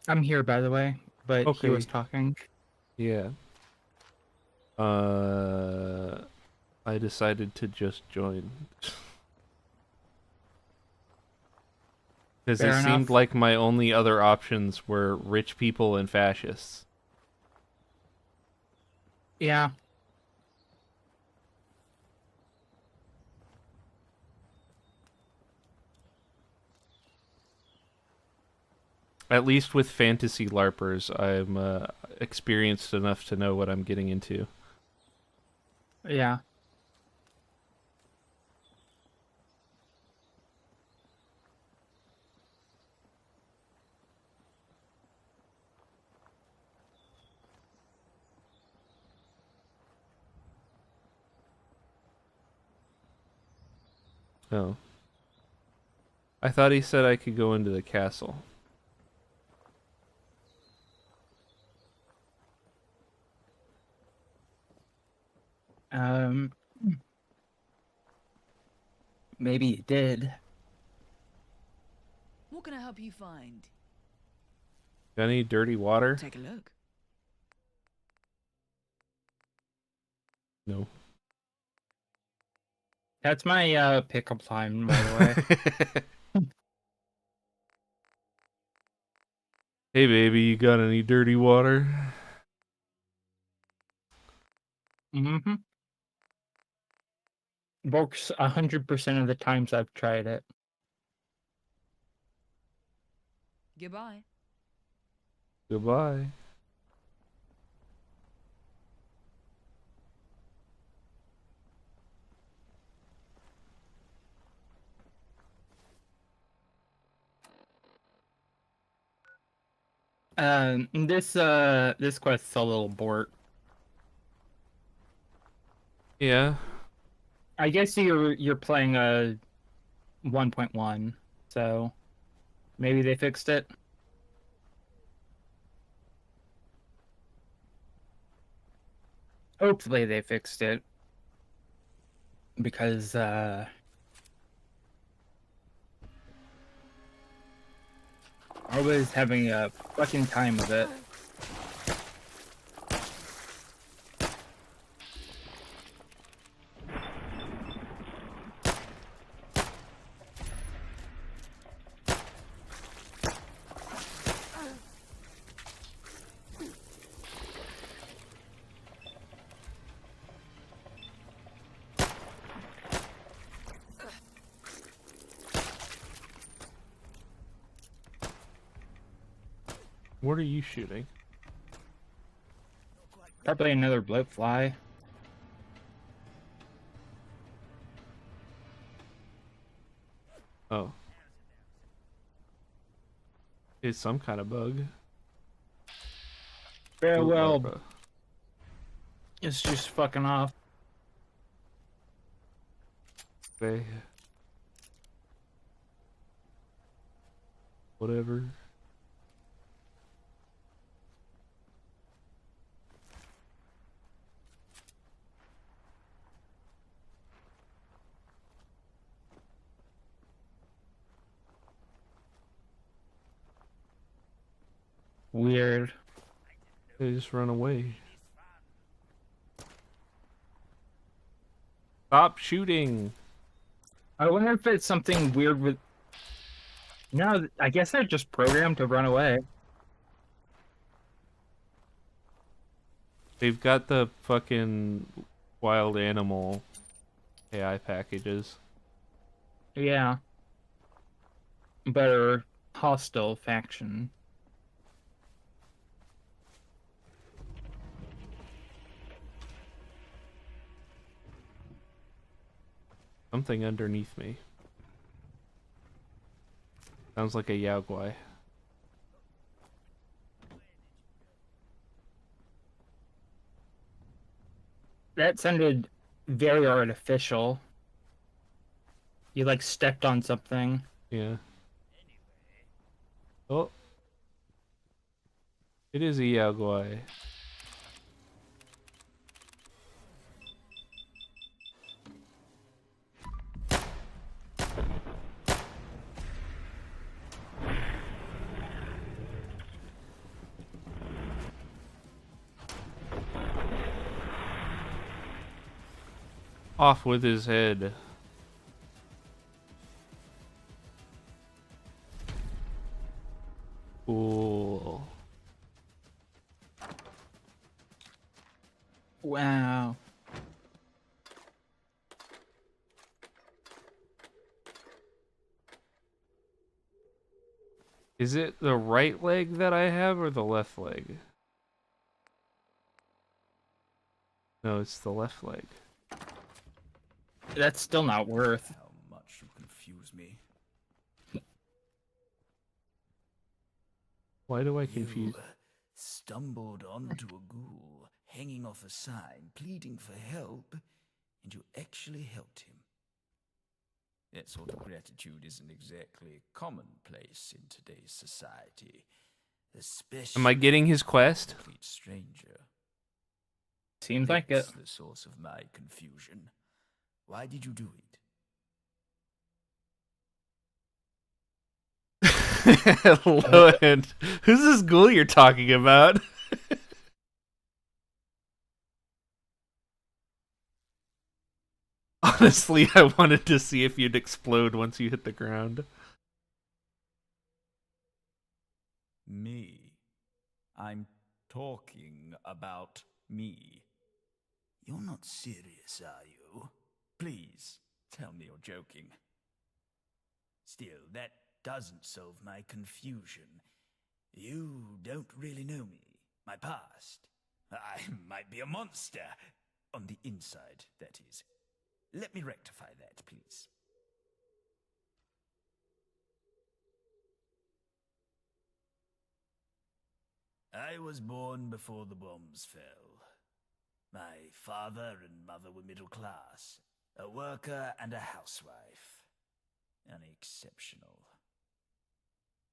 I'm here, by the way, but he was talking. Yeah. I decided to just join. Because it Fair seemed enough. like my only other options were rich people and fascists. Yeah. At least with fantasy LARPers, I'm experienced enough to know what I'm getting into. Yeah. Oh. I thought he said I could go into the castle. Maybe you did. What can I help you find? Got any dirty water? Take a look. No. That's my pickup line, by the way. Hey baby, you got any dirty water? Mm-hmm. Works 100% of the times I've tried it. Goodbye. Goodbye. This quest's a little bort. Yeah. I guess you're playing a 1.1, so maybe they fixed it. Hopefully they fixed it. Because I was having a fucking time of it. What are you shooting? Probably another bloatfly. Oh. It's some kind of bug. Farewell. Bootlegger. It's just fucking off. Okay. Whatever. Weird. They just run away. Stop shooting. I wonder if it's something weird with... No, I guess they're just programmed to run away. They've got the fucking wild animal AI packages. Yeah. Better hostile faction. Something underneath me. Sounds like a Yao Guai. That sounded very artificial. You like stepped on something. Yeah. Oh. It is a Yao Guai. Off with his head. Cool. Wow. Is it the right leg that I have or the left leg? No, it's the left leg. That's still not worth. How much you confuse me. Why do I confuse? You stumbled onto a ghoul hanging off a sign pleading for help, and you actually helped him. That sort of gratitude isn't exactly commonplace in today's society, especially Am I getting his quest? a complete stranger. Seems like it. That's the source of my confusion. Why did you do it? Hello, and who's this ghoul you're talking about? Honestly, I wanted to see if you'd explode once you hit the ground. Me. I'm talking about me. You're not serious, are you? Please, tell me you're joking. Still, that doesn't solve my confusion. You don't really know me, my past. I might be a monster. On the inside, that is. Let me rectify that, please. I was born before the bombs fell. My father and mother were middle class, a worker and a housewife. Unexceptional.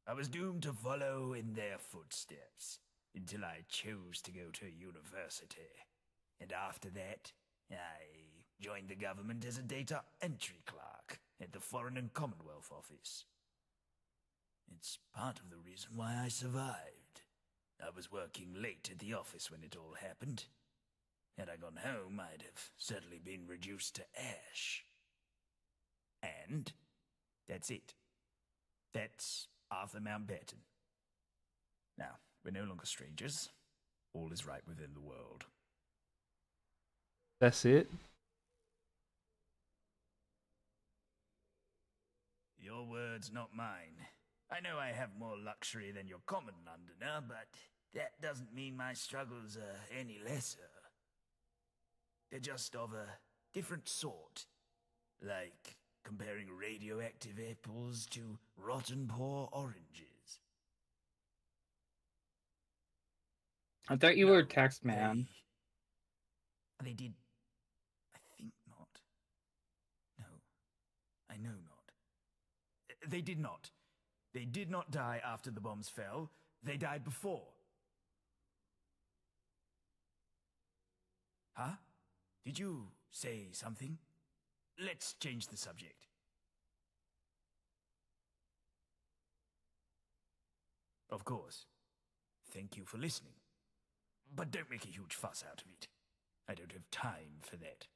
I was doomed to follow in their footsteps until I chose to go to university. And after that, I joined the government as a data entry clerk at the Foreign and Commonwealth Office. It's part of the reason why I survived. I was working late at the office when it all happened. Had I gone home, I'd have certainly been reduced to ash. And that's it. That's Arthur Mountbatten. Now, we're no longer strangers. All is right within the world. That's it? Your words, not mine. I know I have more luxury than your common Londoner, but that doesn't mean my struggles are any lesser. They're just of a different sort. Like comparing radioactive apples to rotten poor oranges. I thought you were a tax man. They did. I think not. No, I know not. They did not. They did not die after the bombs fell. They died before. Huh? Did you say something? Let's change the subject. Of course. Thank you for listening. But don't make a huge fuss out of it. I don't have time for that.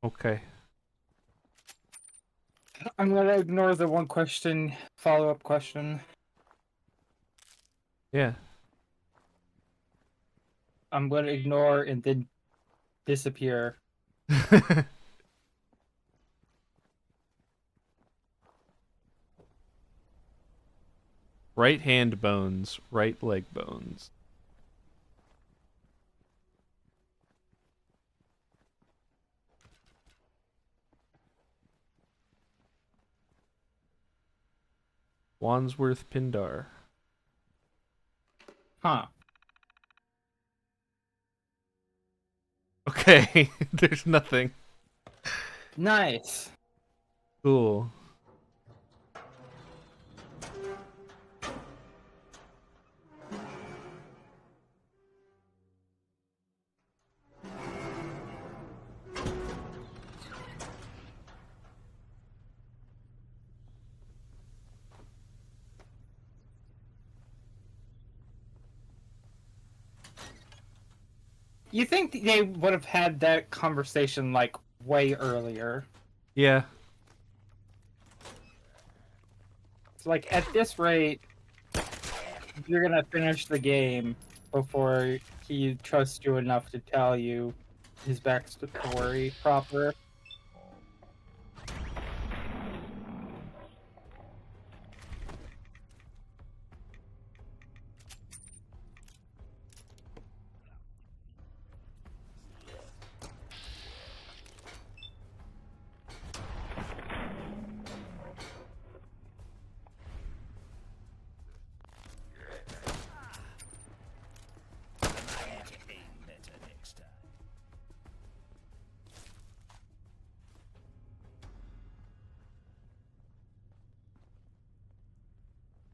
Okay. I'm gonna ignore the one question, follow-up question. Yeah. I'm gonna ignore and then disappear. Right hand bones, right leg bones. Wandsworth Pindar. Huh. Okay, there's nothing. Nice. Cool. You think they would have had that conversation like way earlier? Yeah. It's like at this rate, you're gonna finish the game before he trusts you enough to tell you his backstory proper.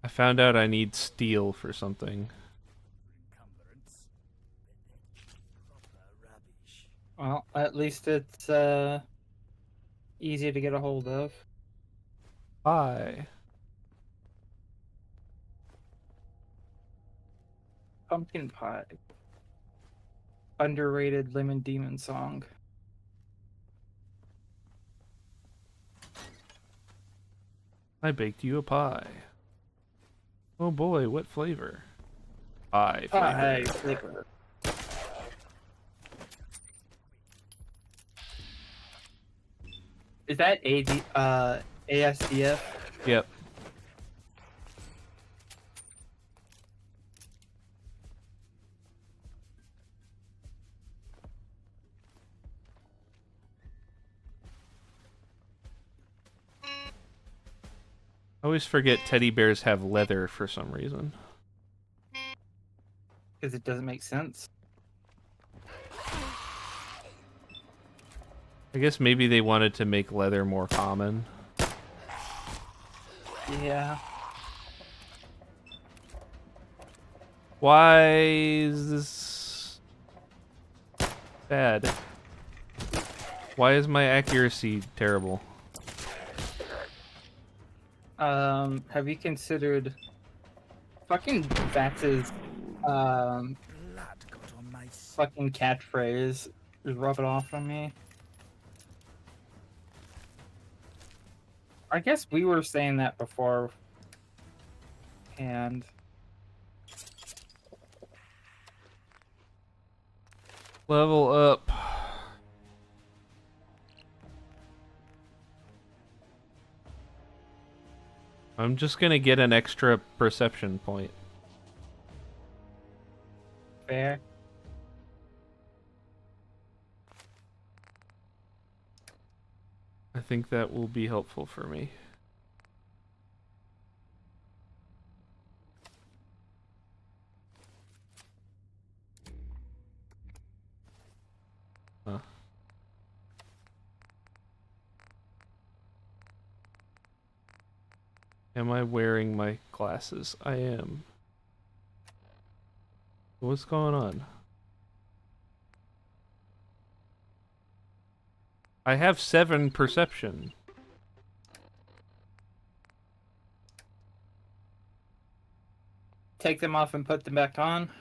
I found out I need steel for something. Well, at least it's easy to get a hold of. Hi. Pumpkin pie. Underrated Lemon Demon song. I baked you a pie. Oh boy, what flavor? Pie flavor. Pie flavor. Is that ASDF? Yep. I always forget teddy bears have leather for some reason. Because it doesn't make sense. I guess maybe they wanted to make leather more common. Yeah. Why is this bad? Why is my accuracy terrible? Have you considered fucking Vax's fucking catchphrase? Just rub it off on me. I guess we were saying that before. And Level up. I'm just gonna get an extra perception point. fair. I think that will be helpful for me. Am I wearing my glasses? I am. What's going on? I have 7 perception. Take them off and put them back on.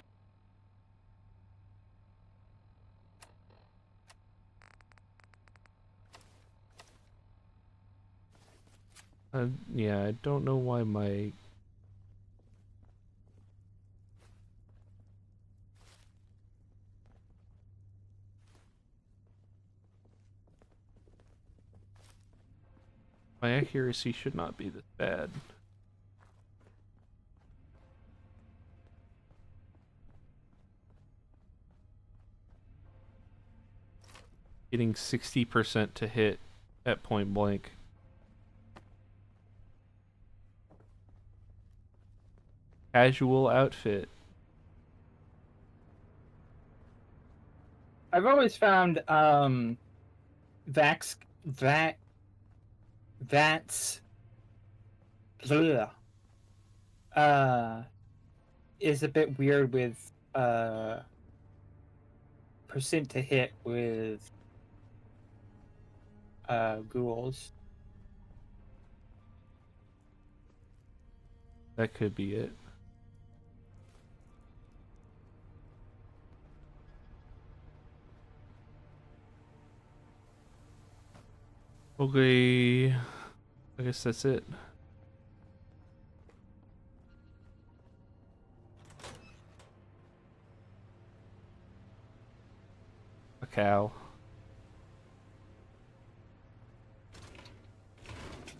Yeah, I don't know why my... My accuracy should not be this bad. Getting 60% to hit at point blank. Casual outfit. I've always found that's is a bit weird with percent to hit with ghouls. That could be it. Okay, I guess that's it. A cow.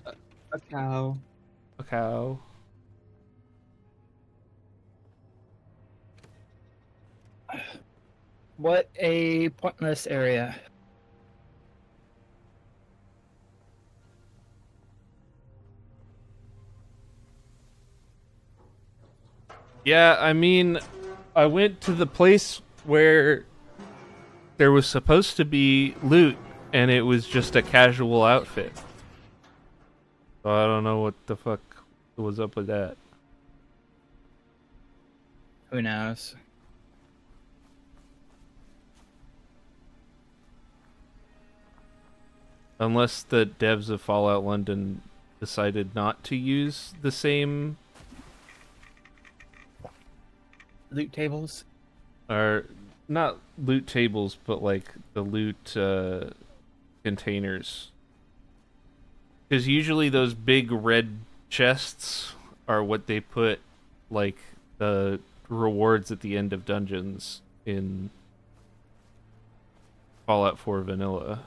A cow. A cow. What a pointless area. Yeah, I mean, I went to the place where there was supposed to be loot, and it was just a casual outfit. So I don't know what the fuck was up with that. Who knows? Unless the devs of Fallout London decided not to use the same loot tables? Or not loot tables, but like the loot containers. Because usually those big red chests are what they put like the rewards at the end of dungeons in Fallout 4 Vanilla.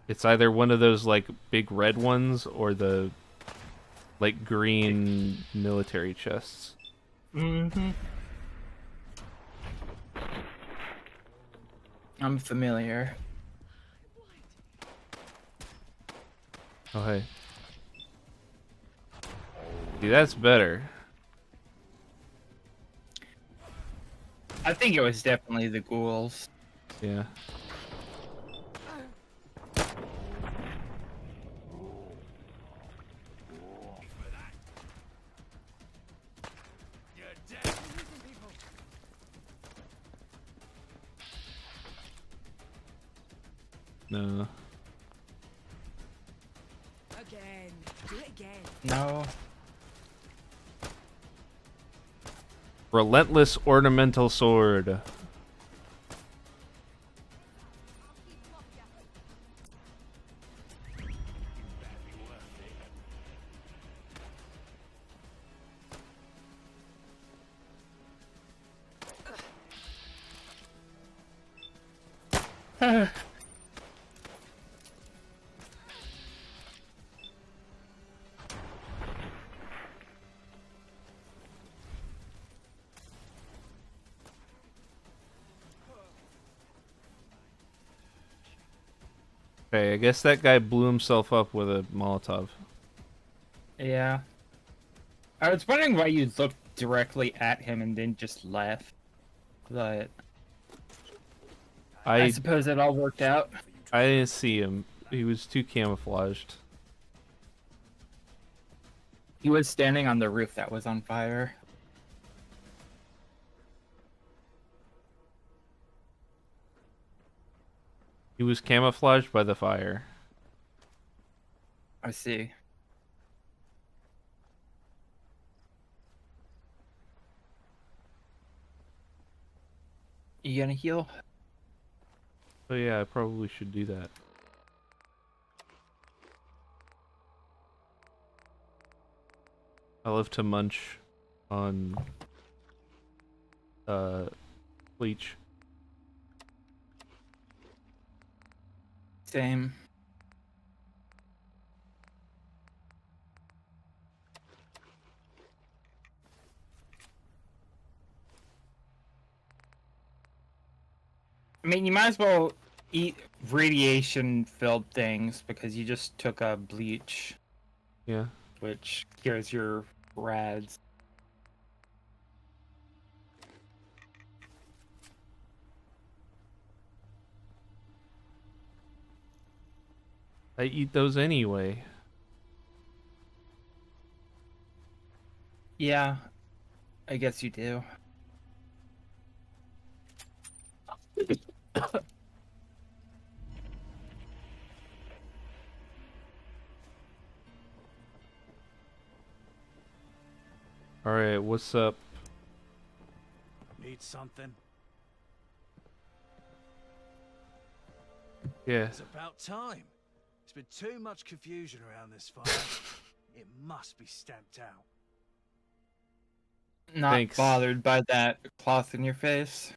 It's either one of those like big red ones or the like green military chests. Mm-hmm. I'm familiar. Oh hey. See, that's better. I think it was definitely the ghouls. Yeah. No. Again. Do it again. No. Relentless ornamental sword. Okay, I guess that guy blew himself up with a Molotov. Yeah. I was wondering why you looked directly at him and then just left. But I suppose it all worked out. I didn't see him. He was too camouflaged. He was standing on the roof that was on fire. He was camouflaged by the fire. I see. You gonna heal? So yeah, I probably should do that. I love to munch on bleach. Same. I mean, you might as well eat radiation-filled things because you just took a bleach. Yeah. Which cures your rads. I eat those anyway. Yeah, I guess you do. Alright, what's up? Need something? Yeah. It's about time. There's been too much confusion around this fire. It must be stamped out. Not Thanks. bothered by that cloth in your face.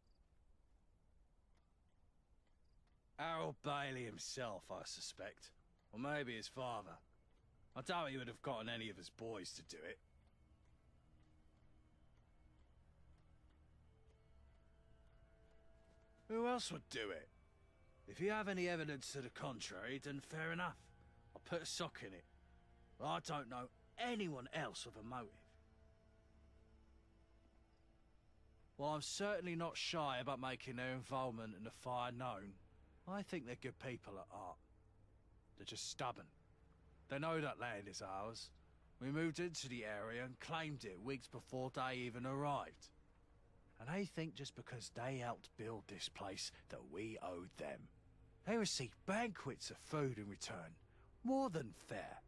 Harold Bailey himself, I suspect. Or maybe his father. I doubt he would have gotten any of his boys to do it. Who else would do it? If you have any evidence to the contrary, then fair enough. I'll put a sock in it. But I don't know anyone else with a motive. While I'm certainly not shy about making their involvement in the fire known, I think they're good people at heart. They're just stubborn. They know that land is ours. We moved into the area and claimed it weeks before they even arrived. And they think just because they helped build this place that we owed them. They received banquets of food in return. More than fair.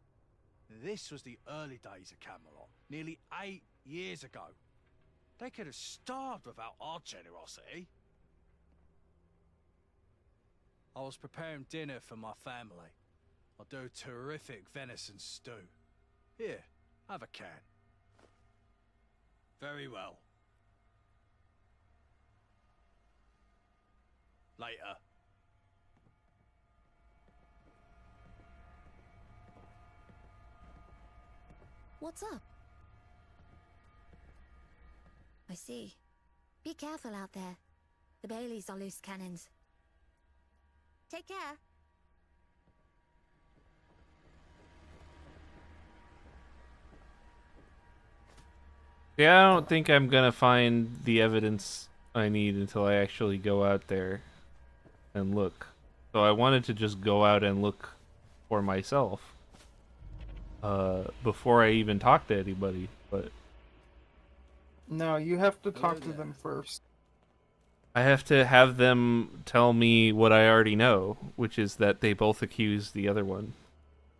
This was the early days of Camelot, nearly 8 years ago. They could have starved without our generosity. I was preparing dinner for my family. I'll do a terrific venison stew. Here, have a can. Very well. Later. What's up? I see. Be careful out there. The Baileys are loose cannons. Take care. Yeah, I don't think I'm gonna find the evidence I need until I actually go out there and look. So I wanted to just go out and look for myself before I even talk to anybody, but No, you have to talk to them first. I have to have them tell me what I already know, which is that they both accuse the other one.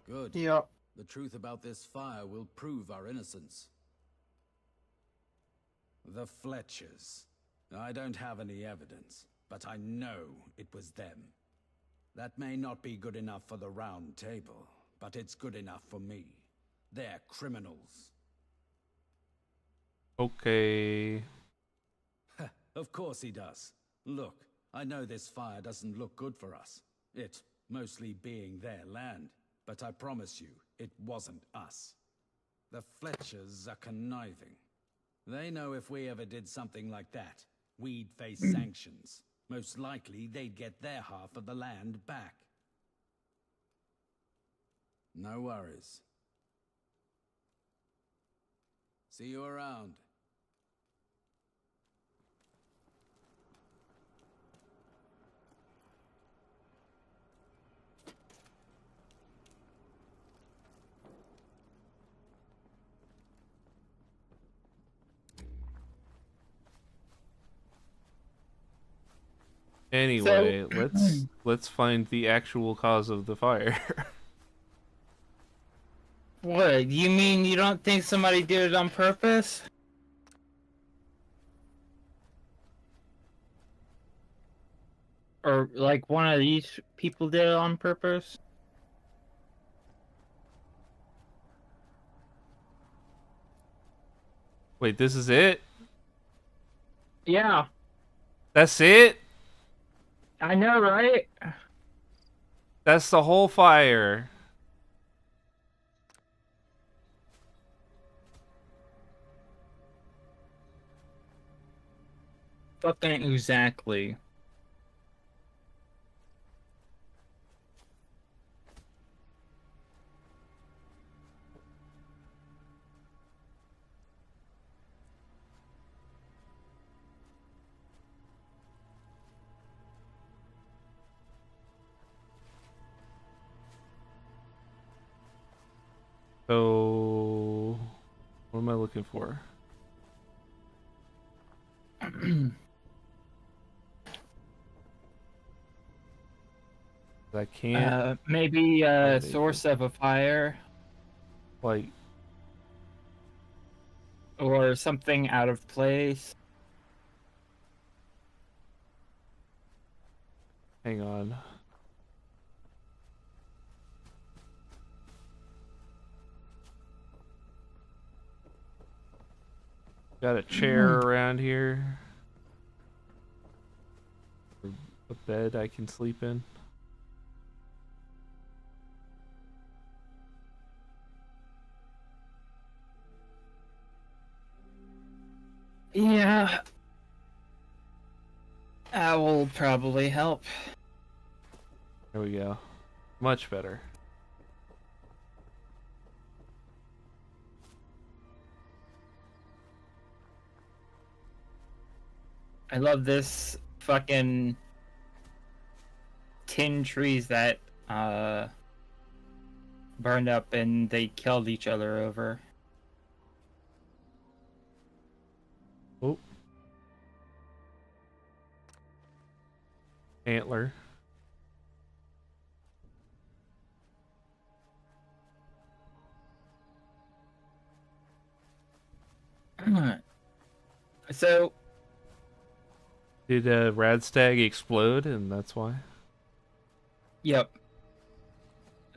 Good. Yep. The truth about this fire will prove our innocence. The Fletchers. I don't have any evidence, but I know it was them. That may not be good enough for the Round Table, but it's good enough for me. They're criminals. Okay. Of course he does. Look, I know this fire doesn't look good for us. It mostly being their land, but I promise you, it wasn't us. The Fletchers are conniving. They know if we ever did something like that, we'd face sanctions. Most likely, they'd get their half of the land back. No worries. See you around. Anyway, let's find the actual cause of the fire. What? You mean you don't think somebody did it on purpose? Or like one of these people did it on purpose? Wait, this is it? Yeah. That's it? I know, right? That's the whole fire. Fucking exactly. So, what am I looking for? I can't. Maybe a source of a fire. Like, or something out of place. hang on. Got a chair around here. A bed I can sleep in. Yeah. That will probably help. There we go. Much better. I love this fucking tin trees that burned up and they killed each other over. Oh. Antler. So did Radstag explode and that's why? Yep.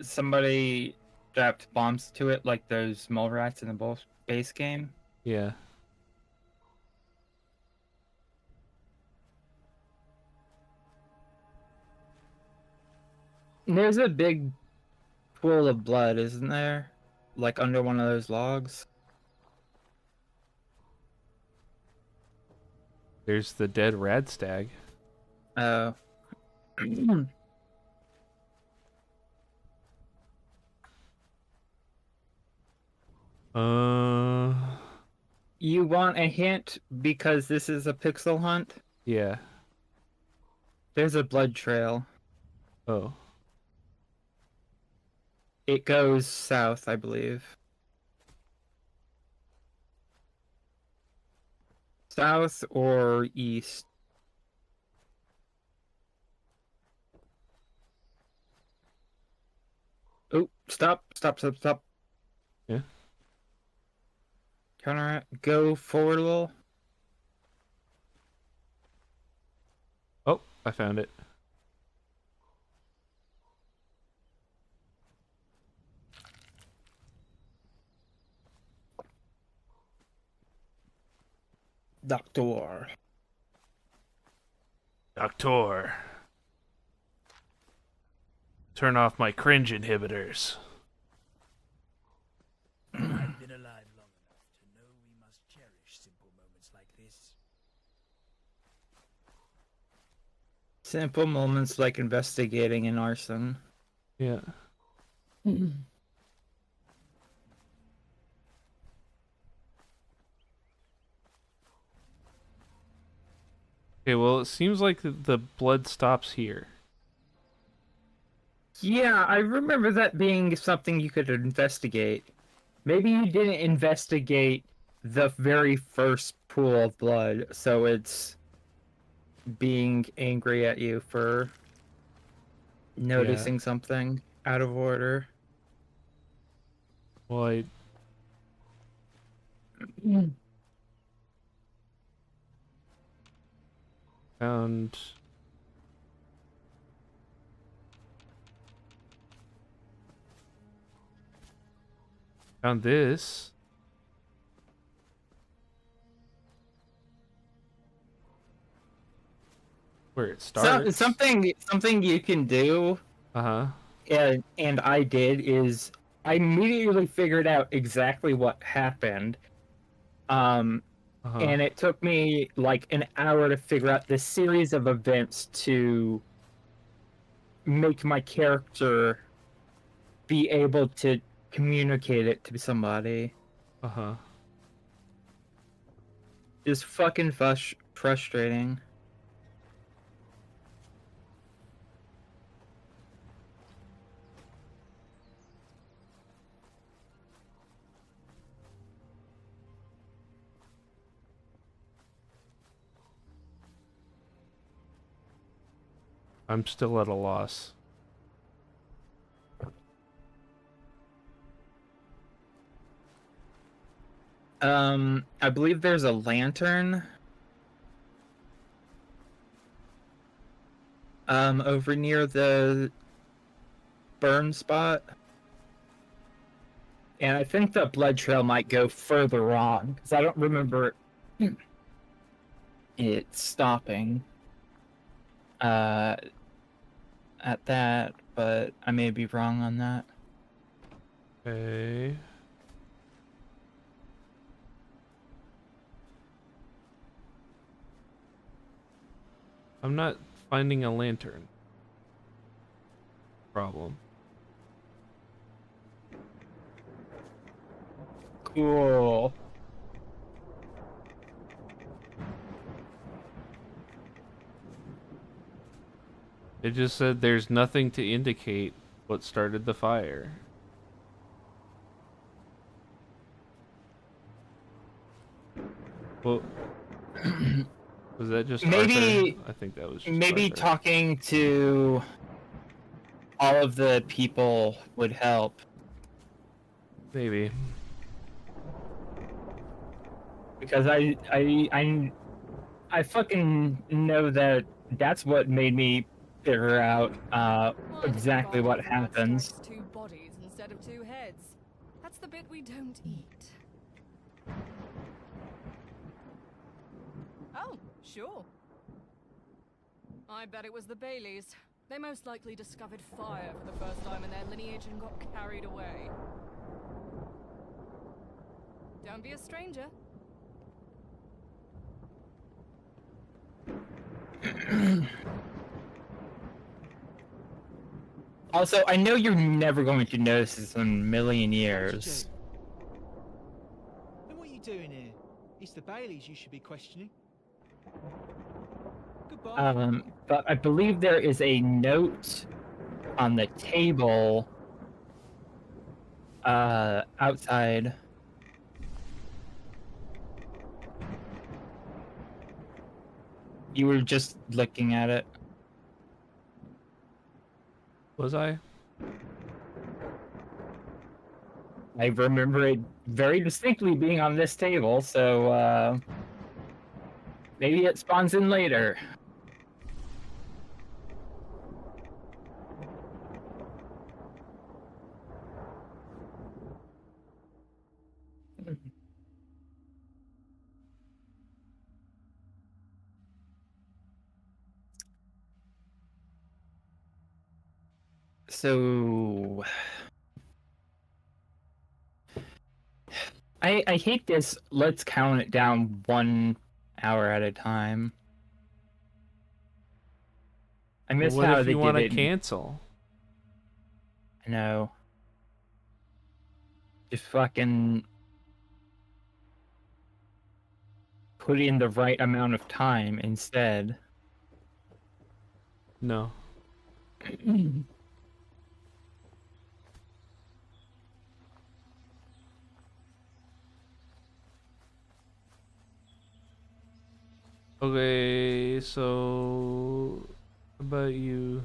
Somebody strapped bombs to it like those mole rats in the base game. Yeah. There's a big pool of blood, isn't there? Like under one of those logs. There's the dead Radstag. Oh. You want a hint because this is a pixel hunt? Yeah. There's a blood trail. Oh. It goes south, I believe. South or east. Oh, stop. Yeah. Turn around. Go forward a little. Oh, I found it. Doctor. Turn off my cringe inhibitors. I've been alive long enough to know we must cherish simple moments like this. Simple moments like investigating an arson. Yeah. Okay, well, it seems like the blood stops here. Yeah, I remember that being something you could investigate. Maybe you didn't investigate the very first pool of blood, so it's being angry at you for noticing something out of order. Well, I found this. Where it starts. Something you can do. And I did is I immediately figured out exactly what happened. And it took me like an hour to figure out the series of events to make my character be able to communicate it to somebody. It's fucking frustrating. I'm still at a loss. I believe there's a lantern over near the burn spot. And I think the blood trail might go further on, because I don't remember it stopping at that, but I may be wrong on that. Okay. I'm not finding a lantern. Problem. Cool. It just said there's nothing to indicate what started the fire. Well, was that just Maybe Arthur? I think that was just maybe Arthur. talking to all of the people would help. Maybe. Because I fucking know that that's what made me figure out exactly what happens. 2 bodies instead of 2 heads. That's the bit we don't eat. Oh, sure. I bet it was the Baileys. They most likely discovered fire for the first time in their lineage and got carried away. Don't be a stranger. Also, I know you're never going to notice this in a million years. Then what are you doing here? It's the Baileys you should be questioning. Goodbye. But I believe there is a note on the table outside. You were just looking at it. Was I? I remember it very distinctly being on this table, so maybe it spawns in later. So I hate this. Let's count it down 1 hour at a time. I miss What how if they you want did to it. cancel? I know. Just fucking put in the right amount of time instead. No. Okay, so how about you?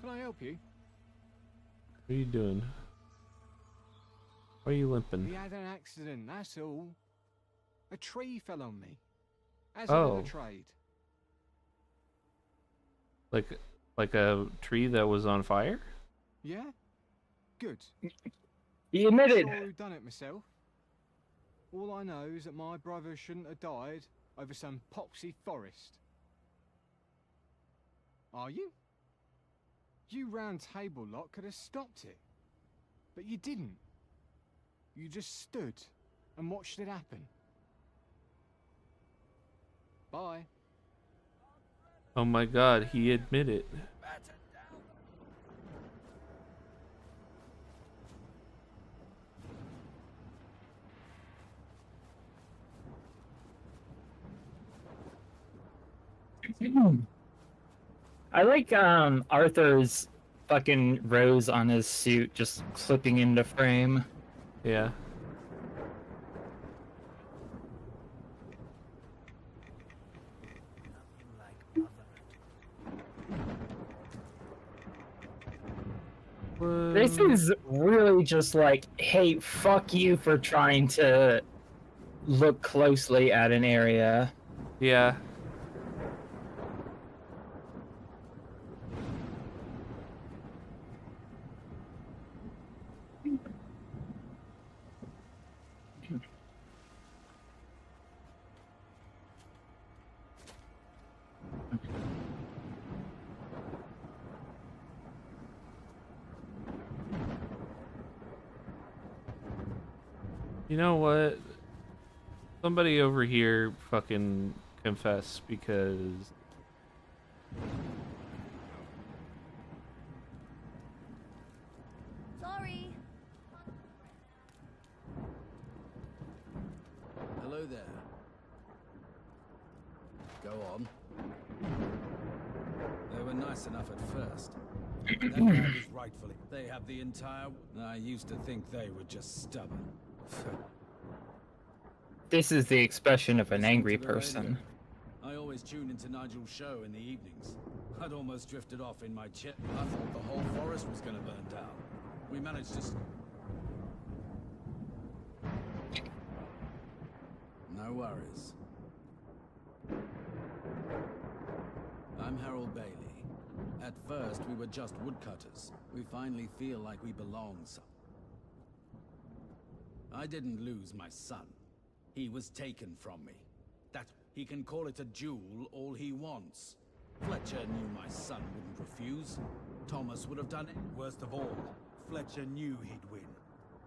Can I help you? What are you doing? Why are you limping? We had an accident, that's all. A tree fell on me. As Oh. in the trade. Like a tree that was on fire? Yeah? Good. He admitted. Not sure who done it myself. All I know is that my brother shouldn't have died over some poxy forest. Are you? You round table lot could have stopped it. But you didn't. You just stood and watched it happen. Bye. Oh my god, he admitted. I like Arthur's fucking rose on his suit just slipping into frame. Yeah. This is really just like, hey, fuck you for trying to look closely at an area. Yeah. You know what? Somebody over here fucking confess, because Sorry. Hello there. Go on. They were nice enough at first. That guy was rightfully. They have the entire. I used to think they were just stubborn. This is the expression of an angry person. I always tune into Nigel's show in the evenings. I'd almost drifted off in my chair. I thought the whole forest was gonna burn down. We managed to. No worries. I'm Harold Bailey. At first, we were just woodcutters. We finally feel like we belong some. I didn't lose my son. He was taken from me. That he can call it a duel all he wants. Fletcher knew my son wouldn't refuse. Thomas would have done it. Worst of all, Fletcher knew he'd win.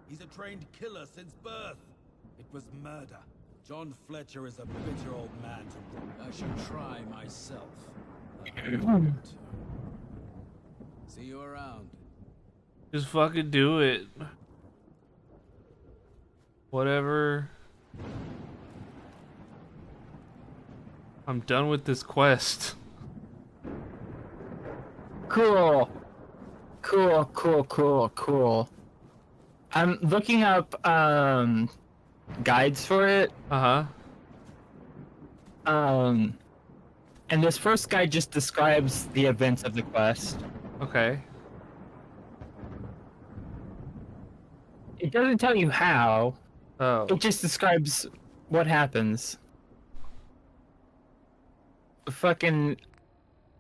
He's a trained killer since birth. It was murder. John Fletcher is a bitter old man to... I should try myself. See you around. just fucking do it. Whatever. I'm done with this quest. Cool. Cool. I'm looking up guides for it. And this first guide just describes the events of the quest. Okay. It doesn't tell you how. Oh. It just describes what happens. Fucking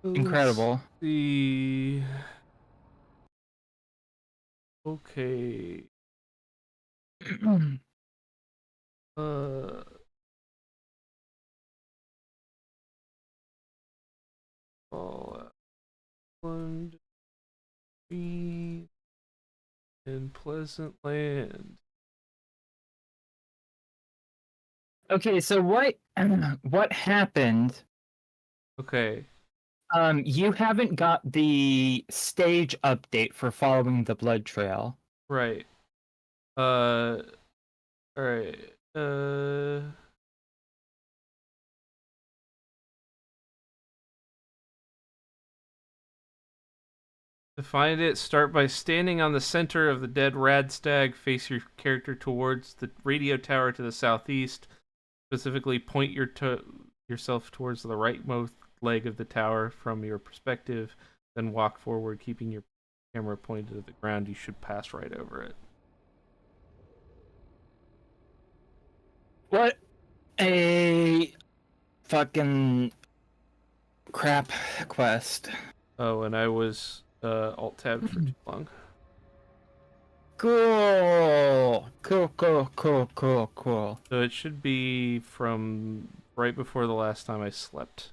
incredible. Let's see. Okay. Island, Green, and Pleasant Land. Okay, so what happened? Okay. You haven't got the stage update for following the blood trail. Right. Alright. To find it, start by standing on the center of the dead radstag. Face your character towards the radio tower to the southeast. Specifically, point your yourself towards the rightmost leg of the tower from your perspective, then walk forward, keeping your camera pointed at the ground. You should pass right over it. What a fucking crap quest. Oh, and I was alt-tabbed for too long. Cool. Cool. So it should be from right before the last time I slept.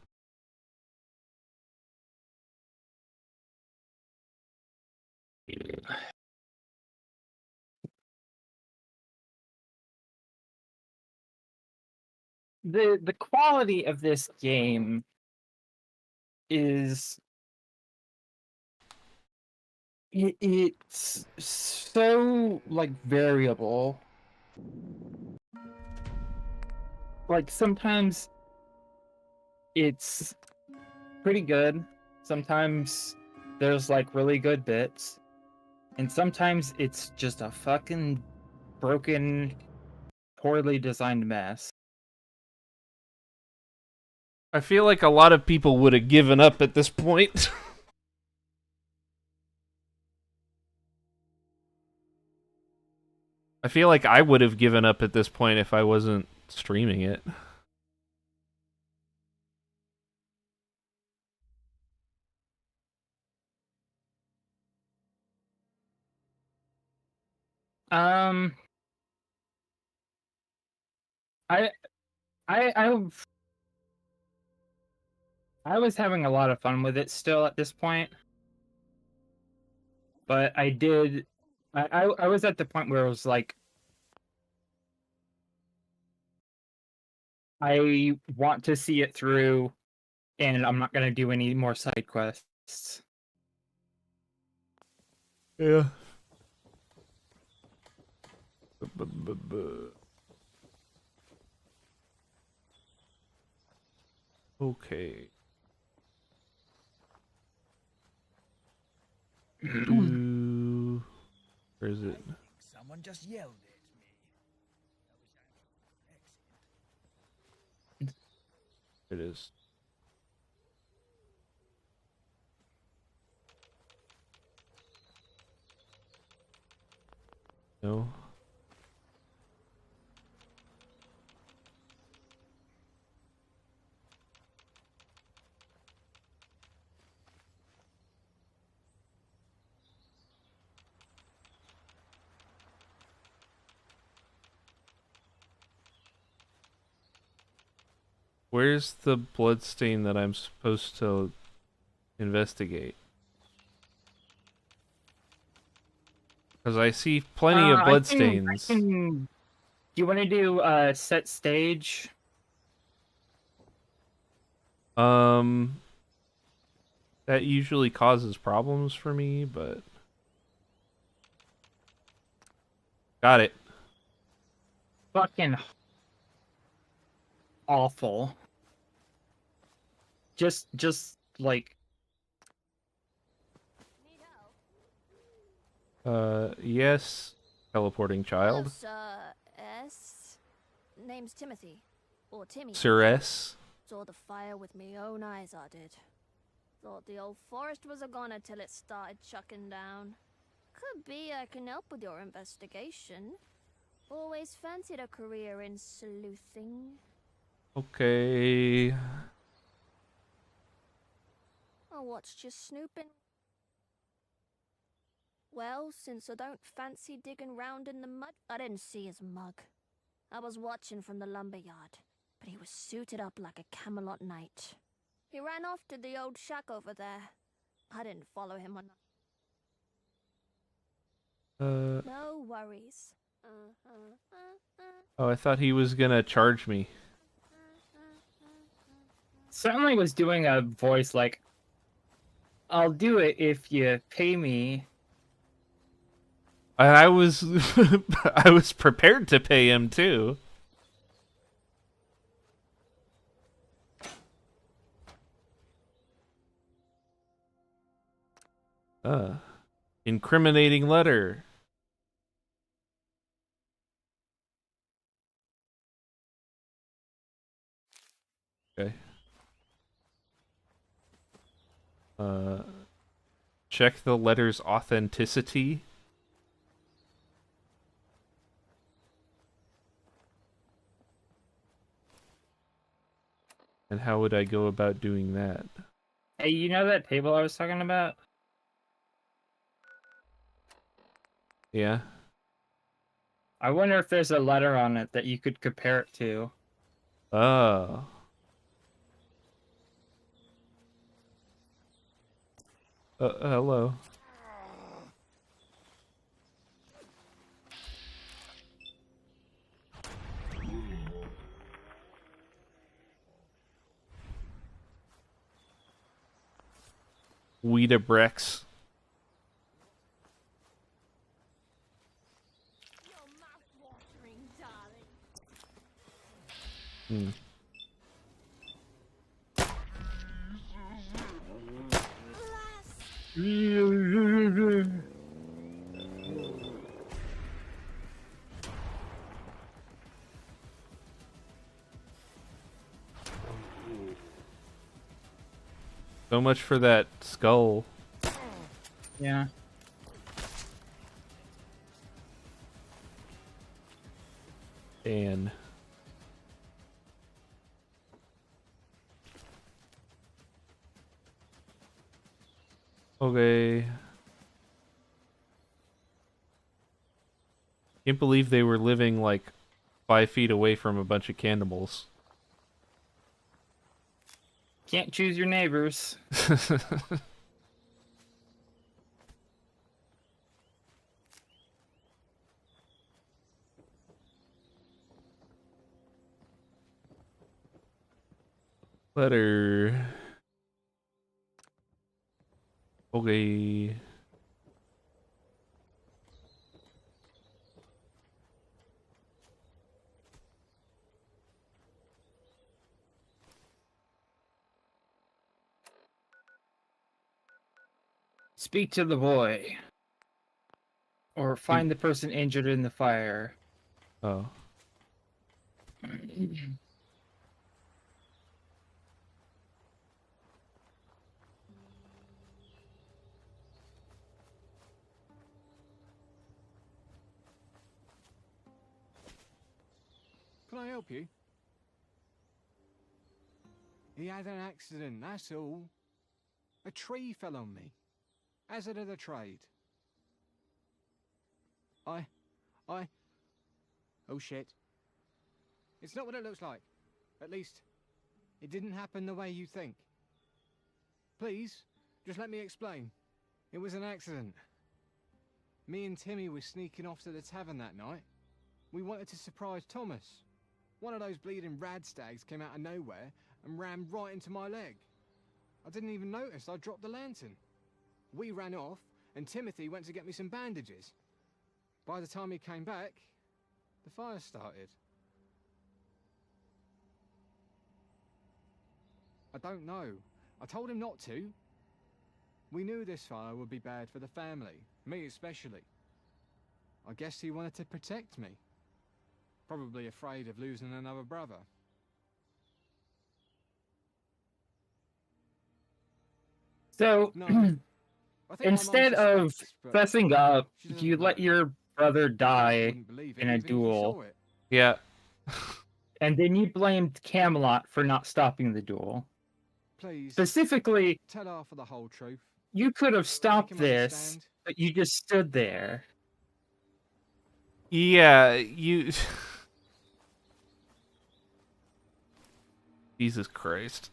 The quality of this game is it's so like variable. Like sometimes it's pretty good, sometimes there's like really good bits, and sometimes it's just a fucking broken, poorly designed mess. I feel like a lot of people would have given up at this point. I feel like I would have given up at this point if I wasn't streaming it. Um, I was having a lot of fun with it still at this point, but I was at the point where it was like, I want to see it through, and I'm not gonna do any more side quests. Yeah. Okay. Where is it? Someone just yelled It is. No. Where's the bloodstain that I'm supposed to investigate? Because I see plenty of bloodstains. Do you want to do set stage? That usually causes problems for me, but got it. Fucking awful. Just like Yes, teleporting child. Sir S. Name's Timothy. Or Timmy. Sir S. Saw the fire with me own eyes, I did. Thought the old forest was a goner till it started chucking down. Could be I can help with your investigation. Always fancied a career in sleuthing. Okay. I watched you snooping. Well, since I don't fancy digging round in the mud, I didn't see his mug. I was watching from the lumberyard, but he was suited up like a Camelot knight. He ran off to the old shack over there. I didn't follow him on. No worries. Oh, I thought he was gonna charge me. certainly was doing a voice like, "I'll do it if you pay me." I was I was prepared to pay him too. Incriminating letter. Okay. Check the letter's authenticity. And how would I go about doing that? Hey, you know that table I was talking about? Yeah. I wonder if there's a letter on it that you could compare it to. Oh. Hello. Weedabrex. Hmm. So much for that skull. Yeah. And okay. Can't believe they were living like 5 feet away from a bunch of cannibals. Can't choose your neighbors. Letter. Okay. Speak to the boy. Or find the person injured in the fire. Oh. Can I help you? He had an accident, that's all. A tree fell on me. Hazard of the trade. Oh shit. It's not what it looks like. At least, it didn't happen the way you think. Please, just let me explain. It was an accident. Me and Timmy were sneaking off to the tavern that night. We wanted to surprise Thomas. One of those bleeding radstags came out of nowhere and rammed right into my leg. I didn't even notice I dropped the lantern. We ran off, and Timothy went to get me some bandages. By the time he came back, the fire started. I don't know. I told him not to. We knew this fire would be bad for the family, me especially. I guess he wanted to protect me. Probably afraid of losing another brother. So, No. instead of fessing up, you let your brother die in a duel. Yeah. And then you blamed Camelot for not stopping the duel. Please. Specifically, tell Arthur the whole truth. You could have stopped him this, understand. but you just stood there. Yeah, you... Jesus Christ.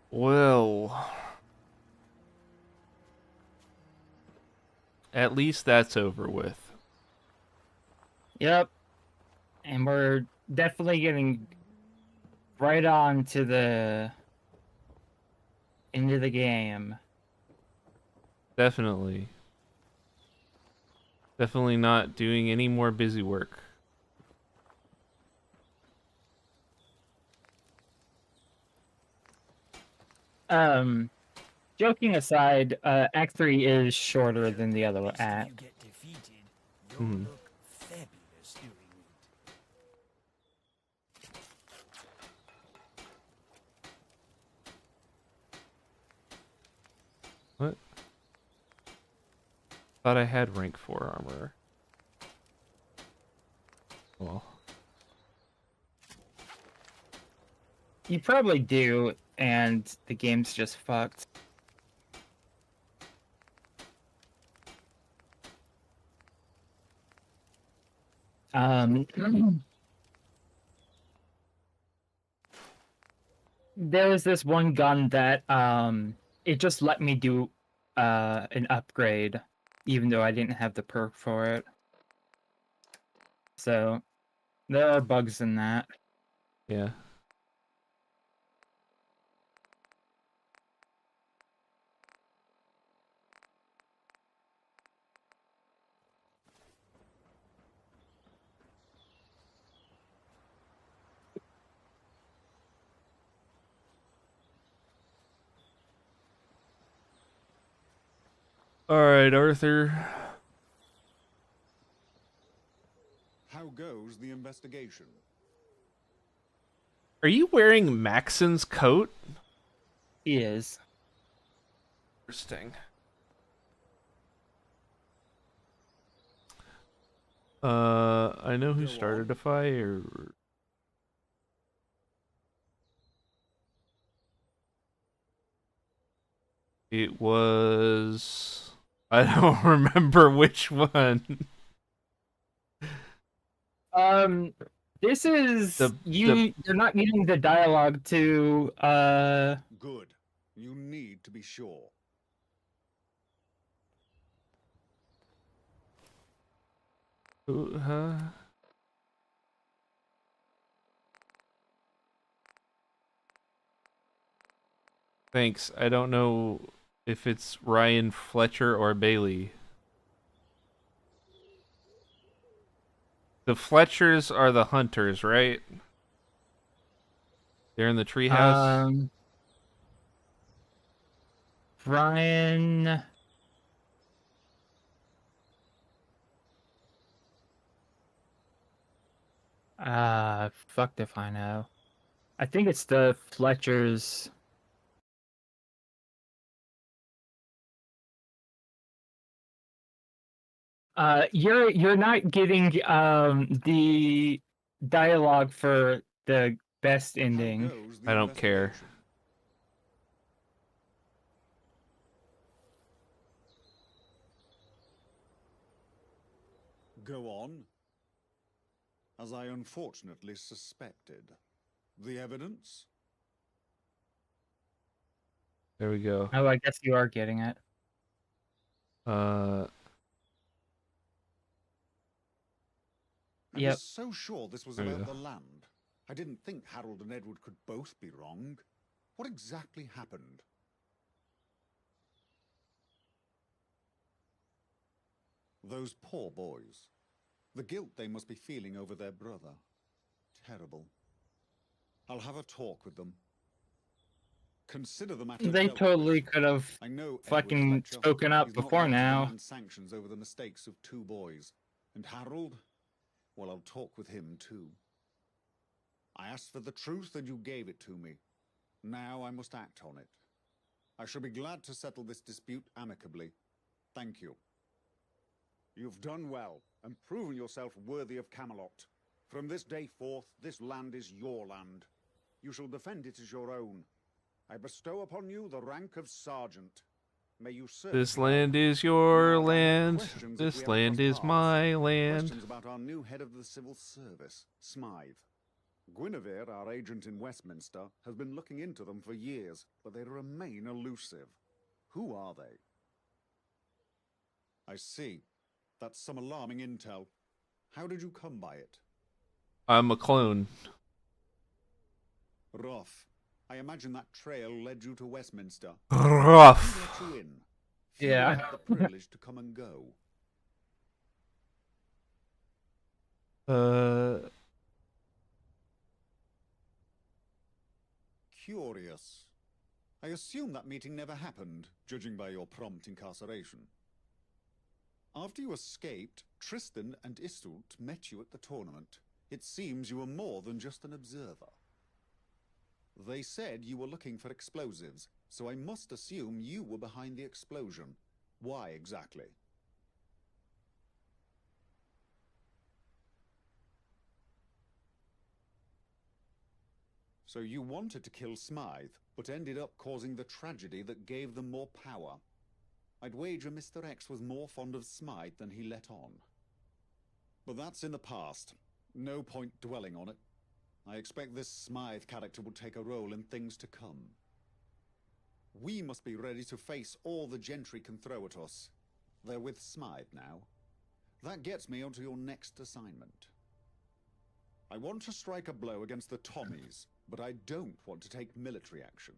Well, at least that's over with. Yep. And we're definitely getting right on to the end of the game. Definitely. Definitely not doing any more busy work. Joking aside, Act 3 is shorter than the other act. Hmm. Fabulous doing it. What? Thought I had rank 4 armor. Well. You probably do, and the game's just fucked. There was this one gun that it just let me do an upgrade, even though I didn't have the perk for it. So there are bugs in that. Yeah. All right, Arthur. How goes the investigation? Are you wearing Maxon's coat? He is. Interesting. I know who started a fire. It was... I don't remember which one. This is you're not getting the dialogue to Good. You need to be sure. Huh? Thanks. I don't know if it's Ryan Fletcher or Bailey. The Fletchers are the hunters, right? They're in the treehouse. Brian. Fucked if I know. I think it's the Fletchers. You're not getting the dialogue for the best ending. I don't care. Go on. As I unfortunately suspected. The evidence? There we go. Oh, I guess you are getting it. I Yep. was so sure this was There we about go. the land. I didn't think Harold and Edward could both be wrong. What exactly happened? Those poor boys. The guilt they must be feeling over their brother. Terrible. I'll have a talk with them. Consider the matter They dealt totally with. could have I know fucking Edward Fletcher. spoken up He's not before one to now. demand sanctions over the mistakes of two boys. And Harold? Well, I'll talk with him too. I asked for the truth and you gave it to me. Now I must act on it. I shall be glad to settle this dispute amicably. Thank you. You've done well and proven yourself worthy of Camelot. From this day forth, this land is your land. You shall defend it as your own. I bestow upon you the rank of sergeant. May you serve. This land is your Now, I have land. questions if we This have land crossed is paths. my land. Questions about our new head of the civil service, Smythe. Guinevere, our agent in Westminster, has been looking into them for years, but they remain elusive. Who are they? I see. That's some alarming intel. How did you come by it? I'm a clone. Rough. I imagine that trail led you to Westminster. Rough. Who let you in? Few Yeah. have the privilege to come and go. Curious. I assume that meeting never happened, judging by your prompt incarceration. After you escaped, Tristan and Iseult met you at the tournament. It seems you were more than just an observer. They said you were looking for explosives, so I must assume you were behind the explosion. Why exactly? So you wanted to kill Smythe, but ended up causing the tragedy that gave them more power. I'd wager Mr. X was more fond of Smythe than he let on. But that's in the past. No point dwelling on it. I expect this Smythe character will take a role in things to come. We must be ready to face all the gentry can throw at us. They're with Smythe now. That gets me onto your next assignment. I want to strike a blow against the Tommies, but I don't want to take military action.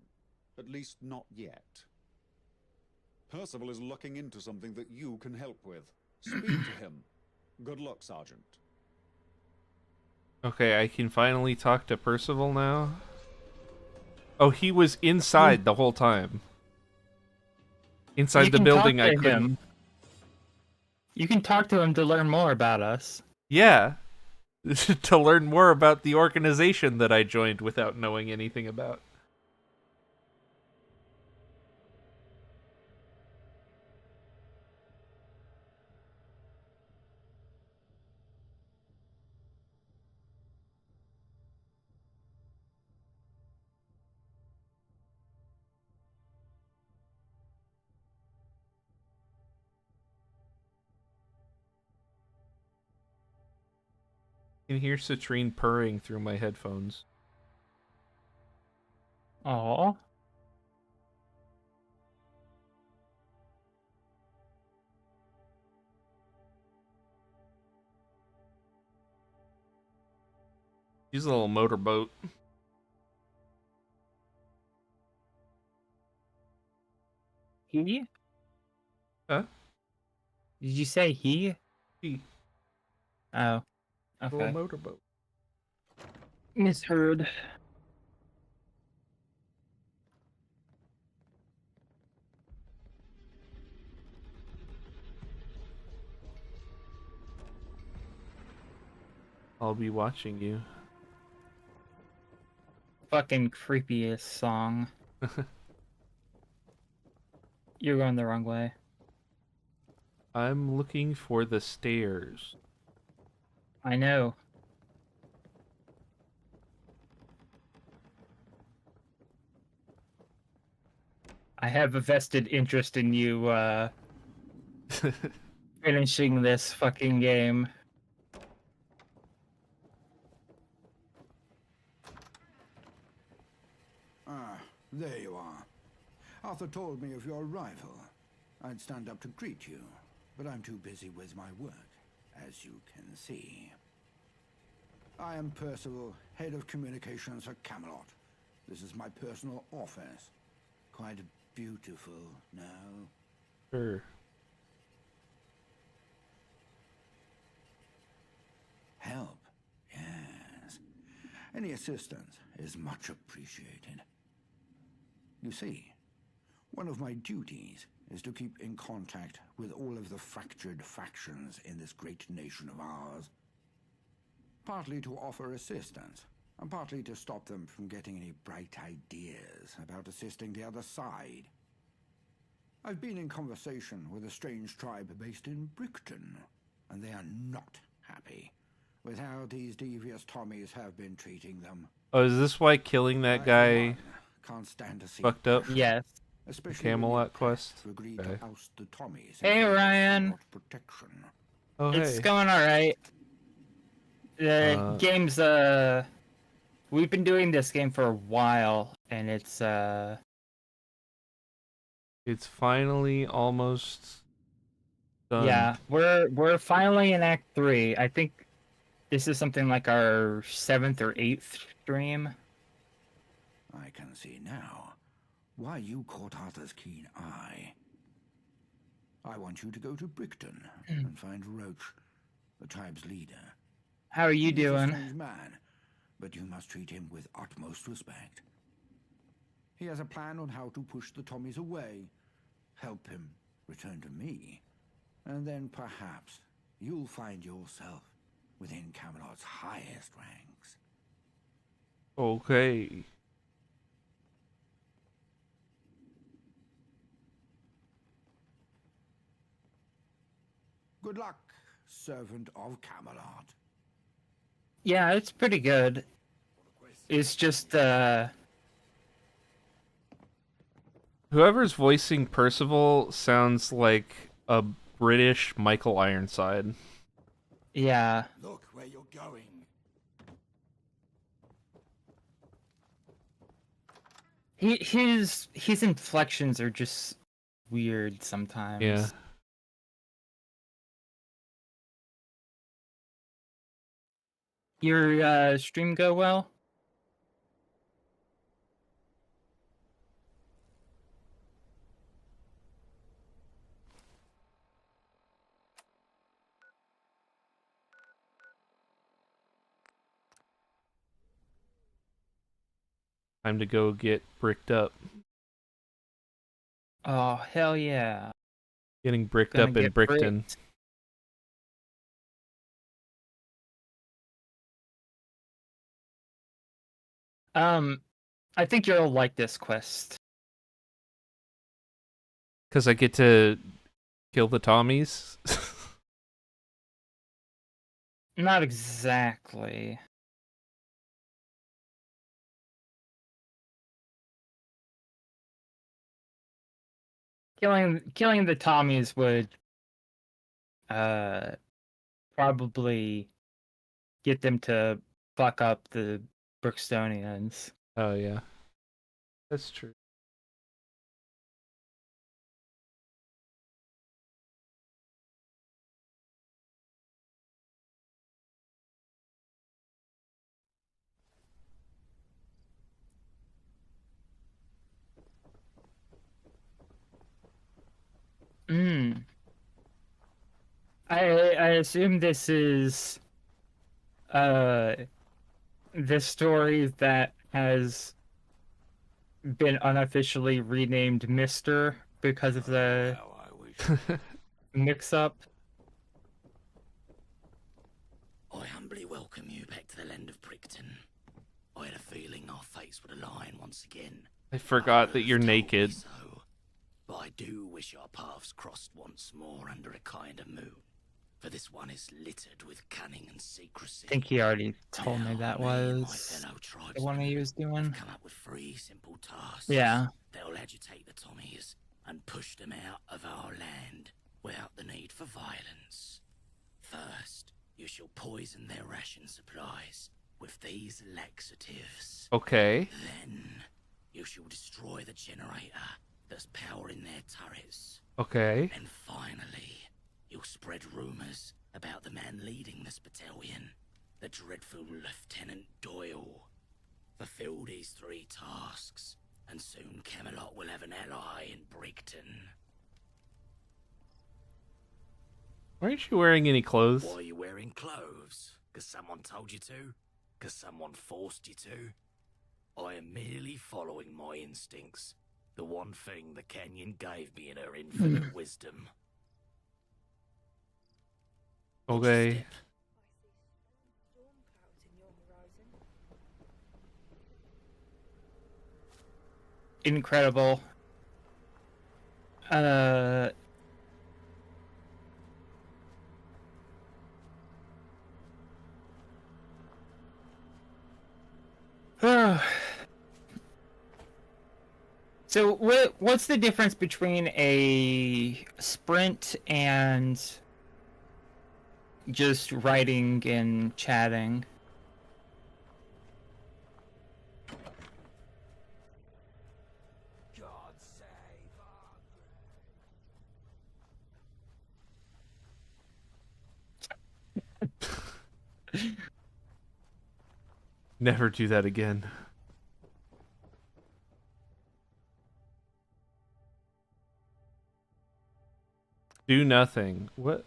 At least not yet. Percival is looking into something that you can help with. Speak to him. Good luck, Sergeant. Okay, I can finally talk to Percival now. Oh, he was inside the whole time. Inside You the can building, talk I to couldn't. him. You can talk to him to learn more about us. Yeah. To learn more about the organization that I joined without knowing anything about. I can hear Citrine purring through my headphones. Aww. She's a little motorboat. He? Huh? Did you say he? He. Oh. Little Okay. motorboat. Misheard. I'll be watching you. Fucking creepiest song. You're going the wrong way. I'm looking for the stairs. I know. I have a vested interest in you, finishing this fucking game. Ah, there you are. Arthur told me of your arrival. I'd stand up to greet you, but I'm too busy with my work, as you can see. I am Percival, head of communications at Camelot. This is my personal office. Quite beautiful, no? Sure. Help, yes. Any assistance is much appreciated. You see, one of my duties is to keep in contact with all of the fractured factions in this great nation of ours. Partly to offer assistance, and partly to stop them from getting any bright ideas about assisting the other side. I've been in conversation with a strange tribe based in Brickton, and they are not happy with how these devious Tommies have been treating them. Oh, is this why killing that guy Can't stand to see fucked up? Yes. The Especially Camelot quest? agreed Okay. to oust the Tommies. Hey, Ryan. Protection. Oh, It's hey. going alright. The game's, we've been doing this game for a while, and it's finally almost done. yeah, we're finally in Act 3. I think this is something like our 7th or 8th stream. I can see now why you caught Arthur's keen eye. I want you to go to Brickton and find Roach, the tribe's leader. How are you He is a doing? strange man, but you must treat him with utmost respect. He has a plan on how to push the Tommies away, help him return to me, and then perhaps you'll find yourself within Camelot's highest ranks. Okay. Good luck, servant of Camelot. Yeah, it's pretty good. It's just Whoever's voicing Percival sounds like a British Michael Ironside. yeah. Look where you're going. His inflections are just weird sometimes. Yeah. Your stream go well? Time to go get bricked up. Oh, hell yeah. Getting bricked Gonna up in get Brickton. bricked. I think you'll like this quest. Because I get to kill the Tommies. Not exactly. Killing the Tommies would probably get them to fuck up the Brookstonians. Oh yeah. That's true. I assume this is the story that has been unofficially renamed Mister because of the mix-up. I humbly welcome you back to the land of Brickton. I had a feeling our fates would align once again. I forgot that you're naked. But I do wish our paths crossed once more under a kinder moon. For this one is littered with cunning and secrecy. I think he already told me that was fellow the one he was doing. Come up with 3 simple tasks. Yeah. That'll agitate the Tommies and push them out of our land without the need for violence. First, you shall poison their ration supplies with these laxatives. Okay. Then, you shall destroy the generator that's powering their turrets. Okay. And finally, you'll spread rumours about the man leading this battalion, the dreadful Lieutenant Doyle. Fulfill these 3 tasks, and soon Camelot will have an ally in Brickton. Aren't you wearing any clothes? Why are you wearing clothes? 'Cause someone told you to? 'Cause someone forced you to? I am merely following my instincts. The one thing the Canyon gave me in her infinite wisdom. Okay. Incredible. So what's the difference between a sprint and just writing and chatting? Never do that again. Do nothing. What?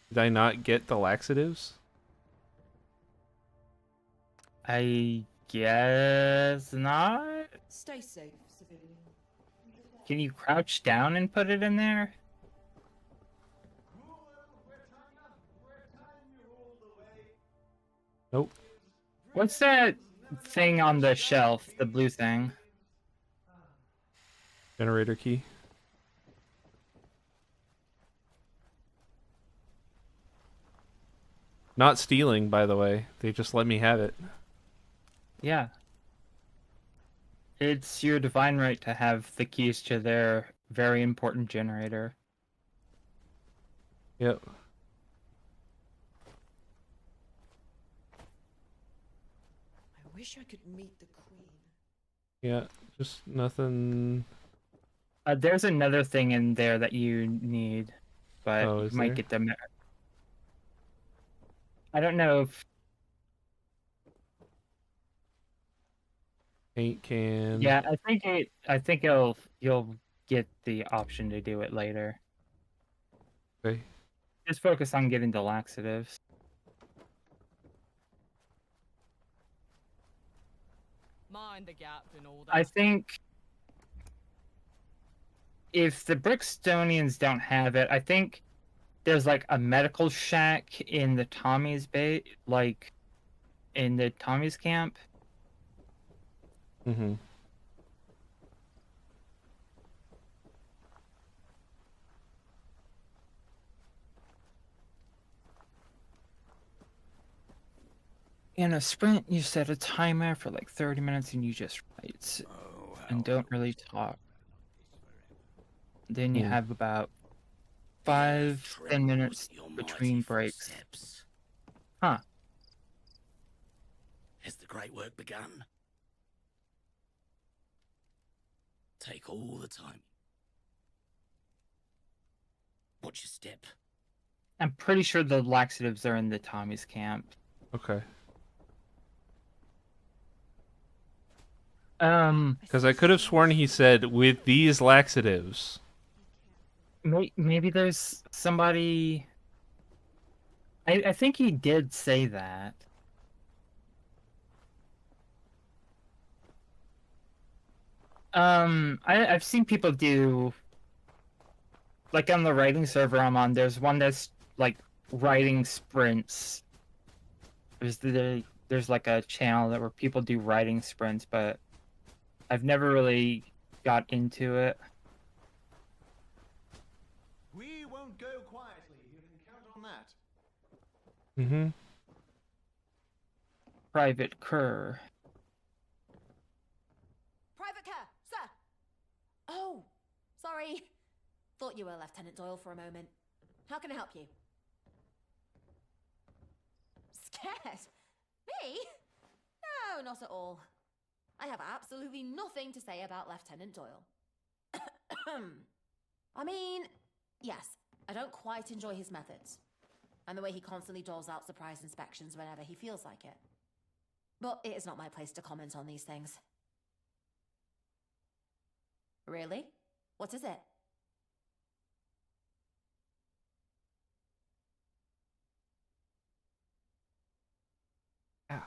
Did I not get the laxatives? I guess not. Stay safe, civilian. Can you crouch down and put it in there? Nope. What's that thing on the shelf? The blue thing? Generator key. Not stealing, by the way. They just let me have it. Yeah. It's your divine right to have the keys to their very important generator. Yep. I wish I could meet the queen. Yeah, just nothing. There's another thing in there that you need, but Oh, you is might there? get them. I don't know if. Paint can. Yeah, I think you'll get the option to do it later. Okay. Just focus on getting the laxatives. Mind the gap and all that. I think if the Brickstonians don't have it, I think there's like a medical shack in the Tommy's Bay, like in the Tommy's camp. Mm-hmm. In a sprint, you set a timer for like 30 minutes and you just write and don't really talk. Then you Hmm. have about 5-10 minutes between breaks. Huh. Has the great work begun? Take all the time. Watch your step. I'm pretty sure the laxatives are in the Tommy's camp. Okay. Because I could have sworn he said with these laxatives. Maybe there's somebody. I think he did say that. I've seen people do, like on the writing server I'm on, there's one that's like writing sprints. There's like a channel where people do writing sprints, but I've never really got into it. We won't go quietly. You can count on that. Mm-hmm. Private Kerr. Private Kerr, sir! Oh, sorry. Thought you were Lieutenant Doyle for a moment. How can I help you? Scared? Me? No, not at all. I have absolutely nothing to say about Lieutenant Doyle. I mean, yes, I don't quite enjoy his methods, and the way he constantly doles out surprise inspections whenever he feels like it. But it is not my place to comment on these things. Really? What is it? Yeah.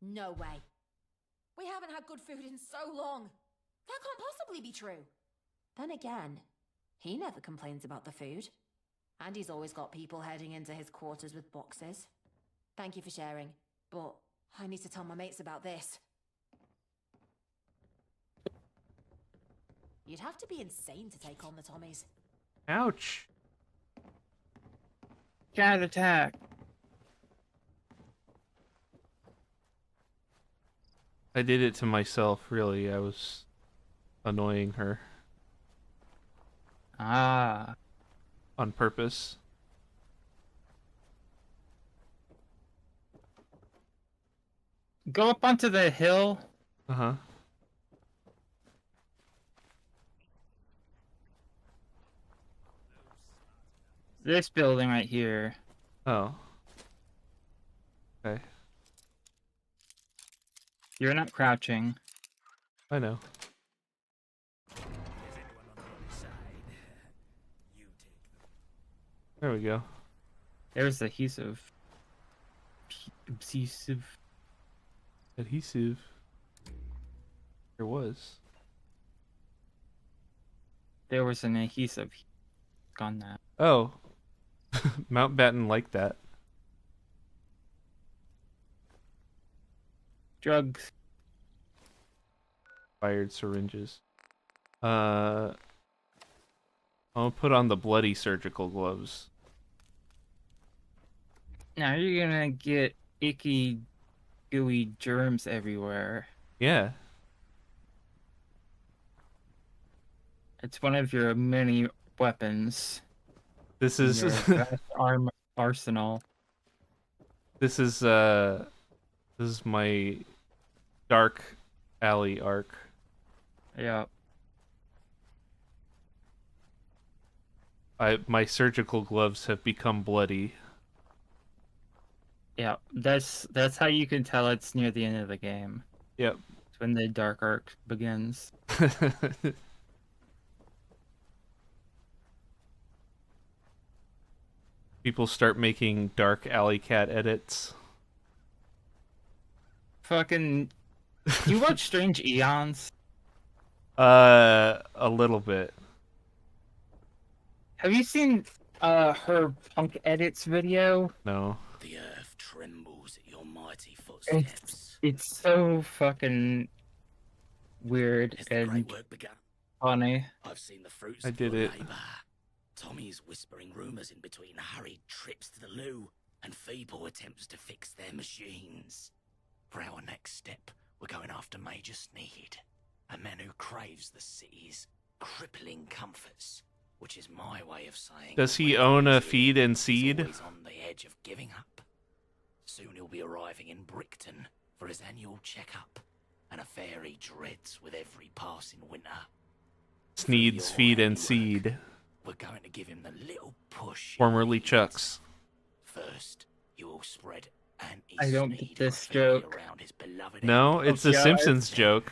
No way. We haven't had good food in so long. That can't possibly be true. Then again, he never complains about the food. And he's always got people heading into his quarters with boxes. Thank you for sharing, but I need to tell my mates about this. You'd have to be insane to take on the Tommies. Ouch. Cat attack. I did it to myself, really. I was annoying her. Ah. On purpose. Go up onto the hill. Uh-huh. This building right here. Oh. Okay. You're not crouching. I know. There we go. There's adhesive. Adhesive. Adhesive. There was. There was an adhesive on that. Oh. Mountbatten liked that. Drugs. Fired syringes. I'll put on the bloody surgical gloves. Now you're gonna get icky, gooey germs everywhere. Yeah. It's one of your many weapons. This in is your vast arsenal. This is my dark alley arc. Yeah. My surgical gloves have become bloody. Yeah, that's how you can tell it's near the end of the game. Yep. It's when the dark arc begins. People start making dark alley cat edits. Fucking, you watch Strange Eons? A little bit. Have you seen her punk edits video? No. The earth trembles at your mighty footsteps. It's so fucking weird and funny. I've seen the fruits I of did your it. labor. Tommy's whispering rumors in between hurried trips to the loo and feeble attempts to fix their machines. For our next step, we're going after Major Sneed, a man who craves the city's crippling comforts, which is my way of saying... Does he own a feed and seed? He's always on the edge of giving up. Soon he'll be arriving in Brickton for his annual checkup, an affair he dreads with every passing winter. Sneed's feed and seed. We're going to give him the little push. Formerly Chuck's. First, you will spread I don't get this joke. around his beloved No, it's a Simpsons joke.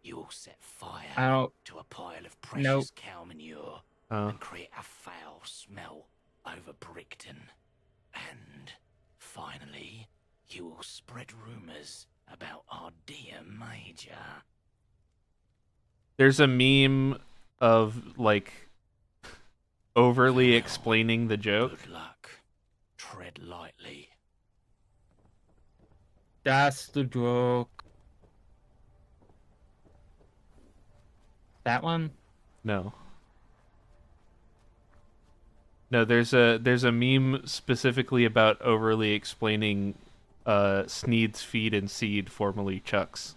You will set fire I don't. to a pile of precious Nope. cow manure Oh. and create a foul smell over Brickton. And finally, you will spread rumors about our dear Major. There's a meme of, like, overly explaining the joke. Good luck. Tread lightly. That's the joke. That one? No. No, there's a meme specifically about overly explaining Sneed's feed and seed, formerly Chuck's.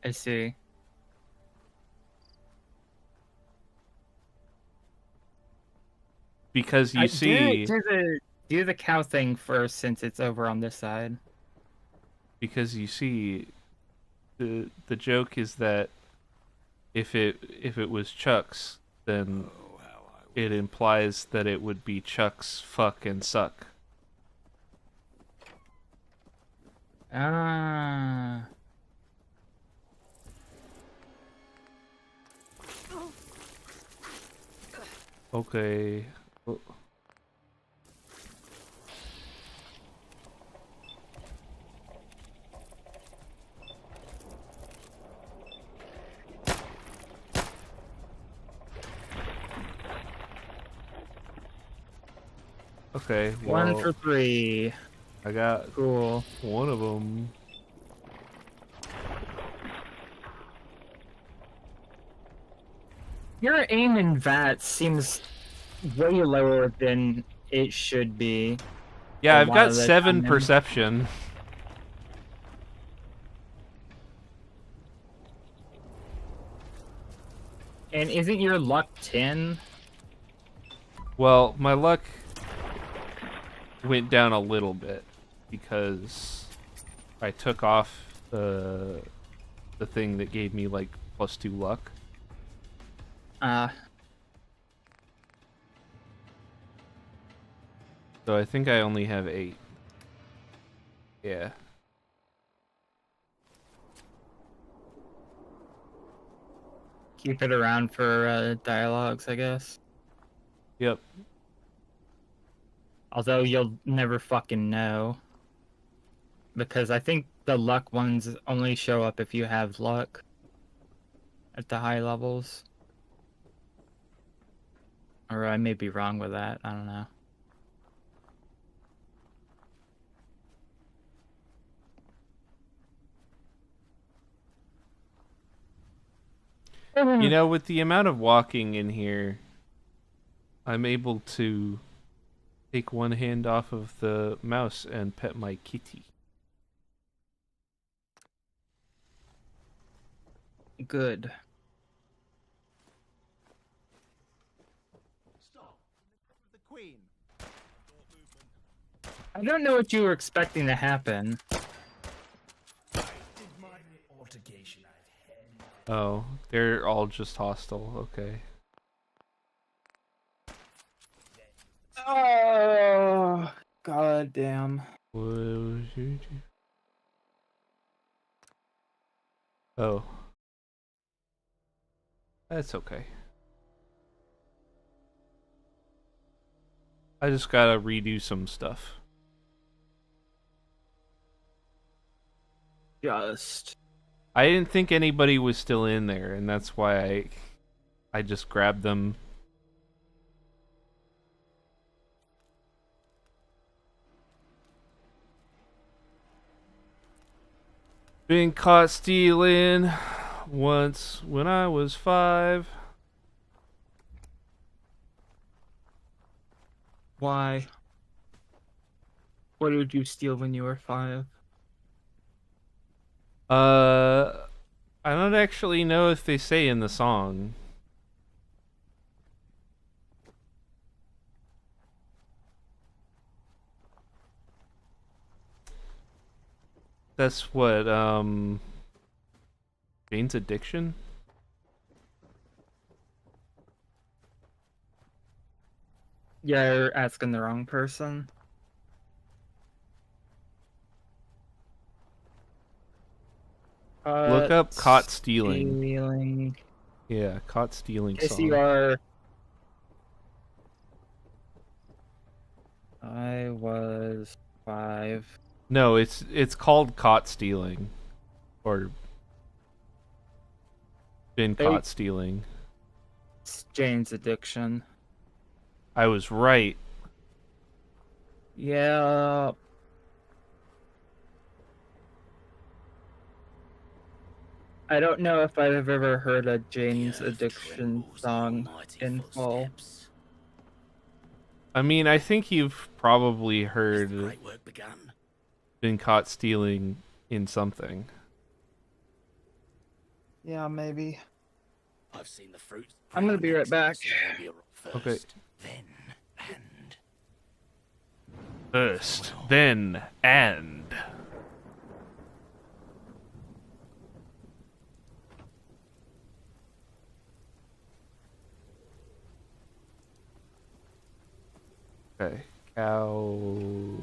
I see. Because you see, do the cow thing first, since it's over on this side. because you see, the joke is that if it was Chuck's, then it implies that it would be Chuck's fuck and suck. Ah. Okay. Oh. Okay. One well, for 3. I got Cool. one of them. Your aim in that seems way lower than it should be. Yeah, a I've lot got of the 7 time. perception. And isn't your luck 10? Well, my luck went down a little bit because I took off the thing that gave me like +2 luck. So I think I only have 8. Yeah. Keep it around for dialogues, I guess. Yep. Although you'll never fucking know. Because I think the luck ones only show up if you have luck at the high levels. Or I may be wrong with that. I don't know. You know, with the amount of walking in here, I'm able to take one hand off of the mouse and pet my kitty. Good. The Queen. I don't know what you were expecting to happen. Altercation Oh, they're all just hostile. Okay. Oh, god damn. Oh. That's okay. I just gotta redo some stuff. I didn't think anybody was still in there, and that's why I just grabbed them. Been caught stealing once when I was 5. Why? What did you steal when you were 5? I don't actually know if they say in the song. That's what, Jane's addiction? Yeah, you're asking the wrong person. Look up caught stealing. Stealing. Yeah, caught stealing Yes, song. you are. I was 5. No, it's called caught stealing. Or been caught stealing. It's Jane's addiction. I was right. Yeah. I don't know if I've ever heard a Jane's addiction song in full. I mean, I think you've probably heard Great work begun. been caught stealing in something. Yeah, maybe. I've seen the fruit. I'm gonna be right back. Okay. Then and First, then, and. Okay, cow.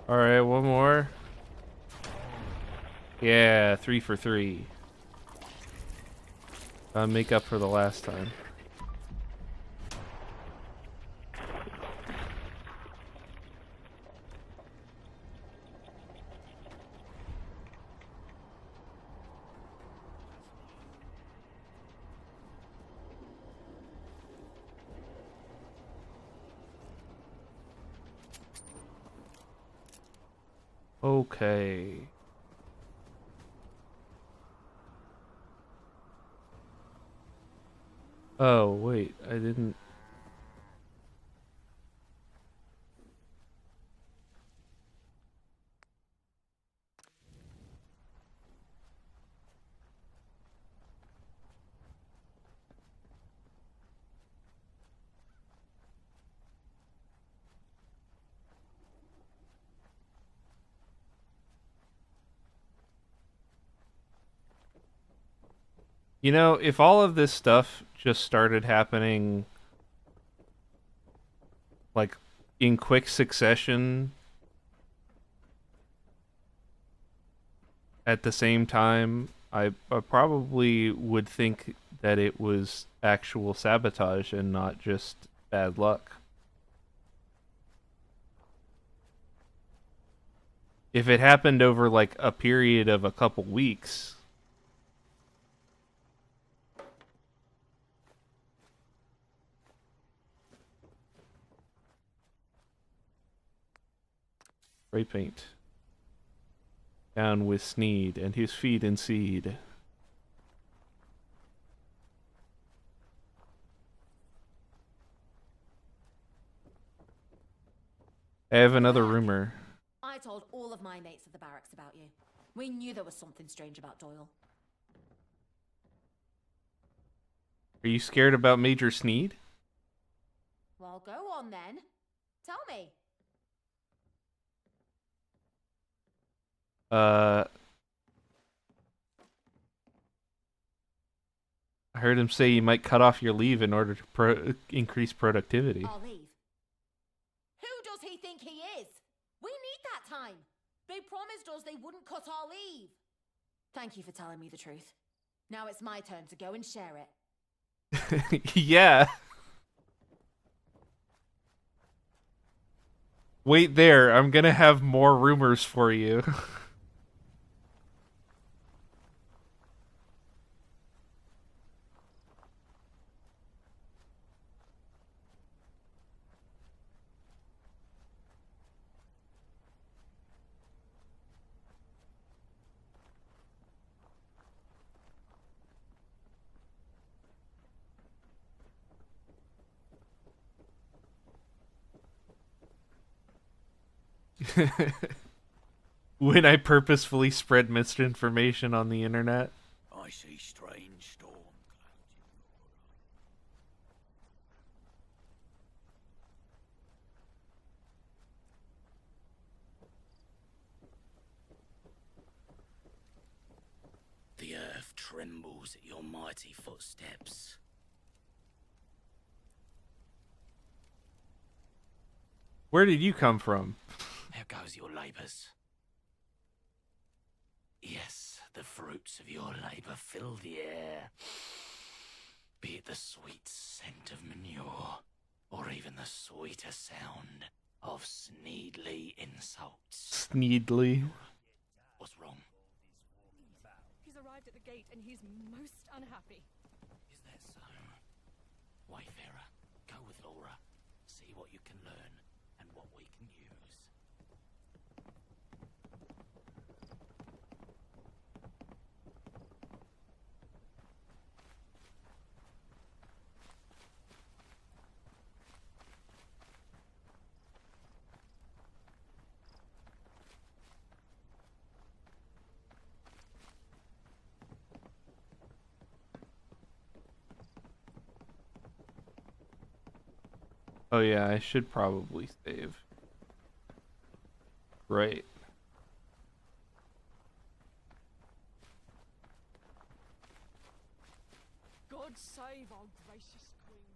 Alright, one more. Yeah, 3 for 3. Make up for the last time. Okay. Oh, wait, I didn't... You know, if all of this stuff just started happening, like, in quick succession at the same time, I probably would think that it was actual sabotage and not just bad luck. If it happened over, like, a period of a couple weeks... Spray paint. Down with Sneed and his feed and seed. I have another rumor. I told all of my mates at the barracks about you. We knew there was something strange about Doyle. Are you scared about Major Sneed? Well, go on then. Tell me. I heard him say you might cut off your leave in order to increase productivity. Our leave? Who does he think he is? We need that time. They promised us they wouldn't cut our leave. Thank you for telling me the truth. Now it's my turn to go and share it. Yeah. Wait there, I'm gonna have more rumors for you. When I purposefully spread misinformation on the internet. I see strange storm clouds. The earth trembles at your mighty footsteps. Where did you come from? There goes your labours. Yes, the fruits of your labour fill the air. Be it the sweet scent of manure, or even the sweeter sound of Sneedly insults. Sneedly. What's wrong? He's arrived at the gate and he's most unhappy. Is that so? Wayfarer, go with Laura. See what you can learn and what we can use. Oh yeah, I should probably save. Right. God save our gracious queen.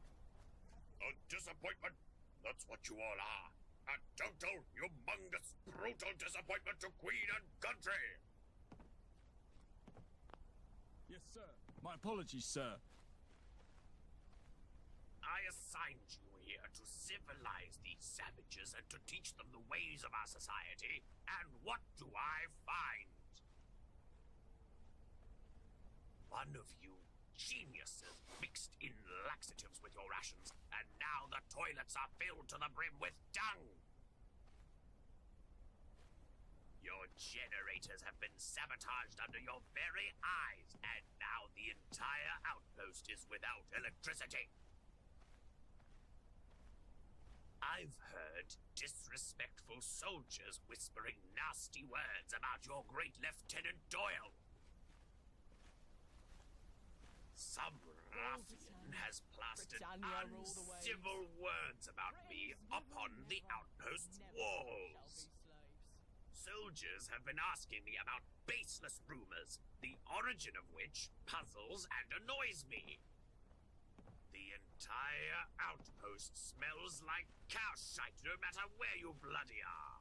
A disappointment. That's what you all are. A total, humongous, brutal disappointment to Queen and country. Yes, sir. My apologies, sir. I assigned you here to civilize these savages and to teach them the ways of our society. And what do I find? One of you geniuses mixed in laxatives with your rations, and now the toilets are filled to the brim with dung. Your generators have been sabotaged under your very eyes, and now the entire outpost is without electricity. I've heard disrespectful soldiers whispering nasty words about your great Lieutenant Doyle. Some ruffian has plastered uncivil words about me upon the outpost's walls. Soldiers have been asking me about baseless rumors, the origin of which puzzles and annoys me. The entire outpost smells like cow shite no matter where you bloody are.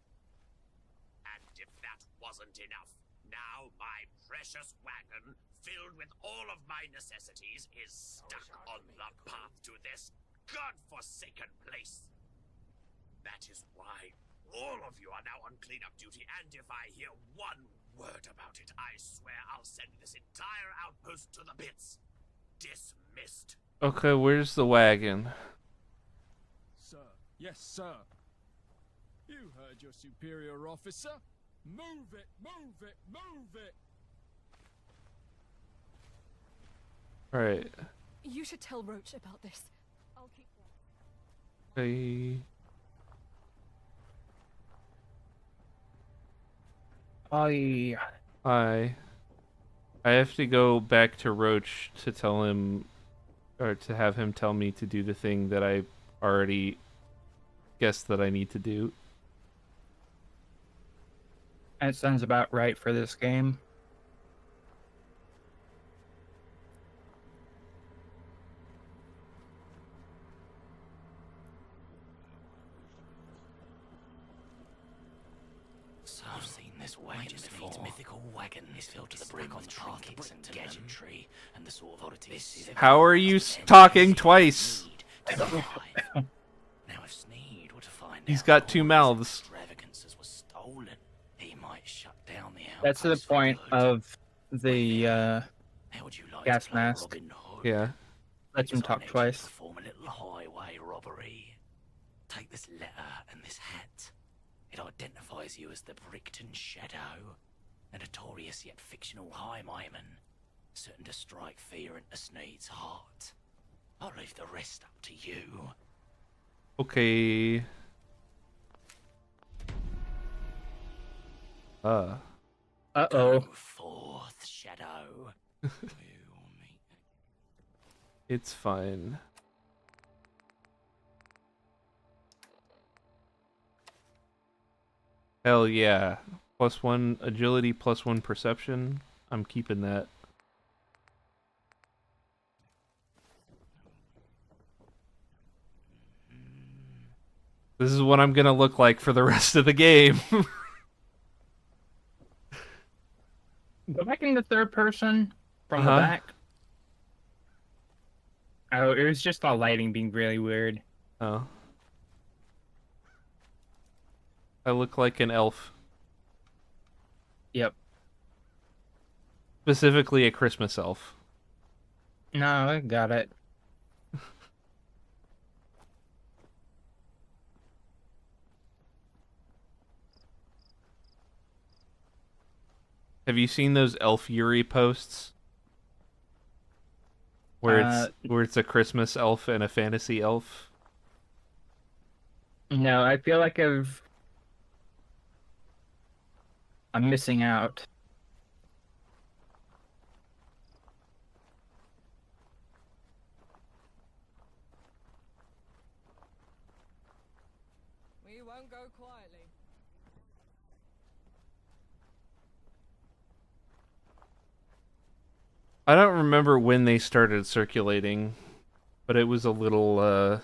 And if that wasn't enough, now my precious wagon, filled with all of my necessities, is stuck on the path to this godforsaken place. That is why all of you are now on cleanup duty, and if I hear one word about it, I swear I'll send this entire outpost to the pits. Dismissed. Okay, where's the wagon? Sir. Yes, sir. You heard your superior officer. Move it, move it, move it! Alright. You should tell Roach about this. I'll keep Hey. I have to go back to Roach to tell him, or to have him tell me to do the thing that I already guessed that I need to do. That sounds about right for this game. So I've seen this wagon before. Mythical wagon is filled to the brim with trinkets and gadgetry and the sort of oddities. How are you talking twice? Now if Sneed were to find He's got two mouths. extravagances were stolen, he might shut down the outpost. That's the point of the How would you like gas to play mask. Robin Hood? Yeah. Lets him talk twice. Perform a little highway robbery. Take this letter and this hat. It identifies you as the Brickton Shadow, a notorious yet fictional highwayman, certain to strike fear into Sneed's heart. I'll leave the rest up to you. Okay. Uh-oh. Go forth, Shadow. It's fine. Hell yeah. +1 agility, +1 perception. I'm keeping that. This is what I'm gonna look like for the rest of the game. Go back into third person from the Uh-huh. back. Oh, it was just the lighting being really weird. Oh. I look like an elf. Yep. Specifically a Christmas elf. No, I got it. Have you seen those Elf Yuri posts? Where it's a Christmas elf and a fantasy elf? No, I feel like I'm missing out. We won't go quietly. I don't remember when they started circulating, but it was a little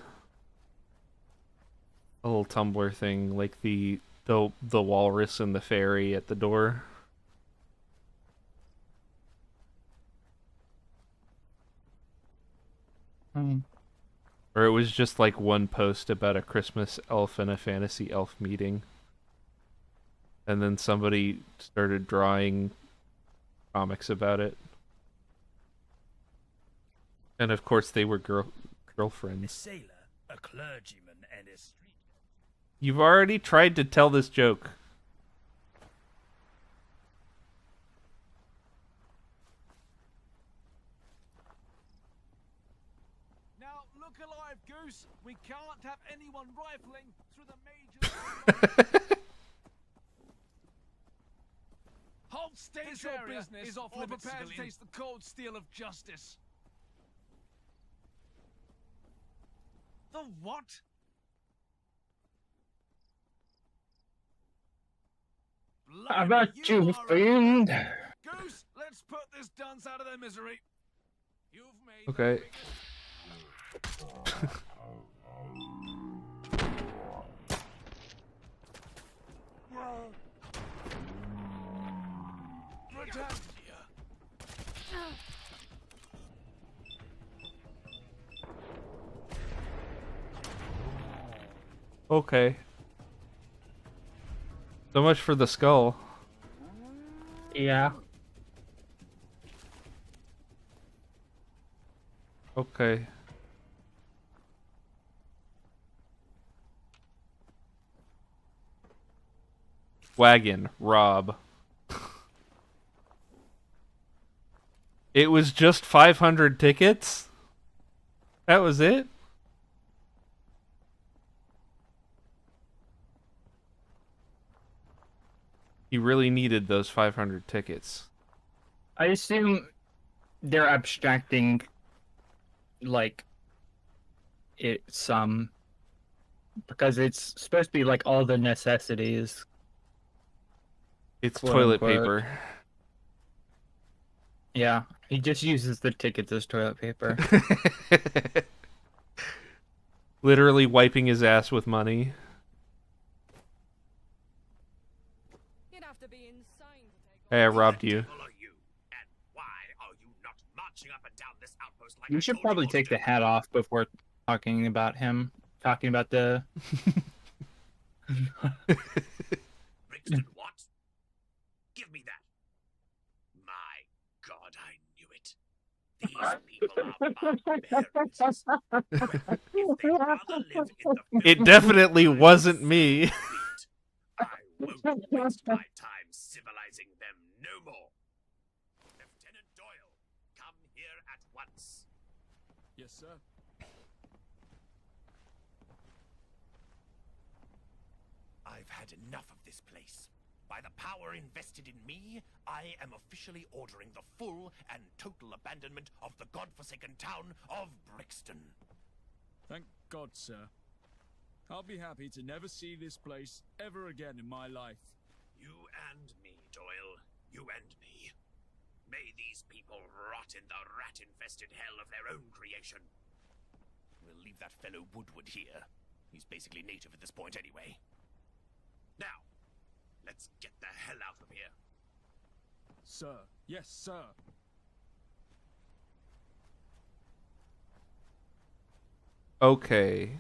Tumblr thing, like the walrus and the fairy at the door. Or it was just like one post about a Christmas elf and a fantasy elf meeting. And then somebody started drawing comics about it. And of course they were A girlfriends. sailor, a clergyman, and a street. You've already tried to tell this joke. We can't have anyone rifling through the major... Hold state this your business is off or prepare to taste the cold steel of justice. The what? How about you, fiend? Goose, let's put this dunce out of their misery. You've made Okay. Okay. So much for the skull. Yeah. Okay. Wagon, rob. It was just 500 tickets? That was it? He really needed those 500 tickets. I assume they're abstracting, like, because it's supposed to be like all the necessities. It's quote toilet unquote. paper. Yeah, he just uses the tickets as toilet paper. Literally wiping his ass with money. Hey, I robbed you. You should probably take the hat off before talking about him. Talking about the... Brixton, what? Give me that. My God, I knew it. These people are barbarians. Well, if they'd rather live in the It definitely wasn't me. I won't waste my time civilizing them no more. Lieutenant Doyle, come here at once. Yes, sir. I've had enough of this place. By the power invested in me, I am officially ordering the full and total abandonment of the godforsaken town of Brixton. Thank God, sir. I'll be happy to never see this place ever again in my life. You and me, Doyle. You and me. May these people rot in the rat-infested hell of their own creation. We'll leave that fellow Woodward here. He's basically native at this point anyway. Now, let's get the hell out of here. Sir. Yes, sir. Okay.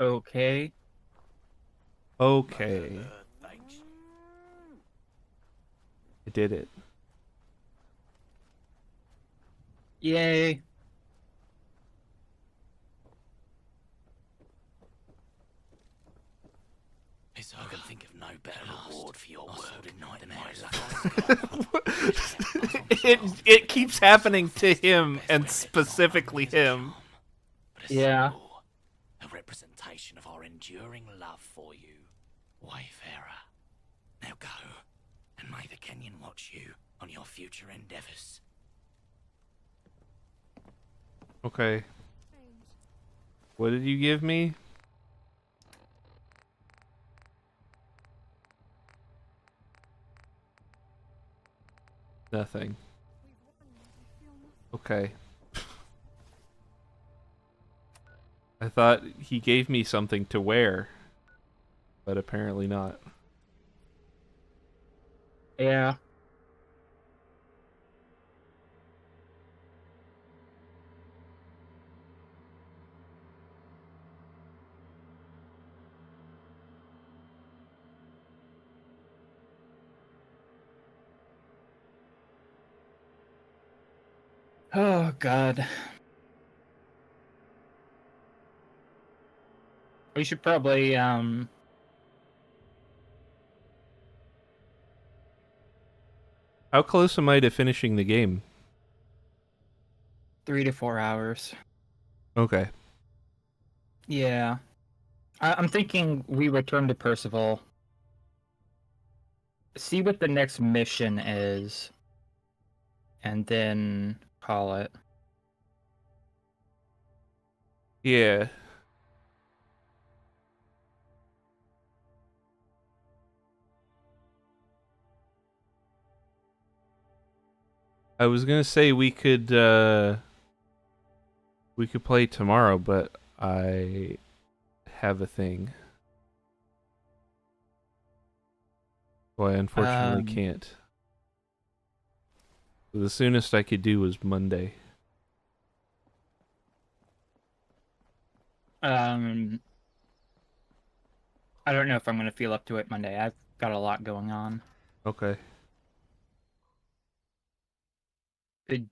Okay. Okay. Thanks. I did it. Yay. I can think of no better reward for your work than my It keeps happening to him, and specifically him. Yeah. A representation of our enduring love for you, Wayfarer. Now go, and may the Kenyan watch you on your future endeavors. Okay. What did you give me? Nothing. Okay. I thought he gave me something to wear, but apparently not. Yeah. Oh, God. We should probably, How close am I to finishing the game? 3 to 4 hours. Okay. Yeah. I'm thinking we return to Percival. See what the next mission is. And then call it. Yeah. I was gonna say we could play tomorrow, but I have a thing. So I unfortunately can't. The soonest I could do was Monday. I don't know if I'm gonna feel up to it Monday. I've got a lot going on. Okay. Could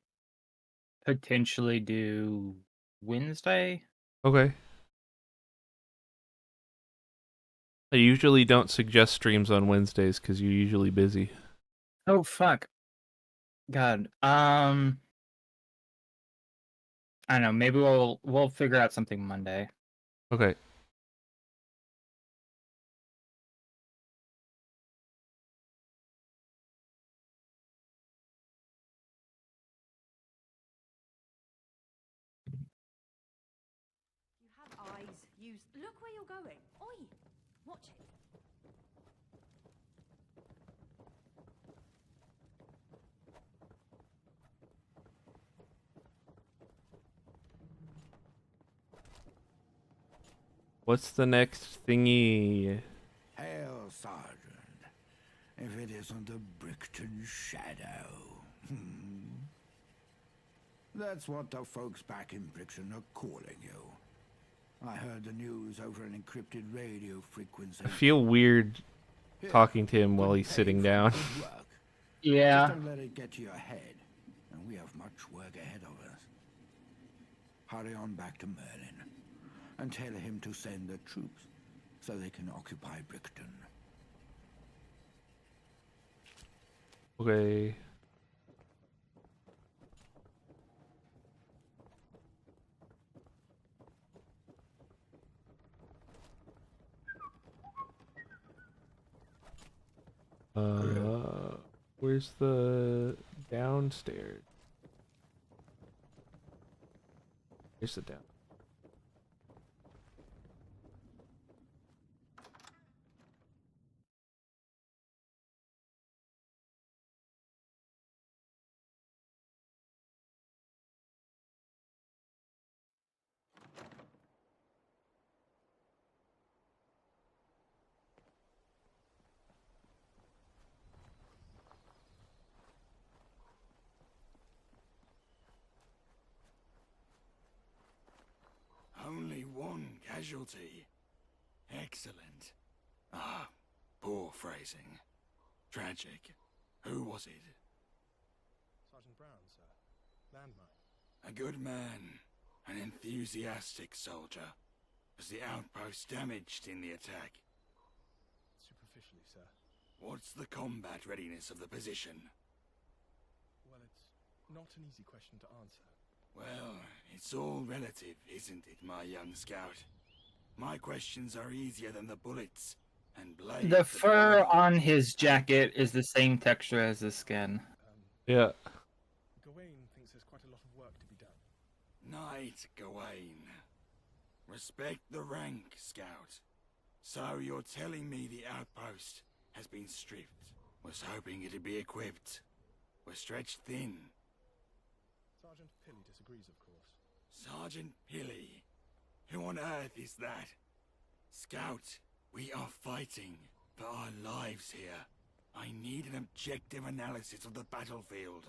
potentially do Wednesday. Okay. I usually don't suggest streams on Wednesdays because you're usually busy. Oh fuck. God. I don't know. Maybe we'll figure out something Monday. Okay. You have eyes. Use. Look where you're going. Oi! Watch it. What's the next thingy? Hail, Sergeant. If it isn't a Brickton shadow. That's what the folks back in Brickton are calling you. I heard the news over an encrypted radio frequency. I feel weird talking to him while he's sitting down. Yeah. Just don't let it get to your head, and we have much work ahead of us. Hurry on back to Merlin, and tell him to send the troops so they can occupy Brickton. Okay. Where's the downstairs? Here's the down. Only one casualty. Excellent. Ah, poor phrasing. Tragic. Who was it? Sergeant Brown, sir. Landmine. A good man. An enthusiastic soldier. Was the outpost damaged in the attack? Superficially, sir. What's the combat readiness of the position? Well, it's not an easy question to answer. Well, it's all relative, isn't it, my young scout? My questions are easier than the bullets and blades. The fur on his jacket is the same texture as his skin. Yeah. Gawain thinks there's quite a lot of work to be done. Knight Gawain. Respect the rank, scout. So you're telling me the outpost has been stripped? Was hoping it'd be equipped. We're stretched thin. Sergeant Pilly disagrees, of course. Sergeant Pilly? Who on earth is that? Scout, we are fighting for our lives here. I need an objective analysis of the battlefield.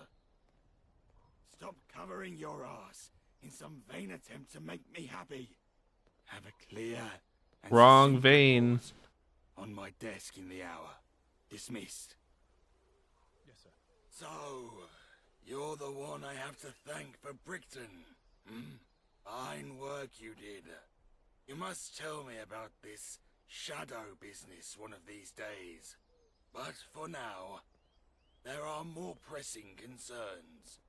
Stop covering your ass in some vain attempt to make me happy. Have a clear and Wrong succinct vein. report on my desk in the hour. Dismissed. Yes, sir. So, you're the one I have to thank for Brickton. Fine work you did. You must tell me about this shadow business one of these days. But for now, There are more pressing concerns.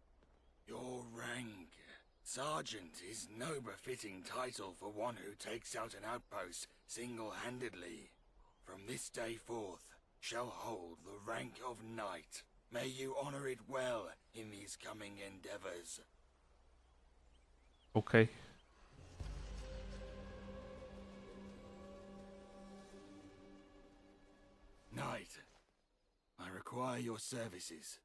Your rank. Sergeant is no befitting title for one who takes out an outpost single-handedly. From this day forth, shall hold the rank of knight. May you honor it well in these coming endeavors. Okay. Knight, I require your services.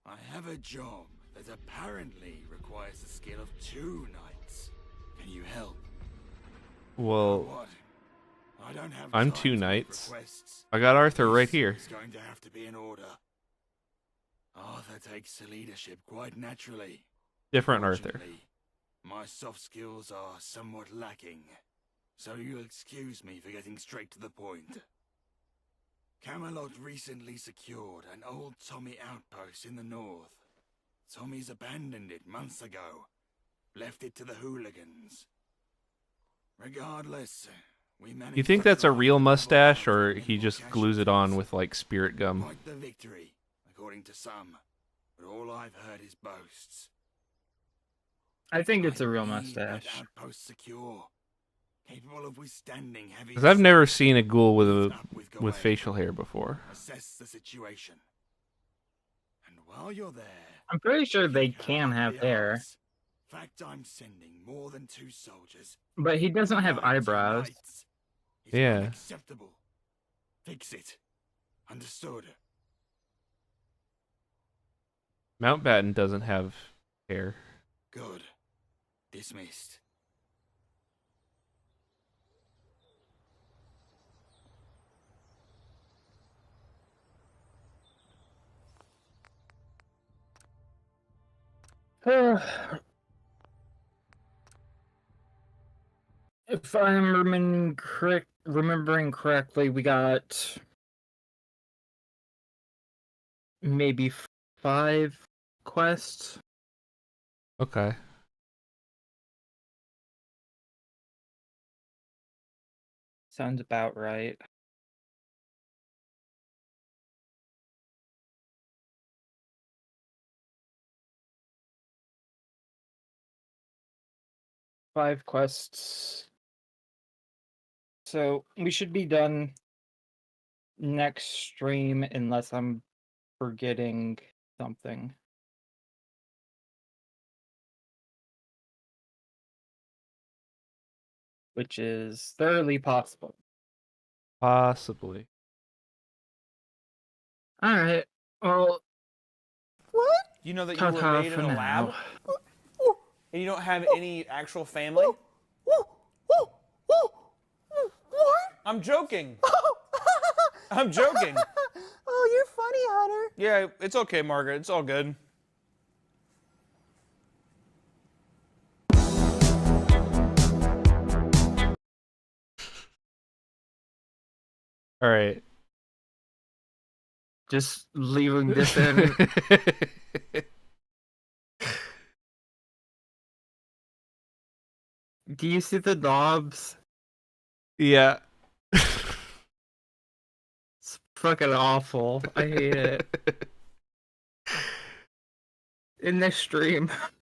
I have a job that apparently requires the skill of 2 knights. Can you help? Well, What? I don't have I'm time 2 to make knights. requests. I got Arthur right here. It's going to have to be in order. Arthur takes the leadership quite naturally. Different Arthur. Fortunately, my soft skills are somewhat lacking, so you'll excuse me for getting straight to the point. Camelot recently secured an old Tommy outpost in the north. Tommy's abandoned it months ago, left it to the hooligans. Regardless, we managed You think to that's a drive real the mustache, rebel or army he more just glues it on casualties? with like spirit gum? Quite the victory, according to some, but all I've heard is boasts. I think it's a real Need mustache. that outpost secure, capable of withstanding heavy. Because I've never assaults. seen a ghoul with Up with Gawain. facial hair before. Assess the situation, and while you're there, I'm pretty sure they pick can up have the hair, arse. Fact, I'm sending more than 2 soldiers. but he doesn't have Knight, eyebrows. knights. It's Yeah. unacceptable. Fix it. Understood. Mountbatten doesn't have hair. Good. Dismissed. If I'm remembering correctly, we got maybe 5 quests. Okay. Sounds about right. Five quests. So we should be done next stream unless I'm forgetting something. Which is thoroughly possible. Possibly. Alright. Well, What? You know that you were ta-ta made for in a lab? now. And you don't have any actual family? I'm joking. I'm joking. Oh, you're funny, Hunter. Yeah, it's okay, Margaret. It's all good. All right. Just leaving this in. Do you see the knobs? Yeah. It's fucking awful. I hate it. In this stream.